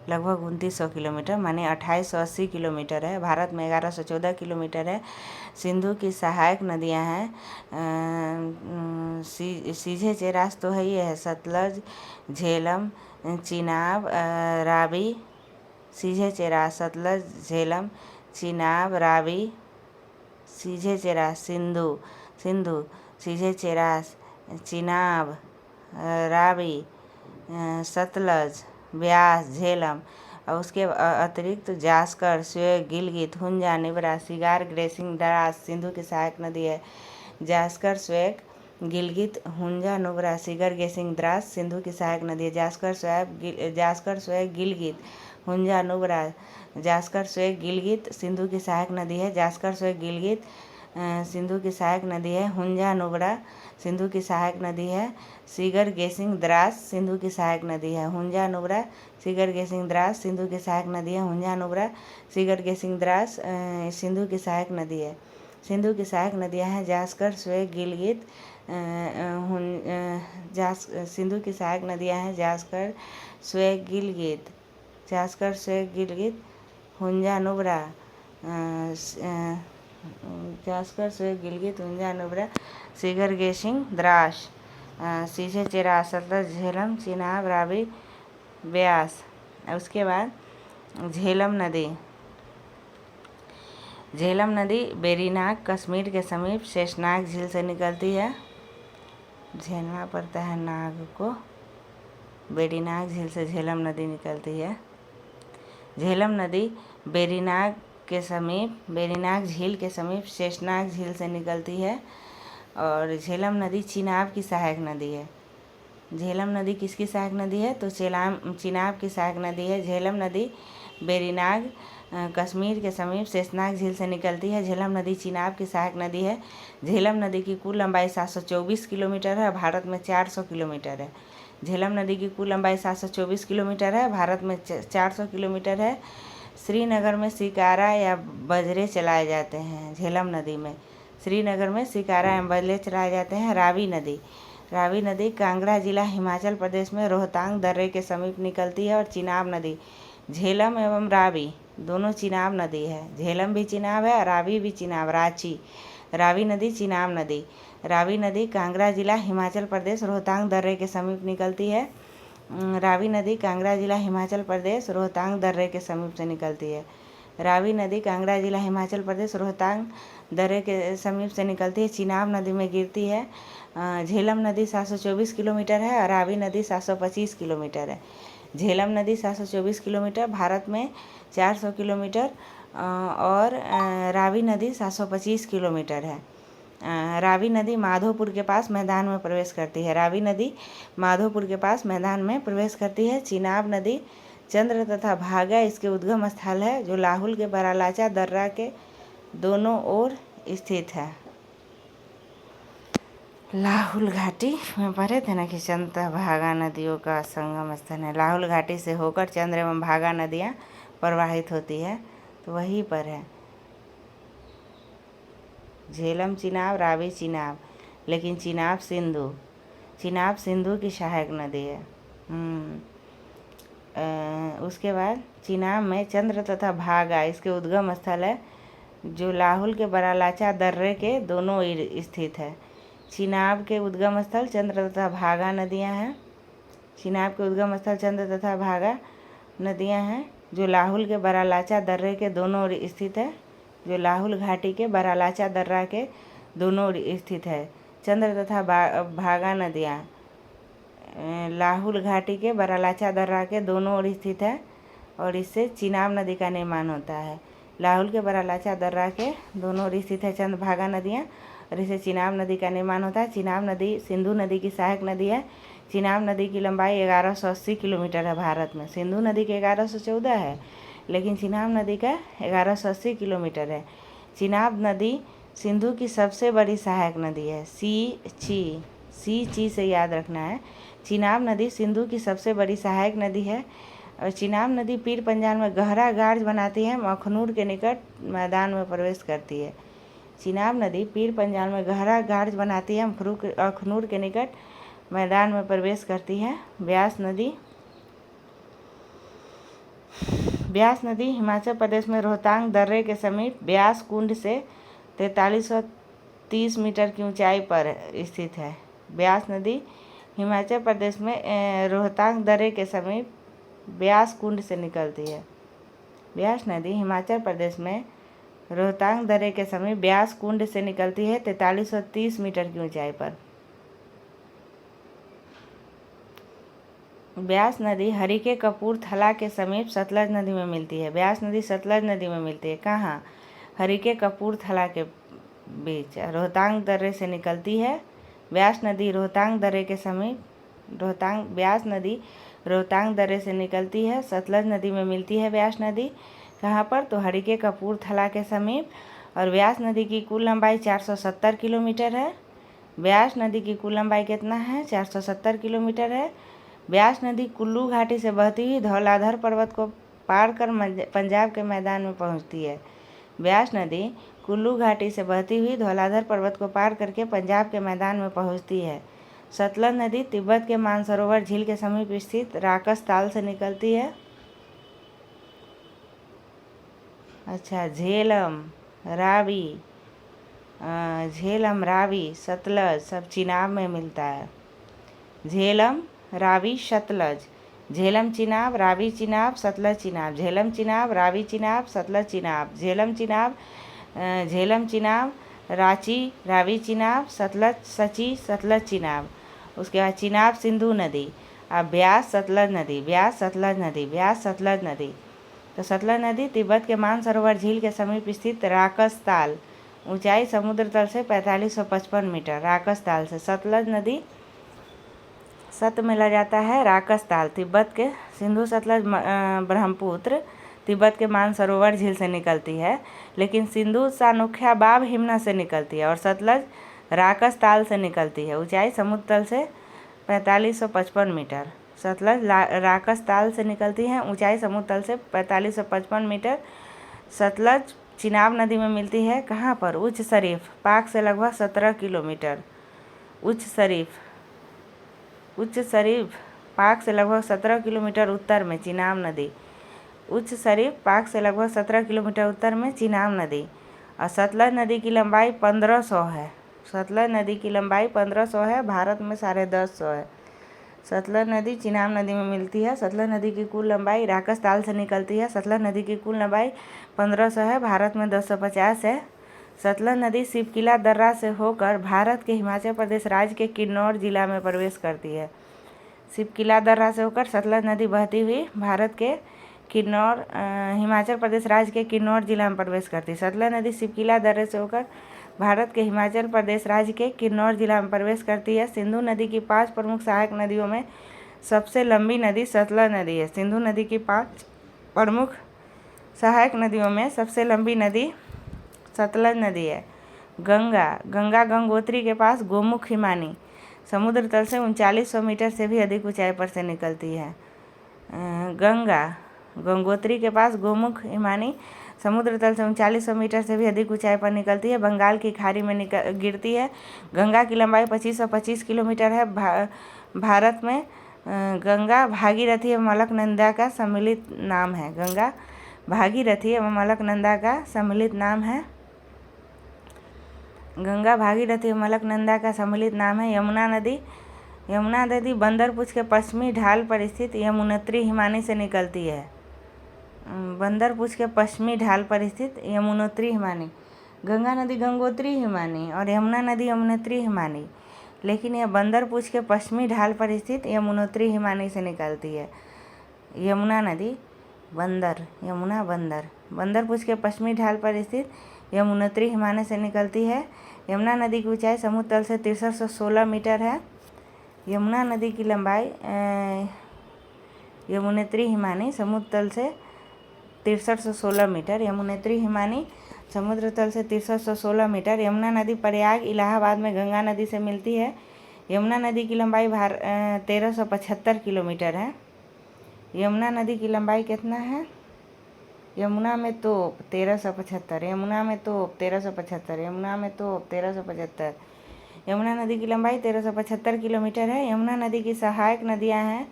लगभग 2900 किलोमीटर, माने 2880 किलोमीटर है। भारत में 1114 किलोमीटर है। सिंधु की सहायक नदियां हैं, सीधे चेरास तो है, ये है सतलज, झेलम, चिनाब, रावी। सीधे चेरास, सतलज, झेलम, चिनाब, रावी, सीधे चेरास। सिंधु, सीधे चेरास, चिनाब, रावी, सतलज, ब्यास, झेलम और उसके अतिरिक्त जास्कर, स्वेग, गिलगित, हुंजा, निब्रा, सिगार, ग्रेसिंग, द्रास सिंधु की सहायक नदी है। जास्कर स्वेग गिलगित हुंजा नुब्रा सीगर गेसिंग द्रास सिंधु की सहायक नदी है। जास्कर स्वेग गिलगित हुंजा नुब्रा जास्कर स्वेग गिलगित सिंधु की सहायक नदी है। जास्कर स्वेग गिलगित सिंधु की सहायक नदी है। हुंजा नुब्रा सिंधु की सहायक नदी है। सीगर गेसिंग द्रास सिंधु की सहायक नदी है। हुंजा नुब्रा सीगर गेसिंग द्रास सिंधु की सहायक नदी है। हुंजा नुब्रा सीगर गेसिंग द्रास सिंधु की सहायक नदी है। सिंधु की सहायक नदियाँ हैं जास्कर स्वेग गिलगित सिंधु की सहायक नदियाँ हैं जास्कर स्वेग गिलगित हुंजा नुब्रा जास्कर स्वेग गिलगित हुंजा नुब्रा सीगर गेसिंग द्रास सीसे चेरा सतलज झेलम चिनाब रावी ब्यास। उसके बाद झेलम नदी बेरीनाग कश्मीर के समीप शेषनाग झील से निकलती है। झेलना पड़ता है नाग को। बेरीनाग झील से झेलम नदी निकलती है। झेलम नदी बेरीनाग झील के समीप शेषनाग झील से निकलती है। और झेलम नदी चिनाब की सहायक नदी है। झेलम नदी किसकी सहायक नदी है? तो चिनाब की सहायक नदी है। झेलम नदी बेरीनाग कश्मीर के समीप शेषनाग झील से निकलती है। झेलम नदी चिनाब की सहायक नदी है। झेलम नदी की कुल लंबाई 724 किलोमीटर है। भारत में 400 किलोमीटर है। झेलम नदी की कुल लंबाई 724 किलोमीटर है। भारत में 400 किलोमीटर है। श्रीनगर में शिकारा या बजरे चलाए जाते हैं। झेलम नदी में श्रीनगर में शिकारा या बजरे चलाए जाते हैं। रावी नदी कांगड़ा जिला हिमाचल प्रदेश में रोहतांग दर्रे के समीप निकलती है। और चिनाब नदी झेलम एवं रावी दोनों चिनाब नदी है। झेलम भी चिनाब है, रावी भी चिनाब। रावी नदी चिनाब नदी। रावी नदी कांगड़ा जिला हिमाचल प्रदेश रोहतांग दर्रे के समीप निकलती है। रावी नदी कांगड़ा जिला हिमाचल प्रदेश रोहतांग दर्रे के समीप से निकलती है। रावी नदी कांगड़ा जिला हिमाचल प्रदेश रोहतांग दर्रे के समीप से निकलती है। चिनाब नदी में गिरती है। झेलम नदी 724 किलोमीटर है और रावी नदी 725 किलोमीटर है। झेलम नदी 724 किलोमीटर, भारत में 400 किलोमीटर और रावी नदी 725 किलोमीटर है। रावी नदी माधोपुर के पास मैदान में प्रवेश करती है। रावी नदी माधोपुर के पास मैदान में प्रवेश करती है। चिनाब नदी चंद्र तथा भागा इसके उद्गम स्थल है, जो लाहुल के बरालाचा दर्रा के दोनों ओर स्थित है। लाहुल घाटी में पढ़े थे ना कि चंद्र भागा नदियों का संगम स्थल है। लाहुल घाटी से होकर चंद्र एवं भागा नदियाँ प्रवाहित होती है, तो वहीं पर है। झेलम चिनाब, रावी चिनाब, लेकिन चिनाब सिंधु की सहायक नदी है। उसके बाद चिनाब में चंद्र तथा भागा इसके उद्गम स्थल है, जो लाहुल के बरालाचा दर्रे के दोनों ओर स्थित है। चिनाब के उद्गम स्थल चंद्र तथा भागा नदियाँ हैं। चिनाब के उद्गम स्थल चंद्र तथा भागा नदियाँ हैं, जो लाहुल के बरालाचा दर्रे के दोनों ओर स्थित है। जो लाहुल घाटी के बरालाचा दर्रा के दोनों ओर स्थित है। चंद्र तथा भागा नदियाँ लाहुल घाटी के बरालाचा दर्रा के दोनों ओर स्थित है और इससे चिनाब नदी का निर्माण होता है। लाहुल के बरालाचा दर्रा के दोनों ओर स्थित है चंद्र भागा नदियाँ और इससे चिनाब नदी का निर्माण होता है। चिनाब नदी सिंधु नदी की सहायक नदी है। चिनाब नदी की लंबाई 1180 किलोमीटर है भारत में। सिंधु नदी के 1114 है, लेकिन चिनाब नदी का 1180 किलोमीटर है। चिनाब नदी सिंधु की सबसे बड़ी सहायक नदी है। ची से याद रखना है। चिनाब नदी सिंधु की सबसे बड़ी सहायक नदी है और चिनाब नदी पीर पंजाल में गहरा गार्ज बनाती है, अखनूर के निकट मैदान में प्रवेश करती है। चिनाब नदी पीर पंजाल में गहरा गार्ज बनाती है, अखनूर के निकट मैदान में प्रवेश करती है। ब्यास नदी हिमाचल प्रदेश में रोहतांग दर्रे के समीप ब्यास कुंड से 4330 मीटर की ऊंचाई पर स्थित है। ब्यास नदी हिमाचल प्रदेश में रोहतांग दर्रे के समीप ब्यास कुंड से निकलती है। ब्यास नदी हिमाचल प्रदेश में रोहतांग दर्रे के समीप ब्यास कुंड से निकलती है 4330 मीटर की ऊंचाई पर। ब्यास नदी हरिके कपूरथला के समीप सतलज नदी में मिलती है। ब्यास नदी सतलज नदी में मिलती है। कहाँ? हरिके कपूरथला के बीच। रोहतांग दर्रे से निकलती है। ब्यास नदी रोहतांग दर्रे के समीप ब्यास नदी रोहतांग दर्रे से निकलती है। सतलज नदी में मिलती है ब्यास नदी। कहाँ पर? तो हरिके कपूरथला के समीप। और ब्यास नदी की कुल लंबाई 470 किलोमीटर है। ब्यास नदी की कुल लंबाई कितना है? 470 किलोमीटर है। ब्यास नदी कुल्लू घाटी से बहती हुई धौलाधर पर्वत को पार कर पंजाब के मैदान में पहुंचती है। ब्यास नदी कुल्लू घाटी से बहती हुई धौलाधर पर्वत को पार करके पंजाब के मैदान में पहुंचती है। सतलज नदी तिब्बत के मानसरोवर झील के समीप स्थित राकस ताल से निकलती है। अच्छा, झेलम, रावी, सतलज सब चिनाब में मिलता है। झेलम, रावी, सतलज। झेलम चिनाब, रावी चिनाब, सतलज चिनाब। झेलम चिनाब, रावी चिनाब, सतलज चिनाब। झेलम चिनाब, रांची, रावी चिनाब, सतलज सची, सतलज चिनाब। उसके बाद चिनाब सिंधु नदी। अब ब्यास सतलज नदी। तो सतलज नदी तिब्बत के मानसरोवर झील के समीप स्थित राकस ताल, ऊंचाई समुद्र तल से 4555 मीटर। राकस ताल से सतलज नदी सत मिला जाता है राकस ताल। तिब्बत के सिंधु सतलज ब्रह्मपुत्र तिब्बत के मानसरोवर झील से निकलती है, लेकिन सिंधु सानुख्या बाब हिमना से निकलती है और सतलज राकस ताल से निकलती है। ऊंचाई समुद्र तल से 4555 मीटर। सतलज राकस ताल से निकलती है, ऊंचाई समुद्र तल से 4555 मीटर। सतलज चिनाब नदी में मिलती है। कहाँ पर? उच्च शरीफ, पाक से लगभग 17 किलोमीटर। उच्च शरीफ पाक से लगभग 17 किलोमीटर उत्तर में चिनाब नदी। उच्च शरीफ पाक से लगभग 17 किलोमीटर उत्तर में चिनाब नदी। और सतलज नदी की लंबाई 1500 है। सतलज नदी की लंबाई 1500 है, भारत में 1050 है। सतलज नदी चिनाब नदी में मिलती है। सतलज नदी की कुल लंबाई राकस ताल से निकलती है। सतलज नदी की कुल लंबाई 1500 है, भारत में 1050 है। सतलज नदी शिवकिला दर्रा से होकर भारत के हिमाचल प्रदेश राज्य के किन्नौर जिला में प्रवेश करती है। शिवकिला दर्रा से होकर सतलज नदी बहती हुई भारत के हिमाचल प्रदेश राज्य के किन्नौर जिला में प्रवेश करती है। सतलज नदी शिवकिला दर्रे से होकर भारत के हिमाचल प्रदेश राज्य के किन्नौर जिला में प्रवेश करती है। सिंधु नदी की 5 प्रमुख सहायक नदियों में सबसे लंबी नदी सतलज नदी है। सिंधु नदी की 5 प्रमुख सहायक नदियों में सबसे लंबी नदी सतलज नदी है। गंगा गंगोत्री के पास गोमुख हिमानी समुद्र तल से 3900 मीटर से भी अधिक ऊंचाई पर से निकलती है। गंगोत्री के पास गोमुख हिमानी समुद्र तल से 3900 मीटर से भी अधिक ऊंचाई पर निकलती है। बंगाल की खाड़ी में गिरती है। गंगा की लंबाई 2525 किलोमीटर है। भारत में गंगा भागीरथी एवं अलकनंदा का सम्मिलित नाम है। गंगा भागीरथी एवं अलकनंदा का सम्मिलित नाम है। गंगा भागीरथी एवं अलकनंदा का सम्मिलित नाम है। यमुना नदी बंदरपुछ के पश्चिमी ढाल पर स्थित यमुनोत्री हिमानी से निकलती है। बंदरपुछ के पश्चिमी ढाल पर स्थित यमुनोत्री हिमानी। गंगा नदी गंगोत्री हिमानी और यमुना नदी यमुनोत्री हिमानी, लेकिन यह बंदरपुछ के पश्चिमी ढाल पर स्थित यमुनोत्री हिमानी से निकलती है। यमुना नदी बंदरपुछ के पश्चिमी ढाल पर स्थित यमुनोत्री हिमानी से निकलती है। यमुना नदी की ऊंचाई समुद्र तल से 6316 मीटर है। यमुना नदी की लंबाई यमुनोत्री हिमानी समुद्र तल से 6316 मीटर। यमुनोत्री हिमानी समुद्र तल से 6316 मीटर। यमुना नदी प्रयाग इलाहाबाद में गंगा नदी से मिलती है। यमुना नदी की लंबाई 1375 किलोमीटर है। यमुना नदी की लंबाई कितना है? यमुना में तोप 1375, यमुना में तोप 1375, यमुना में तोप 1375। यमुना नदी की लंबाई 1375 किलोमीटर है। यमुना नदी की सहायक नदियां हैं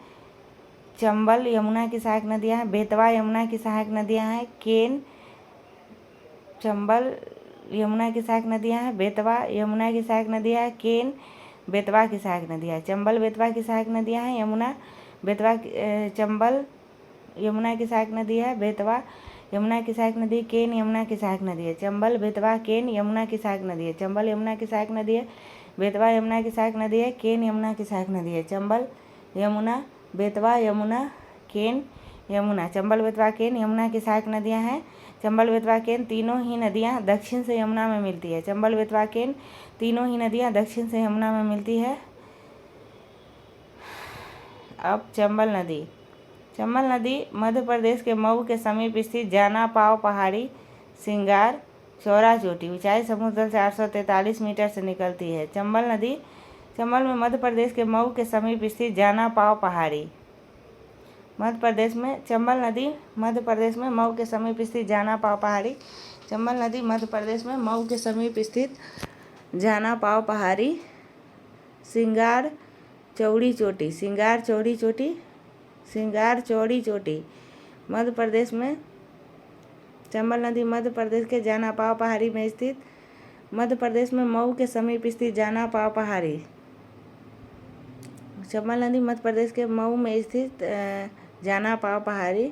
चंबल यमुना की सहायक नदियां हैं, बेतवा यमुना की सहायक नदियां हैं, केन चंबल यमुना की सहायक नदियां हैं, बेतवा यमुना की सहायक नदियां हैं, केन बेतवा की सहायक नदियां हैं। चंबल बेतवा की सहायक नदियां हैं। यमुना बेतवा चंबल यमुना की सहायक नदी है। बेतवा यमुना की सहायक नदी, केन यमुना की सहायक नदी है। चंबल बेतवा केन यमुना की सहायक नदी है। चंबल यमुना की सहायक नदी है। बेतवा यमुना की सहायक नदी है। केन यमुना की सहायक नदी है। चंबल यमुना बेतवा यमुना केन यमुना चंबल बेतवा केन यमुना की सहायक नदियां हैं। चंबल बेतवा केन तीनों ही नदियाँ दक्षिण से यमुना में मिलती है। चंबल बेतवा केन तीनों ही नदियाँ दक्षिण से यमुना में मिलती है। अब चंबल नदी। चंबल नदी मध्य प्रदेश के मऊ के समीप स्थित जाना पाव पहाड़ी सिंगार चौरा चोटी ऊंचाई समुद्र तल से 843 मीटर से निकलती है। चंबल नदी चंबल में मध्य प्रदेश के मऊ के समीप स्थित जाना पाव पहाड़ी मध्य प्रदेश में चंबल नदी मध्य प्रदेश में मऊ के समीप स्थित जाना पाव पहाड़ी चंबल नदी मध्य प्रदेश में मऊ के समीप स्थित जाना पाव पहाड़ी सिंगार चौड़ी चोटी सिंगार चौड़ी चोटी सिंगार चौड़ी चोटी मध्य प्रदेश में चंबल नदी मध्य प्रदेश के जाना पाव पहाड़ी में स्थित मध्य प्रदेश में मऊ के समीप स्थित जाना पाव पहाड़ी चंबल नदी मध्य प्रदेश के मऊ में स्थित जाना पाव पहाड़ी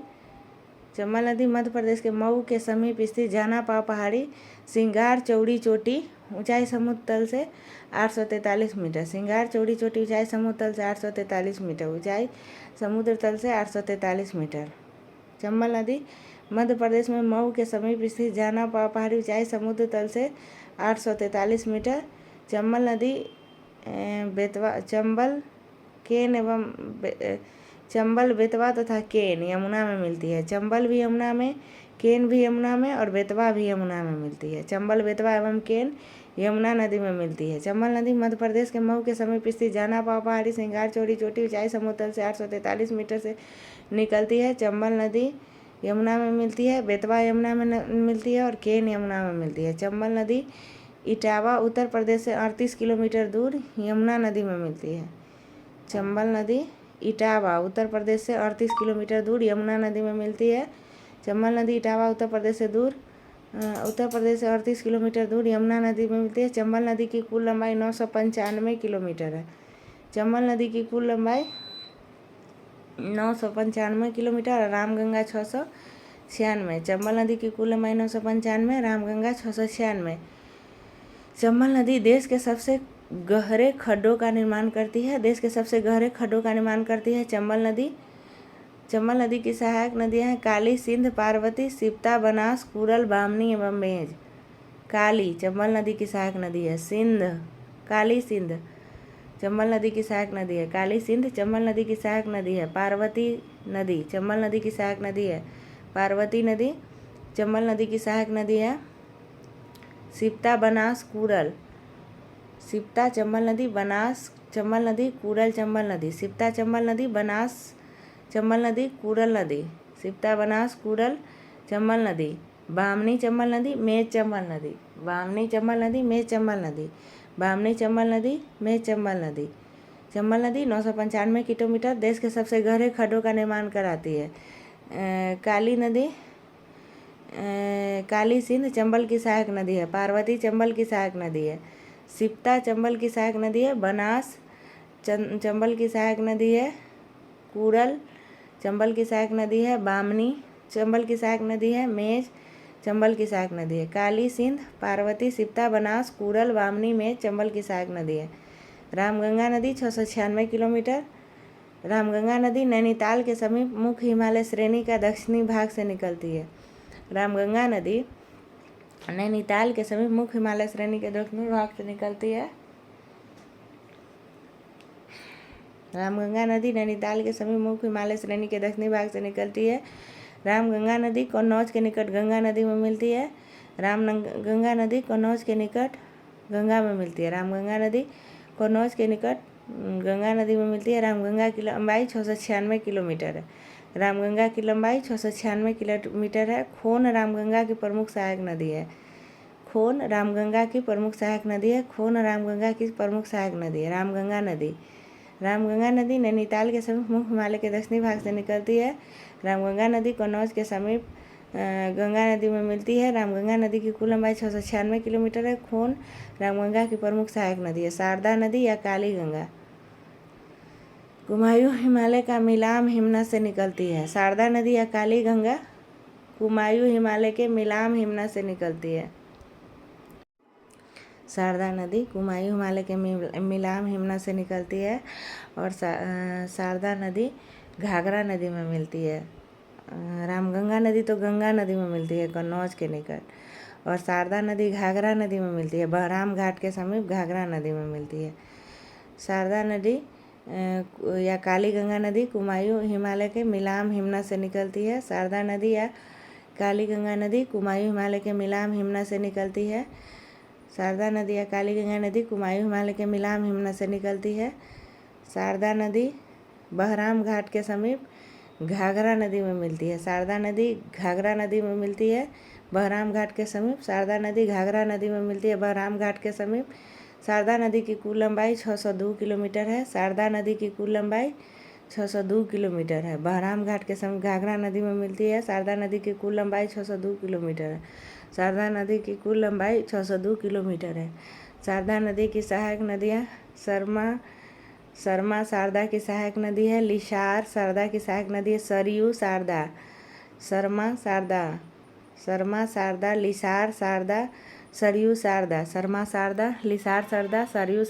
चंबल नदी मध्य प्रदेश के मऊ के समीप स्थित जाना पाव पहाड़ी सिंगार चौड़ी चोटी ऊंचाई समुद्र तल से 843 मीटर सिंगार चौड़ी चोटी ऊंचाई समुद्र तल से 843 मीटर ऊंचाई समुद्र तल से 843 मीटर चंबल नदी मध्य प्रदेश में मऊ के समीप स्थित जाना पाव पहाड़ी ऊंचाई समुद्र तल से 843 मीटर चंबल नदी बेतवा चंबल केन एवं चंबल बेतवा तथा केन यमुना में मिलती है। चंबल भी यमुना में केन भी यमुना में और बेतवा भी यमुना में मिलती है। चंबल बेतवा एवं केन यमुना नदी में मिलती है। चंबल नदी मध्य प्रदेश के मऊ के समीप स्थित जाना पाव पहाड़ी सिंगार चौड़ी चोटी ऊंचाई समुद्र तल से 843 मीटर से निकलती है। चंबल नदी यमुना में मिलती है, बेतवा यमुना में मिलती है और केन यमुना में मिलती है। चंबल नदी इटावा उत्तर प्रदेश से 38 किलोमीटर दूर यमुना नदी में मिलती है। चंबल नदी इटावा उत्तर प्रदेश से 38 किलोमीटर दूर यमुना नदी में मिलती है। चंबल नदी इटावा उत्तर प्रदेश से 38 किलोमीटर दूर यमुना नदी में मिलती है। चंबल नदी की कुल लंबाई 995 किलोमीटर है। चंबल नदी की कुल लंबाई 995 किलोमीटर और रामगंगा 696। चंबल नदी की कुल लंबाई 995, रामगंगा 696। चंबल नदी देश के सबसे गहरे खड्डों का निर्माण करती है। देश के सबसे गहरे खड्डों का निर्माण करती है चंबल नदी की सहायक नदियां हैं काली, सिंध, पार्वती, सिप्ता, बनास, कुरल, बामनी एवं मेज। काली चंबल नदी की सहायक नदी है। काली सिंध चंबल नदी की सहायक नदी है। काली सिंध चंबल नदी की सहायक नदी है। पार्वती नदी चंबल नदी की सहायक नदी है। पार्वती नदी चंबल नदी की सहायक नदी है। सिप्ता, बनास, कुरल सिप्ता चंबल नदी, बनास चंबल नदी, कुरल चंबल नदी। सिप्ता चंबल नदी, बनास चंबल नदी, कुरल नदी। सिप्ता, बनास, कुरल चंबल नदी। बामनी चंबल नदी, मेज चंबल नदी। बामनी चंबल नदी, मेज चंबल नदी। बामनी चंबल नदी, मेज चंबल नदी। चंबल नदी 995 किलोमीटर देश के सबसे गहरे खड्डों का निर्माण कराती है। काली नदी काली सिंध चंबल की सहायक नदी है। पार्वती चंबल की सहायक नदी है। सिप्ता चंबल की सहायक नदी है। बनास चंबल की सहायक नदी है। कुरल चंबल की सहायक नदी है। बामनी चंबल की सहायक नदी है। मेज चंबल की सहायक नदी है। काली सिंध, पार्वती, सिप्ता, बनास, कुरल, बामनी, मेज चंबल की सहायक नदी है। रामगंगा नदी 696 किलोमीटर। रामगंगा नदी नैनीताल के समीप मुख्य हिमालय श्रेणी का दक्षिणी भाग से निकलती है। रामगंगा नदी नैनीताल के समीप मुख्य हिमालय श्रेणी के दक्षिणी भाग से निकलती है। रामगंगा नदी नैनीताल के समीप मुख्य हिमालय श्रेणी के दक्षिणी भाग से निकलती है। रामगंगा नदी कन्नौज के निकट गंगा नदी में मिलती है। रामगंगा नदी कन्नौज के निकट गंगा में मिलती है। रामगंगा नदी कन्नौज के निकट गंगा नदी में मिलती है। रामगंगा की लंबाई 696 किलोमीटर है। रामगंगा की लंबाई 696 किलोमीटर है। खोन रामगंगा की प्रमुख सहायक नदी है। खोन रामगंगा की प्रमुख सहायक नदी है। खोन रामगंगा की प्रमुख सहायक नदी है। रामगंगा नदी नैनीताल के समीप मुख्य हिमालय के दक्षिणी भाग से निकलती है। रामगंगा नदी कन्नौज के समीप गंगा नदी में मिलती है। रामगंगा नदी की कुल लंबाई 696 किलोमीटर है। खोन रामगंगा की प्रमुख सहायक नदी है। शारदा नदी या काली गंगा कुमायूं हिमालय का मिलाम हिमना से निकलती है। शारदा नदी या काली गंगा कुमायूं हिमालय के मिलाम हिमना से निकलती है। शारदा नदी कुमायूं हिमालय के मिलाम हिमना से निकलती है और शारदा नदी घाघरा नदी में मिलती है। रामगंगा नदी तो गंगा नदी में मिलती है कन्नौज के निकट, और शारदा नदी घाघरा नदी में मिलती है, बहराम घाट के समीप घाघरा नदी में मिलती है। शारदा नदी या काली गंगा नदी कुमायूं हिमालय के मिलाम हिमना से निकलती है। शारदा नदी या काली गंगा नदी कुमायूं हिमालय के मिलाम हिमना से निकलती है। शारदा नदी या काली गंगा नदी कुमायूं हिमालय के मिलाम हिमना से निकलती है। शारदा नदी बहराम घाट के समीप घाघरा नदी में मिलती है। शारदा नदी घाघरा नदी में मिलती है बहराम घाट के समीप। शारदा नदी घाघरा नदी में मिलती है बहराम घाट के समीप। शारदा नदी की कुल लंबाई 602 किलोमीटर है। शारदा नदी की कुल लंबाई 602 किलोमीटर है। बहराम घाट के समीप घाघरा नदी में मिलती है। शारदा नदी की कुल लंबाई 602 किलोमीटर है। शारदा नदी की कुल लंबाई 602 किलोमीटर है। शारदा नदी की सहायक नदियाँ शर्मा शारदा की सहायक नदी है। लिसार शारदा की सहायक नदी है। सरयू शारदा, शर्मा शारदा, लिसार शारदा, सरयू शारदा, शर्मा शारदा, लिसार शारदा, सरयू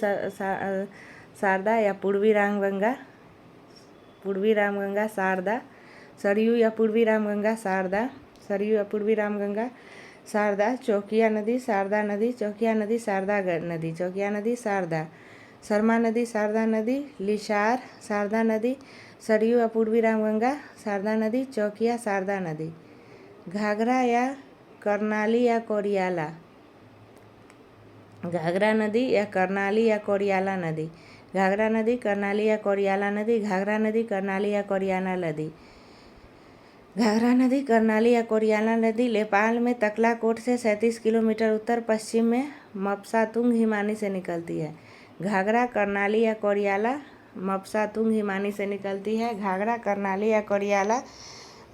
शारदा या पूर्वी रामगंगा शारदा, सरयू या पूर्वी रामगंगा शारदा, सरयू या पूर्वी रामगंगा शारदा। चौकिया नदी शारदा नदी, चौकिया नदी शारदा नदी, चौकिया नदी शारदा। शर्मा नदी शारदा नदी, लिसार शारदा नदी, सरयू या पूर्वी रामगंगा शारदा नदी, चौकिया शारदा नदी। घाघरा या करनाली या कोरियाला, घाघरा नदी या करनाली या कोरियाला नदी, घाघरा नदी करनाली या कोरियाला नदी, घाघरा नदी करनाली या कोरियाला नदी। घाघरा नदी करनाली या कोरियाला नदी नेपाल में तकलाकोट से 37 किलोमीटर उत्तर पश्चिम में मपसातुंग हिमानी से निकलती है। घाघरा करनाली या कोरियाला मपसातुंग हिमानी से निकलती है। घाघरा करनाली या कोरियाला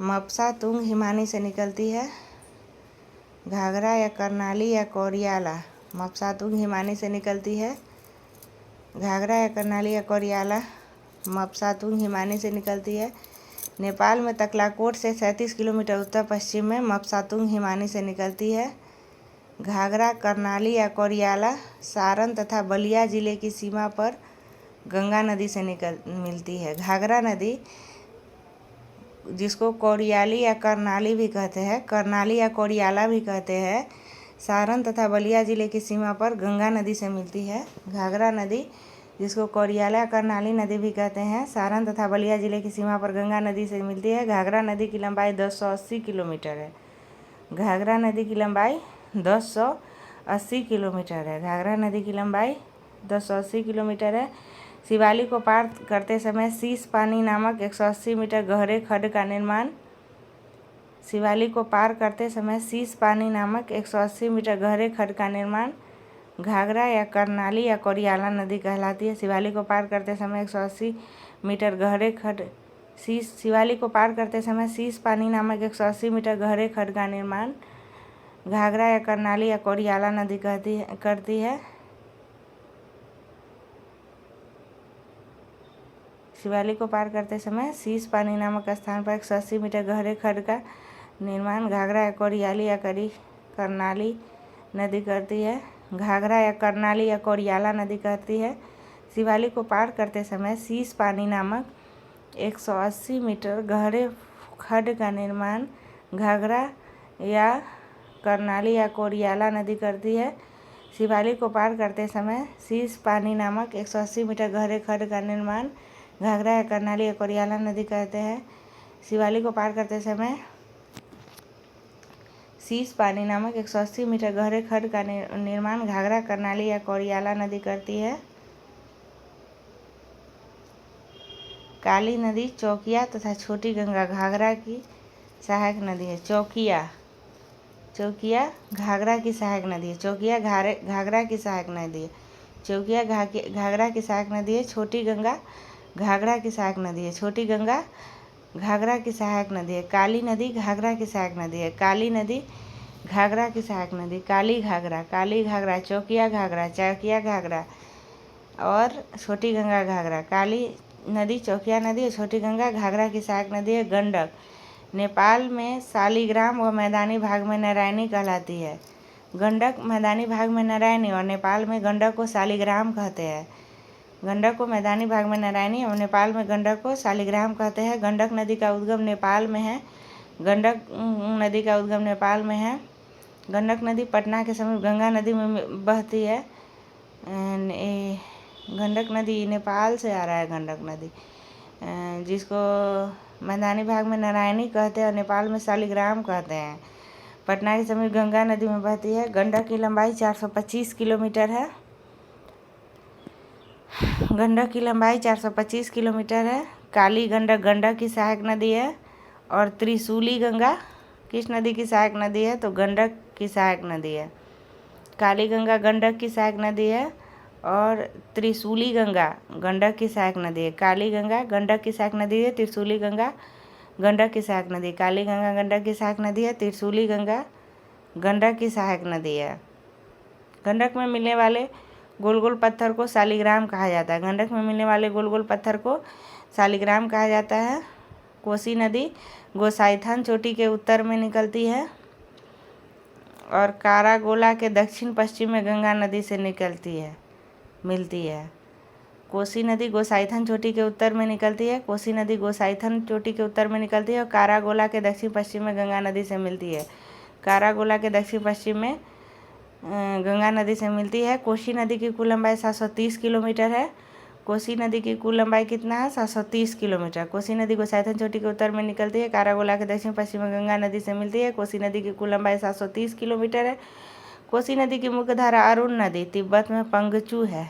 मपसातुंग हिमानी से निकलती है। घाघरा या करनाली या कोरियाला मपसातुंग हिमानी से निकलती है। घाघरा या करनाली या कोरियाला मपसातुंग हिमानी से निकलती है। नेपाल में तकलाकोट से 37 किलोमीटर उत्तर पश्चिम में मपसातुंग हिमानी से निकलती है। घाघरा करनाली या कोरियाला सारण तथा बलिया जिले की सीमा पर गंगा नदी से मिलती है। घाघरा नदी, जिसको कोरियाली या करनाली भी कहते हैं, करनाली या कोरियाला भी कहते हैं, सारण तथा बलिया जिले की सीमा पर गंगा नदी से मिलती है। घाघरा नदी, जिसको कोरियाला करनाली नदी भी कहते हैं, सारण तथा बलिया जिले की सीमा पर गंगा नदी से मिलती है। घाघरा नदी की लंबाई 1080 किलोमीटर है। घाघरा नदी की लंबाई 1080 किलोमीटर है। घाघरा नदी की लंबाई 1080 किलोमीटर है। शिवालिक को पार करते समय शीश पानी नामक 180 मीटर गहरे खड्ड का निर्माण, शिवालिक को पार करते समय शीश पानी नामक 180 मीटर गहरे खड्ड का निर्माण घाघरा या करनाली या कोरियाला नदी कहलाती है। शिवालिक को पार करते समय 180 मीटर गहरे खड्ड शिवालिक को पार करते समय शीश पानी नामक 180 मीटर गहरे खड्ड का निर्माण घाघरा या करनाली या कोरियाला नदी करती है। शिवालिक को पार करते समय शीश पानी नामक स्थान पर 180 मीटर गहरे खड्ड का निर्माण घाघरा या कोरियाली या करनाली नदी करती है। घाघरा या करनाली या कोरियाला नदी करती है। शिवालिक को पार करते समय शीश पानी नामक 180 मीटर गहरे खड्ड का निर्माण घाघरा या करनाली या कोरियाला नदी करती है। शिवालिक को पार करते समय शीश पानी नामक 180 मीटर गहरे खड्ड का निर्माण घाघरा या करनाली या कोरियाला नदी कहते हैं। शिवालिक को पार करते समय शीश पानी नामक 180 मीटर गहरे खड्ड का निर्माण घाघरा करनाली या कोरियाला नदी करती है। काली नदी चौकिया तथा छोटी गंगा घाघरा की सहायक नदी है। चौकिया घाघरा की सहायक नदी है। चौकिया घाघरा की सहायक नदी है। चौकिया घाघरा की सहायक नदी है। छोटी गंगा घाघरा की सहायक नदी है। छोटी गंगा घाघरा की सहायक नदी है। काली नदी घाघरा की सहायक नदी है। काली नदी घाघरा की सहायक नदी। काली घाघरा, चौकिया घाघरा और छोटी गंगा घाघरा। काली नदी चौकिया नदी और छोटी गंगा घाघरा की सहायक नदी है। गंडक नेपाल में शालिग्राम व मैदानी भाग में नारायणी कहलाती है। गंडक मैदानी भाग में नारायणी और नेपाल में गंडक को शालिग्राम कहते हैं। गंडक को मैदानी भाग में नारायणी और नेपाल में गंडक को शालिग्राम कहते हैं। गंडक नदी का उद्गम नेपाल में है। गंडक नदी का उद्गम नेपाल में है। गंडक नदी पटना के समीप गंगा नदी में बहती है। गंडक नदी नेपाल से आ रहा है। गंडक नदी जिसको मैदानी भाग में नारायणी कहते हैं और नेपाल में शालिग्राम कहते हैं। पटना के समीप गंगा नदी में बहती है। गंडक की लंबाई 425 किलोमीटर है। गंडक की लंबाई 425 किलोमीटर है। काली गंडक गंडक की सहायक नदी है और त्रिशूली गंगा किस नदी की सहायक नदी है? तो गंडक की सहायक नदी है। काली गंगा गंडक की सहायक नदी है और त्रिशूली गंगा गंडक की सहायक नदी है। काली गंगा गंडक की सहायक नदी है। त्रिशूली गंगा गंडक की सहायक नदी। काली गंगा गंडक की सहायक नदी है। त्रिशूली गंगा गंडक की सहायक नदी है। गंडक में मिलने वाले गोल गोल पत्थर को शालिग्राम कहा जाता है। गंडक में मिलने वाले गोल गोल पत्थर को शालिग्राम कहा जाता है। कोसी नदी गोसाइथन चोटी के उत्तर में निकलती है और कारागोला के दक्षिण पश्चिम में गंगा नदी से मिलती है। कोसी नदी गोसाइथन चोटी के उत्तर में निकलती है। कोसी नदी गोसाइथन चोटी के उत्तर में निकलती है और कारागोला के दक्षिण पश्चिम में गंगा नदी से मिलती है। कारागोला के दक्षिण पश्चिम में गंगा नदी से मिलती है। कोसी नदी की कुल लंबाई 730 किलोमीटर है। कोसी नदी की कुल लंबाई कितना है? 730 किलोमीटर। कोसी नदी गोसाइथन चोटी के उत्तर में निकलती है। कारागोला के दक्षिण पश्चिम में गंगा नदी से मिलती है। कोसी नदी की कुल लंबाई 730 किलोमीटर है। कोसी नदी की मुख्य धारा अरुण नदी तिब्बत में पंगचू है।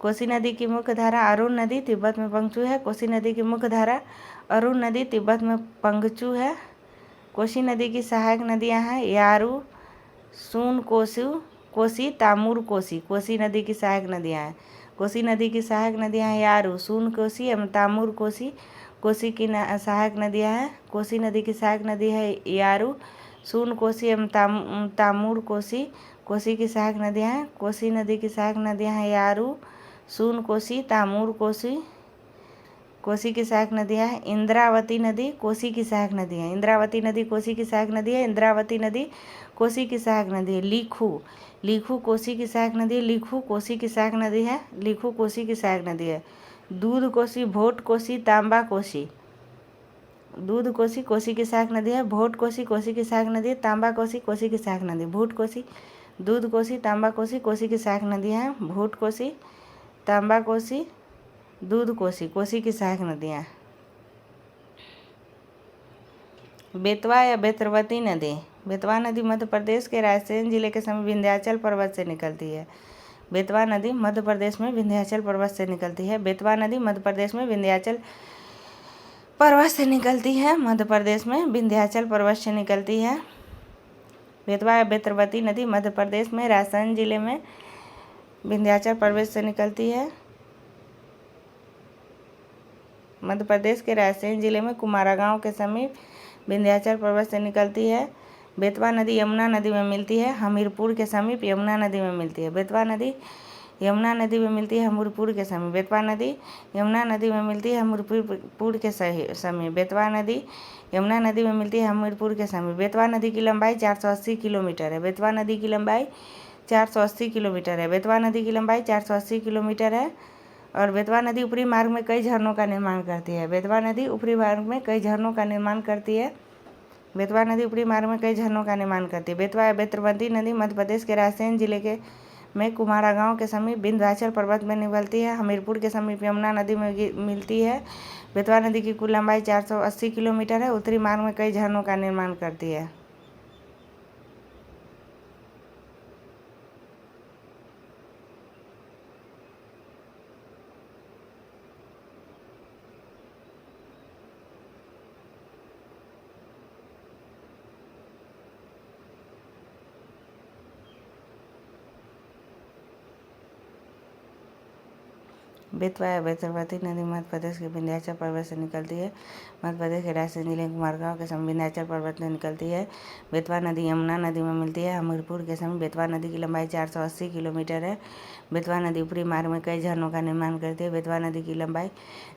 कोसी नदी की मुख्य धारा अरुण नदी तिब्बत में पंगचू है। कोसी नदी की मुख्य धारा अरुण नदी तिब्बत में पंगचू है। कोसी नदी की सहायक नदियां हैं यारू, सून कोसी, तामूर कोसी। कोसी नदी की सहायक नदियां हैं। कोसी नदी की सहायक नदियां हैं यारू, सून कोसी एवं तामूर कोसी। कोसी की सहायक नदियां हैं। कोसी नदी की सहायक नदी है यारू, सून कोसी एवं तामूर कोसी। कोसी की सहायक नदियां हैं। कोसी नदी की सहायक नदियां हैं यारू, सून कोसी, तामूर कोसी। कोसी की सहायक नदियां हैं। इंद्रावती नदी कोसी की सहायक नदी है। इंद्रावती नदी कोसी की सहायक नदी है। इंद्रावती नदी कोसी की सहायक नदी है। लीखू कोसी की सहायक नदी है। लीखू कोसी की सहायक नदी है। लीखू कोसी की सहायक नदी है। दूध कोसी, भोट कोसी, तांबा कोसी। दूध कोसी कोसी की सहायक नदी है। भोट कोसी कोसी की सहायक नदी है। तांबा कोसी कोसी की सहायक नदी। भोट कोसी, दूध कोसी, तांबा कोसी कोसी की सहायक नदी है। भोट कोसी, तांबा कोसी, दूध कोसी कोसी की सहायक नदियाँ। बेतवा या बेतरवती नदी। बेतवा नदी मध्य प्रदेश के रायसेन जिले के समीप विंध्याचल पर्वत से निकलती है। बेतवा नदी मध्य प्रदेश में विंध्याचल पर्वत से निकलती है। बेतवा नदी मध्य प्रदेश में विंध्याचल पर्वत से निकलती है। मध्य प्रदेश में विंध्याचल पर्वत से निकलती है। बेतवा या बेतरवती नदी मध्य प्रदेश में रायसेन जिले में विंध्याचल पर्वत से निकलती है। मध्य प्रदेश के रायसेन जिले में कुमारा गांव के समीप विंध्याचल पर्वत से निकलती है। बेतवा नदी यमुना नदी में मिलती है। हमीरपुर के समीप यमुना नदी में मिलती है। बेतवा नदी यमुना नदी में मिलती है हमीरपुर के समीप। बेतवा नदी यमुना नदी में मिलती है हमीरपुर के समीप। बेतवा नदी यमुना नदी में मिलती है हमीरपुर के समीप। बेतवा नदी की लंबाई 480 किलोमीटर है। बेतवा नदी की लंबाई 480 किलोमीटर है। बेतवा नदी की लंबाई 480 किलोमीटर है और बेतवा नदी ऊपरी मार्ग में कई झरनों का निर्माण करती है। बेतवा नदी ऊपरी मार्ग में कई झरनों का निर्माण करती है। बेतवा नदी ऊपरी मार्ग में कई झरनों का निर्माण करती है। बेतवा या बेतरवती नदी मध्य प्रदेश के रायसेन जिले में कुमारा गांव के समीप विंध्याचल पर्वत में निकलती है। हमीरपुर के समीप यमुना नदी में मिलती है। बेतवा नदी की कुल लंबाई 480 किलोमीटर है। उत्तरी मार्ग में कई झरनों का निर्माण करती है। बेतवा या बेतरवती नदी मध्य प्रदेश के विंध्याचल पर्वत से निकलती है। मध्य प्रदेश के रायसेन जिले के कुमारगांव के समीप विंध्याचल पर्वत में निकलती है। बेतवा नदी यमुना नदी में मिलती है। हमीरपुर के समीप बेतवा नदी की लंबाई 480 किलोमीटर है। बेतवा नदी ऊपरी मार्ग में कई झरनों का निर्माण करती है। बेतवा नदी की लंबाई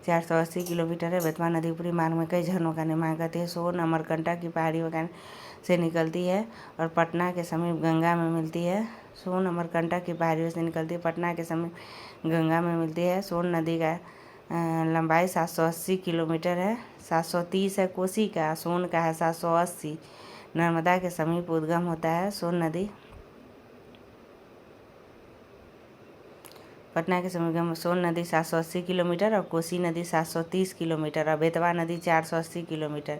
480 किलोमीटर है। बेतवा नदी ऊपरी मार्ग में कई झरनों का निर्माण करती है। सोन अमरकंटक की पहाड़ियों से निकलती है और पटना के समीप गंगा में मिलती है। सोन अमरकंटक की पहाड़ियों से निकलती है, पटना के समीप गंगा में मिलती है। सोन नदी का लंबाई 780 किलोमीटर है। 730 है कोसी का, सोन का है 780। नर्मदा के समीप उद्गम होता है सोन नदी। पटना के समीप सोन नदी 780 किलोमीटर और कोसी नदी 730 किलोमीटर और बेतवा नदी 480 किलोमीटर।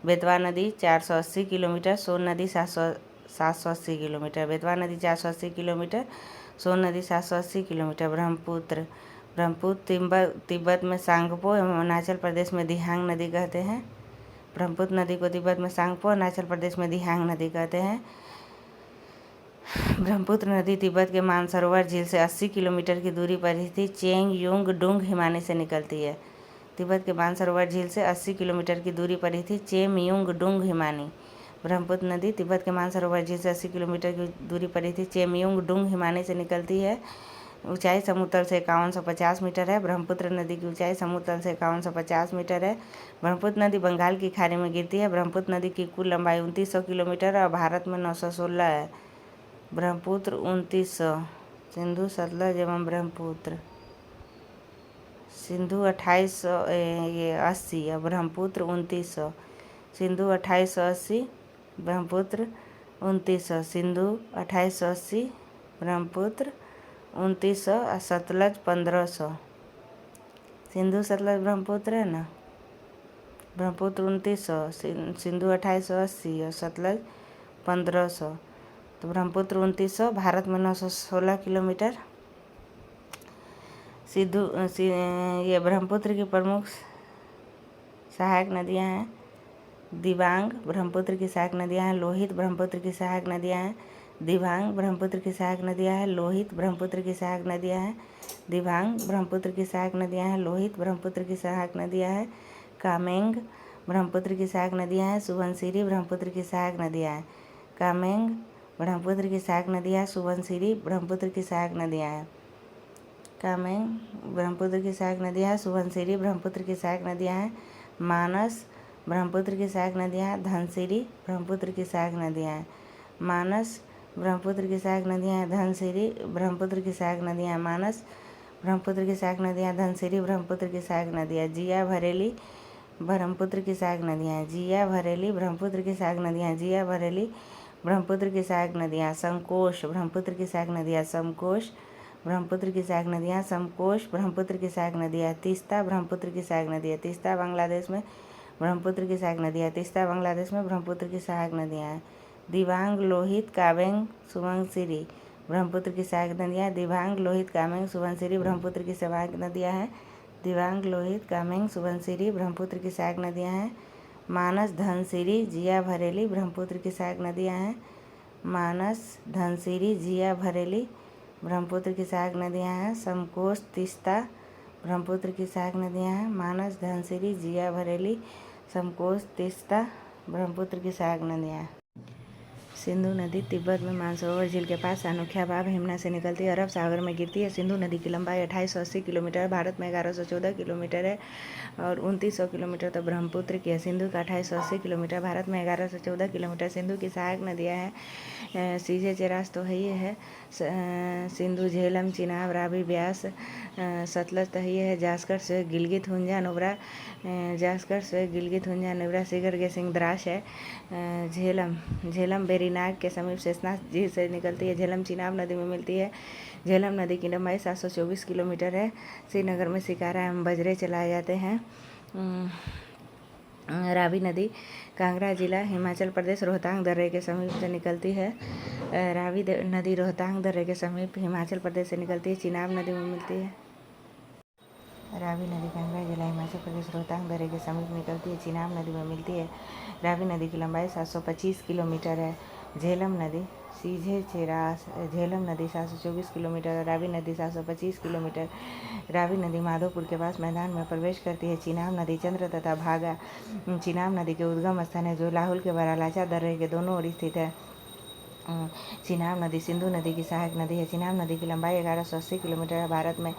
बेतवा नदी 480 किलोमीटर, सोन नदी 780 किलोमीटर। बेतवा नदी 480 किलोमीटर, सोन नदी 780 किलोमीटर। ब्रह्मपुत्र तिब्बत में सांगपो एवं अरुणाचल प्रदेश में दिहांग नदी कहते हैं। ब्रह्मपुत्र नदी को तिब्बत में सांगपो, अरुणाचल प्रदेश में दिहांग नदी कहते हैं। ब्रह्मपुत्र नदी तिब्बत के मानसरोवर झील से 80 किलोमीटर की दूरी पर स्थित चेंग युंग डुंग हिमानी से निकलती है। तिब्बत के मानसरोवर झील से 80 किलोमीटर की दूरी पर स्थित चेम युंग डुंग हिमानी। ब्रह्मपुत्र नदी तिब्बत के मानसरोवर झील से 80 किलोमीटर की दूरी पर स्थित चेम युंग डुंग हिमानी से निकलती है। ऊंचाई समुद्र से 5150 मीटर है। ब्रह्मपुत्र नदी की ऊंचाई समुद्र से 5150 मीटर है। ब्रह्मपुत्र नदी बंगाल की खाड़ी में गिरती है। ब्रह्मपुत्र नदी की कुल लंबाई 2900 किलोमीटर और भारत में 916 है। ब्रह्मपुत्र 2900। सिंधु सतलज एवं ब्रह्मपुत्र। सिंधु 2880 और ब्रह्मपुत्र 2900। सिंधु 2880, ब्रह्मपुत्र 2900। सिंधु 2880, ब्रह्मपुत्र 2900 और सतलज 1500। सिंधु सतलज ब्रह्मपुत्र है ना। ब्रह्मपुत्र 2900, सिंधु 2880 और सतलज 1500। तो ब्रह्मपुत्र 2900, भारत में 916 किलोमीटर। ये ब्रह्मपुत्र की प्रमुख सहायक नदियां हैं। दिबांग ब्रह्मपुत्र की सहायक नदियां हैं। लोहित ब्रह्मपुत्र की सहायक नदियां हैं। दिबांग ब्रह्मपुत्र की सहायक नदियां हैं। लोहित ब्रह्मपुत्र की सहायक नदियां हैं। दिबांग ब्रह्मपुत्र की सहायक नदियां हैं। लोहित ब्रह्मपुत्र की सहायक नदियां हैं। कामेंग ब्रह्मपुत्र की सहायक नदियां हैं। सुबनसिरी ब्रह्मपुत्र की सहायक नदियां हैं। कामेंग ब्रह्मपुत्र की सहायक नदियां हैं। सुबनसिरी ब्रह्मपुत्र की सहायक नदियां हैं। कामेंग ब्रह्मपुत्र की सहायक नदियां हैं। सुबनसिरी ब्रह्मपुत्र की सहायक नदियां हैं। मानस ब्रह्मपुत्र की सहायक नदियां हैं। धनसिरी ब्रह्मपुत्र की सहायक नदियां हैं। मानस ब्रह्मपुत्र की सहायक नदियां हैं। धनसिरी ब्रह्मपुत्र की सहायक नदियां हैं। मानस ब्रह्मपुत्र की सहायक नदियां, धनसिरी ब्रह्मपुत्र की सहायक नदियां। जिया भरेली ब्रह्मपुत्र की सहायक नदियां हैं। जिया भरेली ब्रह्मपुत्र की सहायक नदियां। जिया भरेली ब्रह्मपुत्र की सहायक नदियां। संकोश ब्रह्मपुत्र की सहायक नदियां। समकोश ब्रह्मपुत्र की सहायक नदियां। समकोश ब्रह्मपुत्र की सहायक नदियां। तीस्ता ब्रह्मपुत्र की सहायक नदियां। तीस्ता बांग्लादेश में ब्रह्मपुत्र की सहायक नदियां। तीस्ता बांग्लादेश में ब्रह्मपुत्र की सहायक नदियां हैं। दिबांग लोहित कामेंग सुबनसिरी ब्रह्मपुत्र की सहायक नदियां। दिबांग लोहित कामेंग सुबनसिरी ब्रह्मपुत्र की सहायक नदियां हैं। दिबांग लोहित कामेंग सुबनसिरी ब्रह्मपुत्र की सहायक नदियां हैं। मानस धनसिरी जिया भरेली ब्रह्मपुत्र की सहायक नदियां हैं। मानस धनसिरी जिया भरेली ब्रह्मपुत्र की सहायक नदियां हैं। समकोश तीस्ता ब्रह्मपुत्र की सहायक नदियां हैं। मानस धनसिरी जिया भरेली समकोश तीस्ता ब्रह्मपुत्र की सहायक नदियां हैं। सिंधु नदी तिब्बत में मानसरोवर झील के पास सानुख्या बाब हिमना से निकलती है, अरब सागर में गिरती है। सिंधु नदी की लंबाई 2880 किलोमीटर, भारत में 1114 किलोमीटर है और 2900 किलोमीटर तो ब्रह्मपुत्र की है। सिंधु का 2880 किलोमीटर, भारत में 1114 किलोमीटर। सिंधु की सहायक नदियाँ हैं सीधे चेरास तो है ही है, सिंधु झेलम चिनाब रावी ब्यास, सतलज तो ही है, जास्कर से गिलगित हुंजा नुब्रा, जास्कर से गिलगित हुंजा नुब्रा सिगर के सिंह द्रास है। झेलम बेरीनाग के समीप शेषनाग झील से निकलती है। झेलम चिनाब नदी में मिलती है। झेलम नदी की लंबाई 724 किलोमीटर है। श्रीनगर में शिकारा एवं बजरे चलाए जाते हैं। रावी नदी कांगड़ा जिला हिमाचल प्रदेश रोहतांग दर्रे के समीप से निकलती है। रावी नदी रोहतांग दर्रे के समीप हिमाचल प्रदेश से निकलती है। चिनाब नदी में मिलती है। रावी नदी कांगड़ा जिला हिमाचल प्रदेश रोहतांग दर्रे के समीप निकलती है। चिनाब नदी में मिलती है। रावी नदी की लंबाई 725 किलोमीटर है। झेलम नदी सीधे चेरास, झेलम नदी 724 किलोमीटर, रावी नदी 725 किलोमीटर। रावी नदी माधोपुर के पास मैदान में प्रवेश करती है। चिनाब नदी चंद्र तथा भागा चिनाब नदी के उद्गम स्थान है, जो लाहौल के बरालाचा दर्रे के दोनों ओर स्थित है। चिनाब नदी सिंधु नदी की सहायक नदी है। चिनाब नदी की लंबाई 1180 किलोमीटर है। भारत में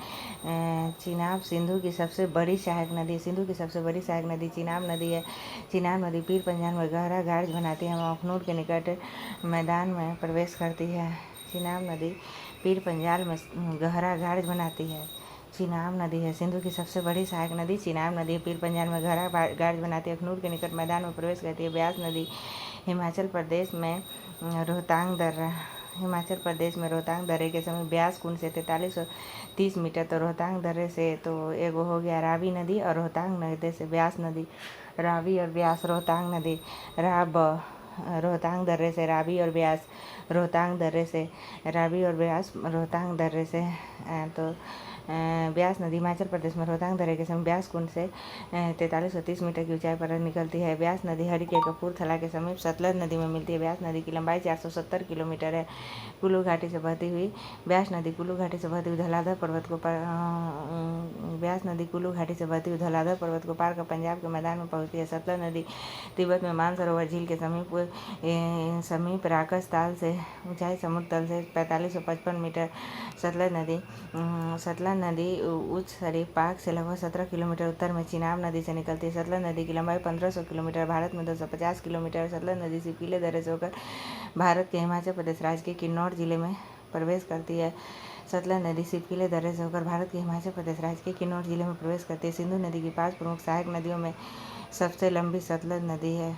चिनाब सिंधु की सबसे बड़ी सहायक नदी, सिंधु की सबसे बड़ी सहायक नदी चिनाब नदी है। चिनाब नदी पीर पंजाल में गहरा गार्ज बनाती है, अखनूर के निकट मैदान में प्रवेश करती है। चिनाब नदी पीर पंजाल में गहरा गार्ज बनाती है। चिनाब नदी है। सिंधु की सबसे बड़ी सहायक नदी चिनाब नदी है। पीर पंजाल में घड़ा गार्ज बनाती है। अखनूर के निकट मैदान में प्रवेश करती है। ब्यास नदी हिमाचल प्रदेश में रोहतांग दर्रे के समीप ब्यास कुंड से 4330 मीटर, तो रोहतांग दर्रे से तो एगो हो गया रावी नदी, और रोहतांग नदी से ब्यास नदी। रावी और ब्यास रोहतांग नदी। रोहतांग दर्रे से रावी और ब्यास रोहतांग दर्रे से रोहतांग दर्रे से तो ब्यास नदी हिमाचल प्रदेश में रोहतांग दर्रे के समीप ब्यास कुंड से 4330 मीटर की ऊंचाई पर निकलती है। ब्यास नदी हरि के कपूरथला के समीप सतलज नदी में मिलती है। ब्यास नदी की लंबाई 470 किलोमीटर है। कुल्लू घाटी से बहती हुई ब्यास नदी कुल्लू घाटी से बहती हुई धौलाधर पर्वत को ब्यास नदी कुल्लू घाटी से बहती हुई धौलाधर पर्वत को पार कर पंजाब के मैदान में पहुंचती है। सतलज नदी तिब्बत में मानसरोवर झील के समीप राकस ताल से ऊंचाई समुद्र तल से 4555 मीटर। सतलज नदी उच्च शरीफ पाक से लगभग 17 किलोमीटर उत्तर में चिनाब नदी से निकलती है। सतलज नदी की लंबाई 1500 किलोमीटर, भारत में 250 किलोमीटर। सतलज नदी सिपीले दर्रे से होकर भारत के हिमाचल प्रदेश राज्य के किन्नौर जिले में प्रवेश करती है। सतलज नदी सिपकीले दर्रे से होकर भारत के हिमाचल प्रदेश राज्य के किन्नौर जिले में प्रवेश करती है। सिंधु नदी की 5 प्रमुख सहायक नदियों में सबसे लंबी सतलज नदी है।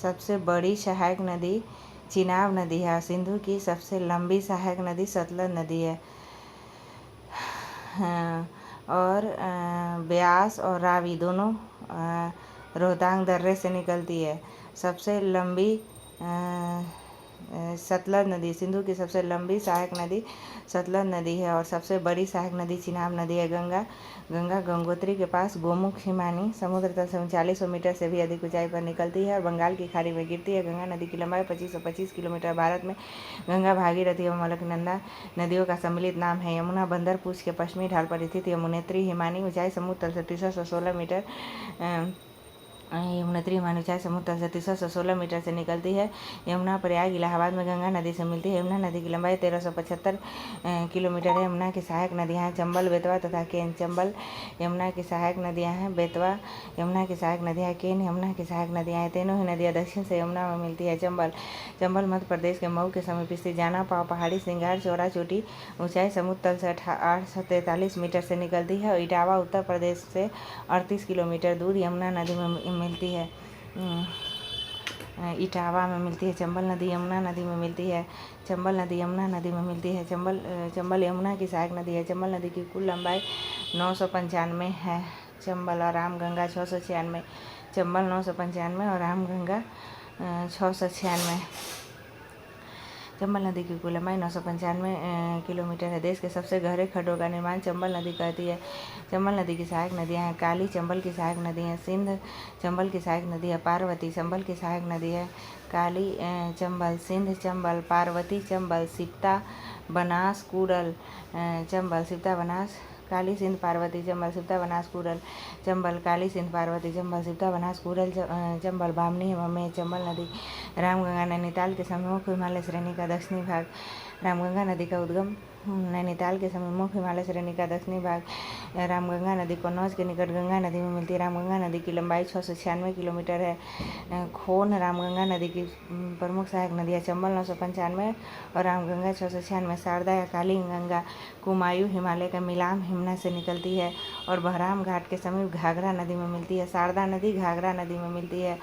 सबसे बड़ी सहायक नदी चिनाब नदी है। सिंधु की सबसे लंबी सहायक नदी सतलज नदी है। और ब्यास और रावी दोनों रोहतांग दर्रे से निकलती है। सबसे लंबी सतलज नदी, सिंधु की सबसे लंबी सहायक नदी सतलज नदी है, और सबसे बड़ी सहायक नदी चिनाब नदी है। गंगा गंगोत्री के पास गोमुख हिमानी समुद्र तल से 3900 मीटर से भी अधिक ऊंचाई पर निकलती है और बंगाल की खाड़ी में गिरती है। गंगा नदी की लंबाई 2525 किलोमीटर। भारत में गंगा, भागीरथी एवं अलकनंदा नदियों का सम्मिलित नाम है। यमुना बंदर पूंछ के पश्चिमी ढाल पर स्थित यमुनेत्री हिमानी ऊंचाई समुद्र तल से 316 मीटर यमुनेत्री हिमानी ऊंचाई समुद्र तल से 316 मीटर से निकलती है। यमुना प्रयाग इलाहाबाद में गंगा नदी से मिलती है। यमुना नदी की लंबाई 1375 किलोमीटर है। यमुना की सहायक नदियाँ हैं चंबल, बेतवा तथा केन। चंबल यमुना की सहायक नदियाँ हैं। बेतवा यमुना की सहायक नदियाँ, केन यमुना की सहायक नदियाँ हैं। तीनों ही नदियाँ दक्षिण से यमुना में मिलती है। चंबल मध्य प्रदेश के मऊ के समीप स्थित जाना पाव पहाड़ी श्रृंगार चौरा चोटी ऊंचाई समुद्र तल से 843 मीटर से निकलती है। और इटावा उत्तर प्रदेश से 38 किलोमीटर दूर यमुना नदी में मिलती है। इटावा में मिलती है। चंबल नदी यमुना नदी में मिलती है। चंबल नदी यमुना नदी में मिलती है। चंबल यमुना की सहायक नदी है। चंबल नदी की कुल लंबाई 995 है। चंबल और रामगंगा 696। चंबल 995 और रामगंगा 696। चंबल नदी की कुल लंबाई 995 किलोमीटर है। देश के सबसे गहरे खड्डों का निर्माण चंबल नदी करती है। चंबल नदी की सहायक नदियाँ हैं काली चंबल की सहायक नदी है। सिंध चंबल की सहायक नदी है। पार्वती चंबल की सहायक नदी है। काली चंबल, सिंध चंबल, पार्वती चंबल, सिप्ता बनास कूरल चंबल, सिप्ता बनास काली सिंध पार्वती चंबल, सिप्ता बनास कूरल चंबल, काली सिंध पार्वती चंबल, सिप्ता बनास कूरल चंबल, बामनी में चंबल नदी। रामगंगा नैनीताल के समीप हिमालय श्रेणी का दक्षिणी भाग। रामगंगा नदी का उद्गम नैनीताल के समीप हिमालय श्रेणी का दक्षिणी भाग। रामगंगा नदी कन्नौज के निकट गंगा नदी में मिलती है। रामगंगा नदी की लंबाई 696 किलोमीटर है। खोन रामगंगा नदी की प्रमुख सहायक नदी है। चंबल 995 और रामगंगा 696। शारदा या काली गंगा कुमायूं हिमालय का मिलाम हिमना से निकलती है और बहराम घाट के समीप घाघरा नदी में मिलती है। शारदा नदी घाघरा नदी में मिलती है।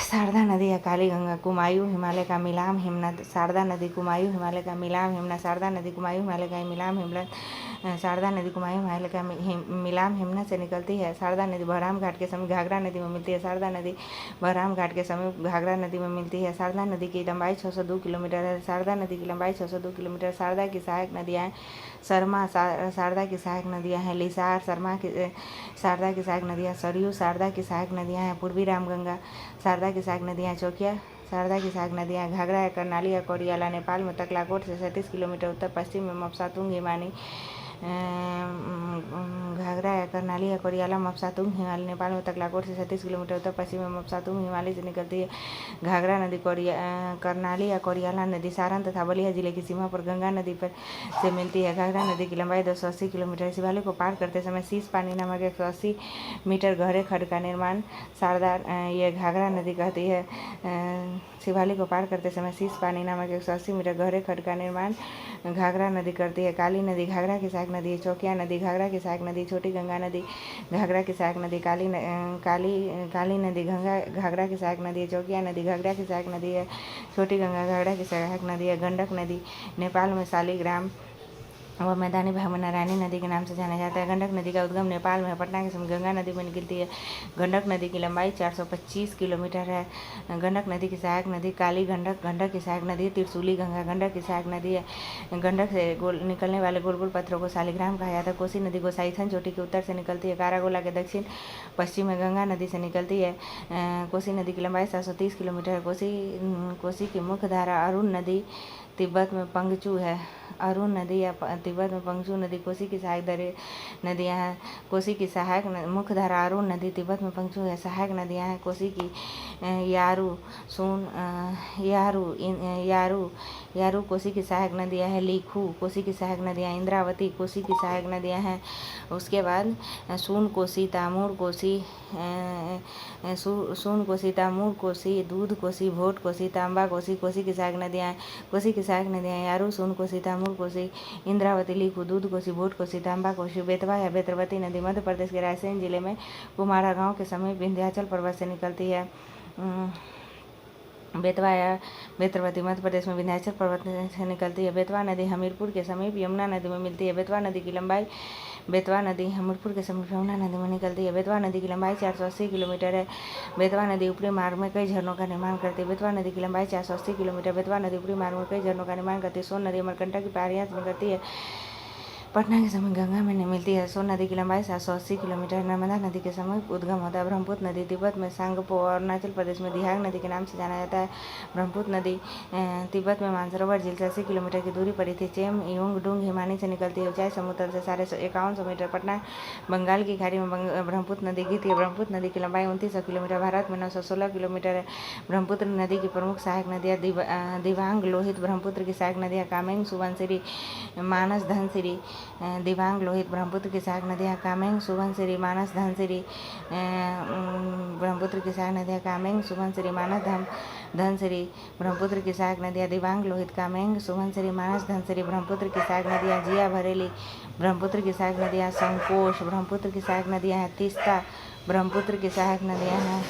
शारदा नदी या काली गंगा कुमायूं हिमालय का मिलाम हिमना। शारदा नदी कुमायूं हिमालय का मिलाम हिमना। शारदा नदी कुमायूं हिमालय का मिलाम हिमना। शारदा नदी कुमायूं हिमालय का मिलाम हिमना से निकलती है। शारदा नदी बहराम घाट के समीप घाघरा नदी में मिलती है। शारदा नदी बहराम घाट के समीप घाघरा नदी में मिलती है। शारदा नदी की लंबाई 602 किलोमीटर है। शारदा नदी की लंबाई 602 किलोमीटर। शारदा की सहायक नदियाँ शर्मा शारदा की सहायक नदियाँ हैं। लिसार शारदा की सहायक नदियाँ सरयू शारदा की सहायक नदियाँ हैं। पूर्वी रामगंगा शारदा की सहायक नदियाँ चौकिया शारदा की सहायक नदियाँ घाघरा या करनाली या कोडियाला। नेपाल में तकलाकोट से 37 किलोमीटर उत्तर पश्चिम में मपसातुंग हिमानी घाघरा या करनाली या कोरियाला मपसातुंग हिमालय नेपाल में तकलाकोट से 36 किलोमीटर उत्तर पश्चिम में मपसातुंग हिमालय से निकलती है। घाघरा नदी करनाली या कोरियाला नदी सारण तथा बलिया जिले की सीमा पर गंगा नदी पर से मिलती है। घाघरा नदी की लंबाई 280 किलोमीटर है। शिवालिक को पार करते समय शीश पानी नामक 180 मीटर गहरे खड्ड का निर्माण शारदा ये घाघरा नदी कहती है। शिवालिक को पार करते समय शीश पानी नामक 180 मीटर गहरे खड्ड का निर्माण घाघरा नदी करती है। काली नदी घाघरा की सहायक नदी है। चौकिया नदी घाघरा की सहायक नदी। छोटी गंगा नदी घाघरा की सहायक नदी। काली नदी घाघरा की सहायक नदी है। चौकिया नदी घाघरा की सहायक नदी है। छोटी गंगा घाघरा की सहायक नदी है। गंडक नदी नेपाल में शालिग्राम वह मैदानी भाग में नारायणी नदी के नाम से जाना जाता है। गंडक नदी का उद्गम नेपाल में पटना के समय गंगा नदी में निकलती है। गंडक नदी की लंबाई 425 किलोमीटर है। गंडक नदी की सहायक नदी काली गंडक की सहायक नदी है। त्रिशूली गंगा गंडक की सहायक नदी है। गंडक से निकलने वाले गोल गोल पत्थरों को शालिग्राम कहा जाता है। कोसी नदी गोसाईथन चोटी के उत्तर से निकलती है। कारागोला के दक्षिण पश्चिम में गंगा नदी से निकलती है। कोसी नदी की लंबाई 730 किलोमीटर है। कोसी की मुख्य धारा अरुण नदी तिब्बत में पंगचू है। अरुण नदी या तिब्बत में पंगचू नदी कोसी की सहायक नदियाँ हैं। कोसी की सहायक मुख्य धारा अरुण नदी तिब्बत में पंगचू है। सहायक नदियाँ हैं कोसी की यारू कोसी की सहायक नदियाँ हैं। लीखू कोसी की सहायक नदियाँ। इंद्रावती कोसी की सहायक नदियाँ हैं। उसके बाद सून कोसी तामूर कोसी दूध कोसी भोट कोसी तांबा कोसी कोसी की सहायक नदियाँ हैं। कोसी की सहायक नदियाँ यारू सून कोसी तामूर कोसी इंद्रावती लीखू दूध कोसी भोट कोसी तांबा कोसी। बेतवा या बेतरवती नदी मध्य प्रदेश के रायसेन जिले में कुमारा गांव के समीप विंध्याचल पर्वत से निकलती है। बेतवा या बेतरवती मध्य प्रदेश में विंध्याचल पर्वत से निकलती है। बेतवा नदी हमीरपुर के समीप यमुना नदी में मिलती है। बेतवा नदी की लंबाई बेतवा नदी हमीरपुर के समीप यमुना नदी में निकलती है। बेतवा नदी की लंबाई 480 किलोमीटर है। बेतवा नदी ऊपरी मार्ग में कई झरनों का निर्माण करती है। बेतवा नदी की लंबाई 480 किलोमीटर। बेतवा नदी ऊपरी मार्ग में कई झरनों का निर्माण करती है। सोन नदी अमरकंटक की पहाड़ियाँ से निकलती है। पटना के समीप गंगा में मिलती है। सोन नदी की लंबाई 780 किलोमीटर। नर्मदा नदी के समीप उद्गम होता है। ब्रह्मपुत्र नदी तिब्बत में सांगपो और अरुणाचल प्रदेश में दिहांग नदी के नाम से जाना जाता है। ब्रह्मपुत्र नदी तिब्बत में मानसरोवर झील से 80 किलोमीटर की दूरी पर थी। चेम युंग डुंग हिमानी से निकलती है। ऊंचाई समुद्र से 5150 मीटर। पटना बंगाल की खाड़ी में ब्रह्मपुत्र नदी गिरती है। ब्रह्मपुत्र नदी की लंबाई 2900 किलोमीटर। भारत में 916 किलोमीटर है। ब्रह्मपुत्र नदी की प्रमुख सहायक नदियाँ दिबांग लोहित। ब्रह्मपुत्र की सहायक नदियाँ कामेंग सुबनसिरी मानस धनसिरी। दिबांग लोहित ब्रह्मपुत्र की सहायक नदियाँ कामेंग सुबनसिरी मानस धनसिरी। ब्रह्मपुत्र की सहायक नदियाँ कामेंग सुबनसिरी मानस धनसिरी। ब्रह्मपुत्र की सहायक नदियाँ दिबांग लोहित कामेंग सुबनसिरी मानस धनसिरी। ब्रह्मपुत्र की सहायक नदियाँ जिया भरेली। ब्रह्मपुत्र की सहायक नदियाँ संकोश। ब्रह्मपुत्र की सहायक नदियाँ हैं तीस्ता। ब्रह्मपुत्र की सहायक नदियाँ हैं